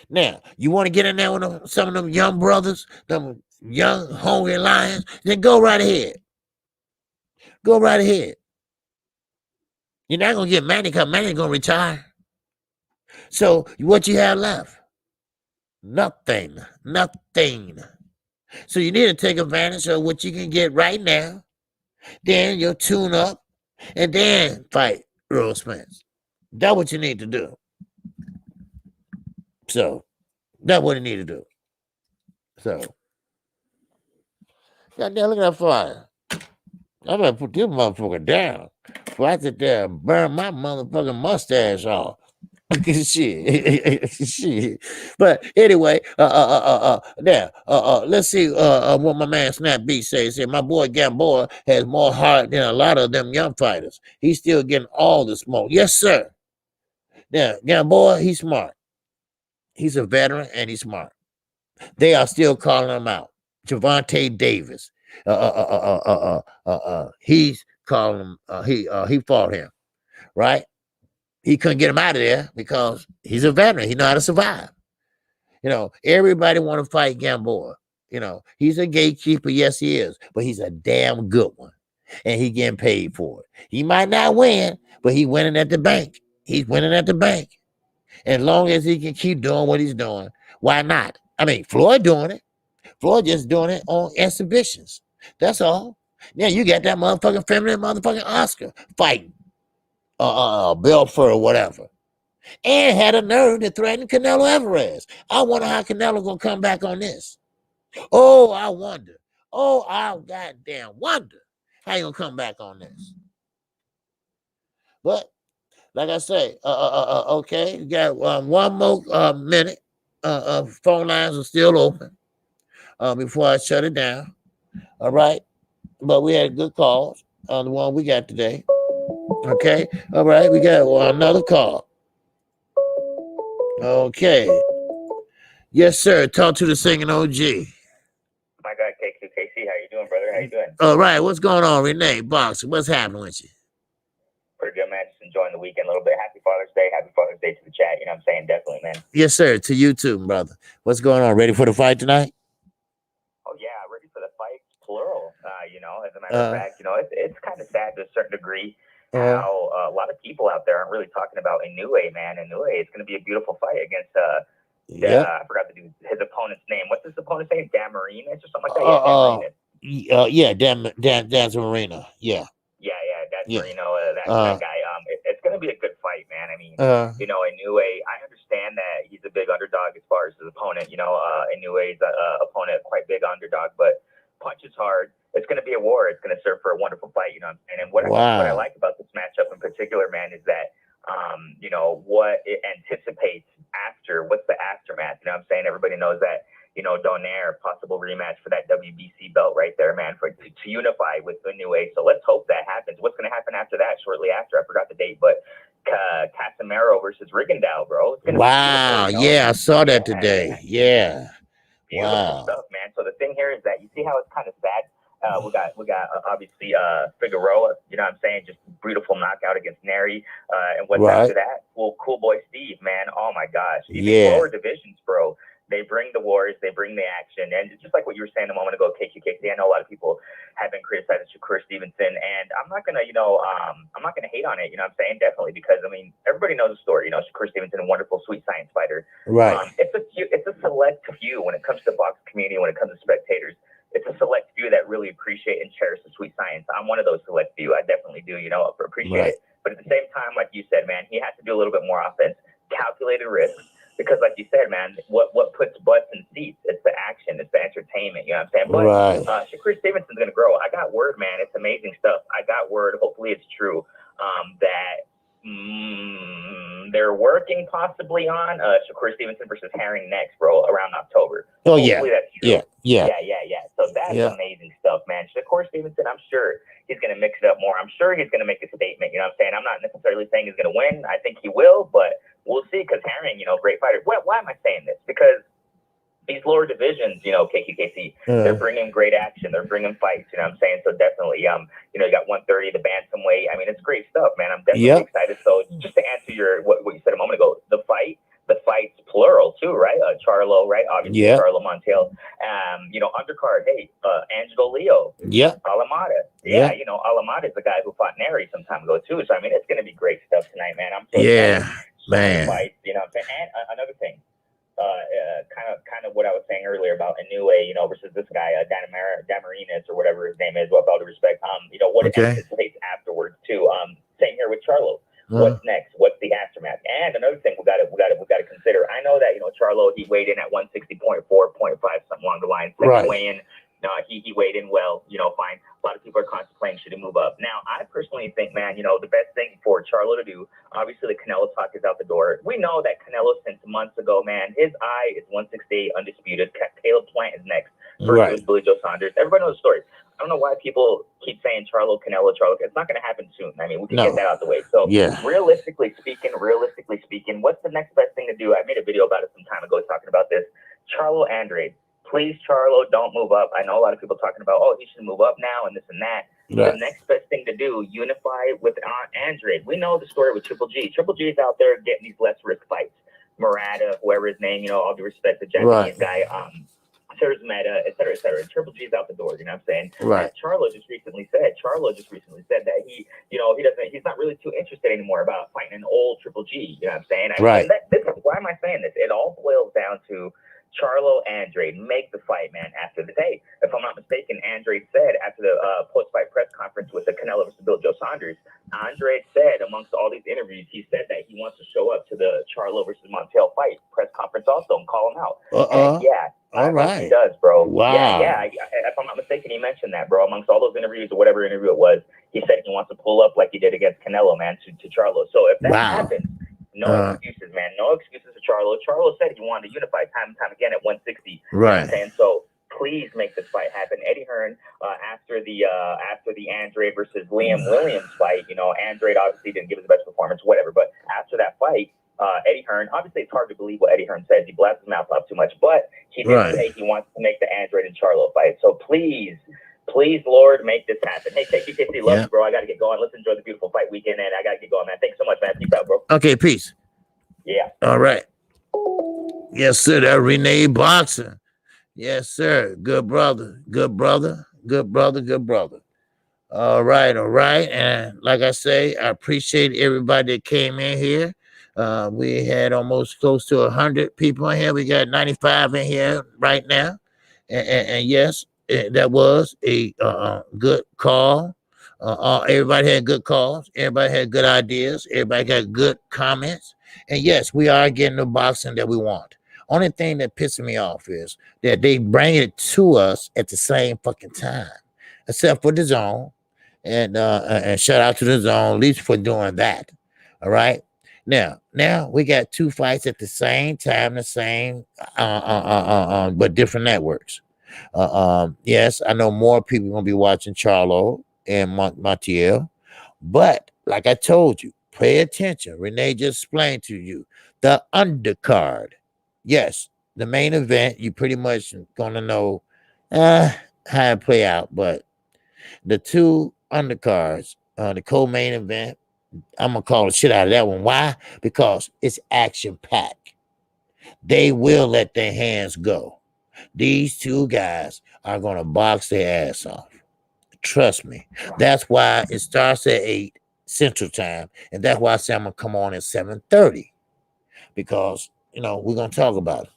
Now, you want to get in there with some of them young brothers, them young hungry lions, then go right ahead. Go right ahead. You're not going to get Manny because Manny's going to retire. So, what you have left? Nothing. So, you need to take advantage of what you can get right now. Then you'll tune up and then fight Earl Spence. That's what you need to do. So, that's what you need to do. So, goddamn, look at that fire. I'm going to put this motherfucker down before I sit there and burn my motherfucking mustache off. Shit. But anyway, let's see what my man Snap B says here. My boy Gamboa has more heart than a lot of them young fighters. He's still getting all the smoke. Yes, sir. Now, Gamboa, he's smart. He's a veteran and he's smart. They are still calling him out. Javante Davis. He's calling him. He fought him, right? He couldn't get him out of there because he's a veteran. He know how to survive. You know, everybody want to fight Gamboa. You know, he's a gatekeeper. Yes, he is. But he's a damn good one. And he getting paid for it. He might not win, but he winning at the bank. He's winning at the bank. As long as he can keep doing what he's doing, why not? I mean, Floyd doing it. Floyd just doing it on exhibitions. That's all. Now you got that motherfucking feminine motherfucking Oscar fighting. Belfort or whatever, and had a nerve to threaten Canelo Alvarez. I wonder how Canelo gonna come back on this. Oh, I wonder. Oh, I goddamn wonder how you gonna come back on this. But like I say, okay, you got one more minute. Phone lines are still open before I shut it down. All right, but we had good calls on the one we got today. Okay, all right, we got another call. Okay, Yes, sir. Talk to the singing OG. My guy, KQKC, how you doing, brother? How you doing? All right. What's going on, Renee? Boxer, what's happening with you? Pretty good, man. Just enjoying the weekend a little bit. Happy Father's Day. Happy Father's Day to the chat. You know what I'm saying? Definitely, man. Yes, sir. To you too, brother. What's going on? Ready for the fight tonight? Oh, yeah. Ready for the fight, plural. You know, as a matter of fact, you know, it's kind of sad to a certain degree how a lot of people out there aren't really talking about Inoue, man. Inoue, it's going to be a beautiful fight against I forgot to do his opponent's name. What's his opponent's name? Damarinas or something like that? Yeah, Dan Marino. Yeah. That's Marino, that guy. It's going to be a good fight, man. I mean, you know, Inoue, I understand that he's a big underdog as far as his opponent. You know, Inoue's opponent, quite big underdog, but punches hard. It's going to be a war. It's going to serve for a wonderful fight, you know what I'm saying? And what I like about this matchup in particular, man, is that, you know, what it anticipates after, what's the aftermath, you know what I'm saying? Everybody knows that, you know, Donaire, possible rematch for that WBC belt right there, man, to unify with Inoue. So let's hope that happens. What's going to happen after that? Shortly after, I forgot the date, but Casemiro versus Rigondeaux, bro. Wow, you know? Yeah, I saw that today. Yeah, beautiful stuff, man. So the thing here is that you see how it's kind of sad. We got obviously Figueroa, you know what I'm saying, just beautiful knockout against Neri. And what's after that? Well, Cool Boy Steve, man. Oh my gosh. Even lower divisions, bro. They bring the wars, they bring the action, and just like what you were saying a moment ago, KQKC. I know a lot of people have been criticizing Shakur Stevenson, and I'm not gonna, you know, I'm not gonna hate on it. You know what I'm saying? Definitely, because I mean, everybody knows the story. You know, Shakur Stevenson, a wonderful, sweet science fighter. Right. It's a select few when it comes to the boxing community, when it comes to spectators. It's a select few that really appreciate and cherish the sweet science. I'm one of those select few. I definitely do, you know, appreciate it. But at the same time, like you said, man, he has to do a little bit more offense, calculated risk. Because like you said, man, what puts butts in seats? It's the action, it's the entertainment, you know what I'm saying? But Shakur Stevenson's going to grow. I got word, man. It's amazing stuff. I got word, hopefully it's true, that they're working possibly on Shakur Stevenson versus Herring next, bro, around October. Oh, hopefully that's true. Yeah. So that's amazing stuff, man. Shakur Stevenson, I'm sure he's going to mix it up more. I'm sure he's going to make a statement, you know what I'm saying? I'm not necessarily saying he's going to win. I think he will, but we'll see, because Herring, you know, great fighter. Why am I saying this? Because these lower divisions, you know, KQKC, they're bringing great action. They're bringing fights, you know what I'm saying? So definitely, you know, you got 130, the bantamweight. I mean, it's great stuff, man. I'm definitely excited. So just to answer what you said a moment ago, the fight's plural too, right? Charlo, right? Obviously, Charlo Montiel. You know, undercard, hey, Angelo Leo. Alamada. You know, Alamada is the guy who fought Neri some time ago too. So, I mean, it's going to be great stuff tonight, man. I'm so excited. Man. Fights, you know what I'm saying? And another thing, kind of what I was saying earlier about Inoue, you know, versus this guy, Damarinas or whatever his name is, with all due respect, you know, what it anticipates afterwards too. Same here with Charlo. What's next? What's the aftermath? And another thing we got to consider. I know that, you know, Charlo, he weighed in at 160.4, 0.5, something along the line. Second weigh in. No, he weighed in well, you know, fine. A lot of people are contemplating, should he move up? Now, I personally think, man, you know, the best thing for Charlo to do, obviously the Canelo talk is out the door. We know that Canelo, since months ago, man, his eye is 168 undisputed. Caleb Plant is next. First was Billy Joe Saunders. Everybody knows the story. I don't know why people keep saying Charlo, Canelo, Charlo. It's not going to happen soon. I mean, we can get that out the way. So, realistically speaking, what's the next best thing to do? I made a video about it some time ago talking about this. Charlo Andrade. Please, Charlo, don't move up. I know a lot of people talking about, he should move up now and this and that. The next best thing to do, unify with Andrade. We know the story with Triple G. Triple G is out there getting these less risk fights. Murata, whoever his name, you know, all due respect, the Japanese guy, Serge Meta, et cetera, et cetera. And Triple G's out the door, you know what I'm saying? As Charlo just recently said that he, you know, he's not really too interested anymore about fighting an old Triple G, you know what I'm saying? Why am I saying this? It all boils down to Charlo Andrade, make the fight, man, after the day. If I'm not mistaken, Andrade said after the post-fight press conference with the Canelo versus Bill Joe Saunders, Andrade said amongst all these interviews, he said that he wants to show up to the Charlo versus Montiel fight press conference also and call him out. And he does, bro. Wow. If I'm not mistaken, he mentioned that, bro. Amongst all those interviews or whatever interview it was, he said he wants to pull up like he did against Canelo, man, to Charlo. So if that happens, no excuses, man. No excuses for Charlo. Charlo said he wanted to unify time and time again at 160. Right. And so please make this fight happen. Eddie Hearn, after the Andrade versus Liam Williams fight, you know, Andrade obviously didn't give his best performance, whatever. But after that fight, Eddie Hearn. Obviously, it's hard to believe what Eddie Hearn says. He blasts his mouth up too much, but he did say he wants to make the Android and Charlo fight. So please, Lord, make this happen. Hey, take you, KC. Love you, bro. I got to get going. Let's enjoy the beautiful fight weekend, and I got to get going, man. Thanks so much, man. Peace out, bro. Okay, peace. Yeah. All right. Yes, sir. That Renee Boxer. Yes, sir. Good brother. Good brother. Good brother. Good brother. All right. All right. And like I say, I appreciate everybody that came in here. We had almost close to 100 people in here. We got 95 in here right now. And yes, that was a good call. Everybody had good calls. Everybody had good ideas. Everybody got good comments. And yes, we are getting the boxing that we want. Only thing that pisses me off is that they bring it to us at the same fucking time, except for the zone. And shout out to the zone, at least for doing that. All right. Now we got two fights at the same time, the same, but different networks. Yes, I know more people gonna be watching Charlo and Montiel, but like I told you, pay attention. Renee just explained to you the undercard. Yes, the main event, you pretty much gonna know how it play out, but the two undercards, the co-main event, I'm gonna call the shit out of that one. Why? Because it's action packed. They will let their hands go. These two guys are gonna box their ass off. Trust me. That's why it starts at 8 Central Time, and that's why I say I'm gonna come on at 7:30, because we're gonna talk about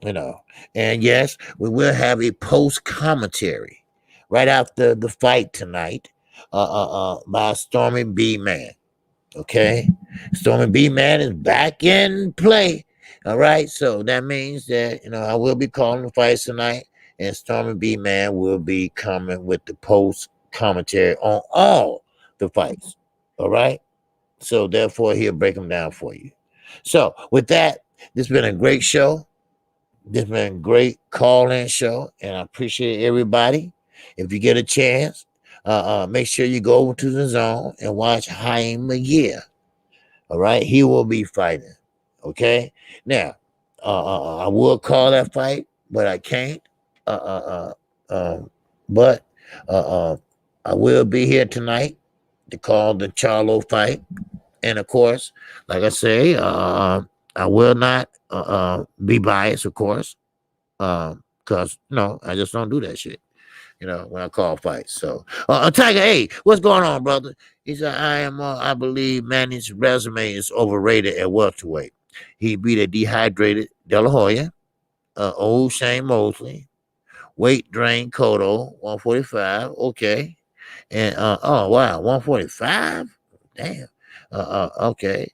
it. And yes, we will have a post commentary right after the fight tonight, by Stormy B Man. Okay, Stormy B Man is back in play. All right, so that means that I will be calling the fights tonight, and Stormy B Man will be coming with the post commentary on all the fights. All right, so therefore he'll break them down for you. So with that, this has been a great show. This has been a great call-in show, and I appreciate everybody. If you get a chance, make sure you go over to the zone and watch Haim Magia. All right, he will be fighting. Okay, now I will call that fight, but I can't. But I will be here tonight to call the Charlo fight, and of course, like I say, I will not be biased, of course, because I just don't do that shit. When I call fights. So, Tiger, hey, what's going on, brother? He said, I believe Manning's resume is overrated at welterweight. He beat a dehydrated De La Hoya, old Shane Mosley, weight drain Cotto, 145. Okay. And, oh, wow, 145? Damn. Okay.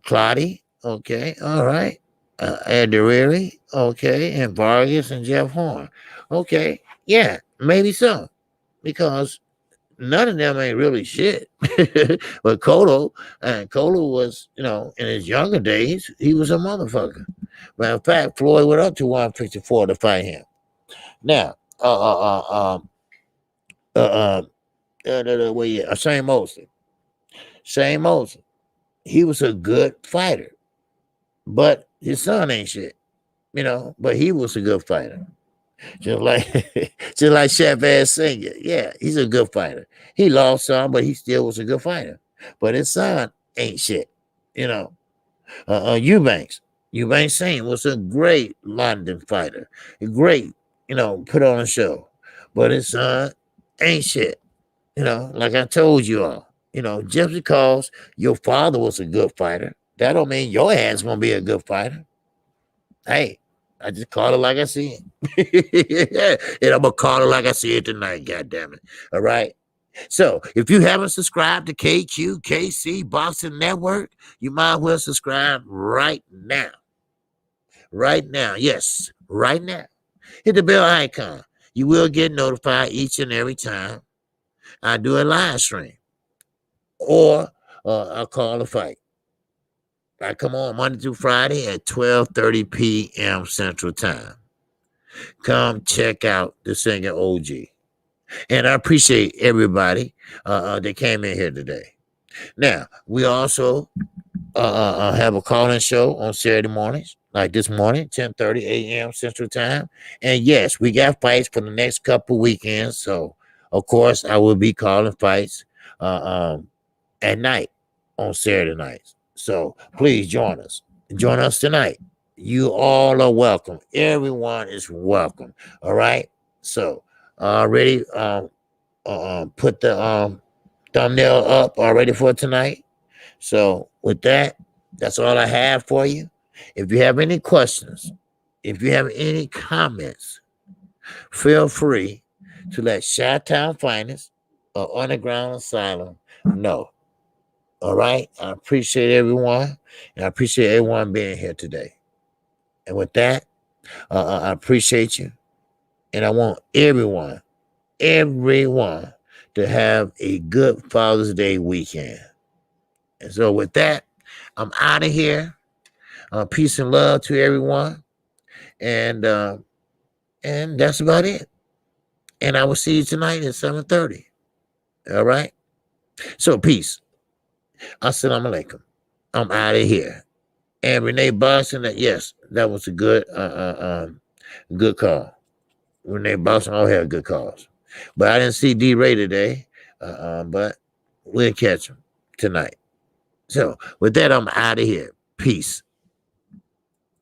Clotty. Okay. All right. Adiriri. Okay. And Vargas and Jeff Horn. Okay. Yeah, maybe so, because none of them ain't really shit. But Cotto was, in his younger days, he was a motherfucker. Matter of fact, Floyd went up to 154 to fight him. Now, Shane Mosley. Shane Mosley. He was a good fighter, but his son ain't shit, but he was a good fighter. Just like Chef Ass Singer. Yeah, he's a good fighter. He lost some, but he still was a good fighter. But his son ain't shit. Eubanks Saint was a great London fighter. A great, put on a show. But his son ain't shit. Like I told you all. Just because your father was a good fighter, that don't mean your ass gonna be a good fighter. Hey, I just call it like I see it. And I'm going to call it like I see it tonight, goddammit. All right? So, if you haven't subscribed to KC Boxing Network, you might as well subscribe right now. Right now. Yes, right now. Hit the bell icon. You will get notified each and every time I do a live stream, or I call a fight. I come on Monday through Friday at 12:30 p.m. Central Time. Come check out the singer OG. And I appreciate everybody that came in here today. Now, we also have a call-in show on Saturday mornings, like this morning, 10:30 a.m. Central Time. And yes, we got fights for the next couple weekends. So, of course, I will be calling fights at night on Saturday nights. So please join us. Join us tonight. You all are welcome. Everyone is welcome. All right. So already put the thumbnail up already for tonight. So with that, that's all I have for you. If you have any questions, if you have any comments, feel free to let Chi-Town Finest or Underground Asylum know. All right. I appreciate everyone. And I appreciate everyone being here today. And with that, I appreciate you. And I want everyone to have a good Father's Day weekend. And so with that, I'm out of here. Peace and love to everyone. And that's about it. And I will see you tonight at 7:30. All right. So peace. Assalamu alaikum. I'm out of here. And Renee Boston, yes, that was a good good call. Renee Boston all had good calls. But I didn't see D-Ray today. But we'll catch him tonight. So with that, I'm out of here. Peace.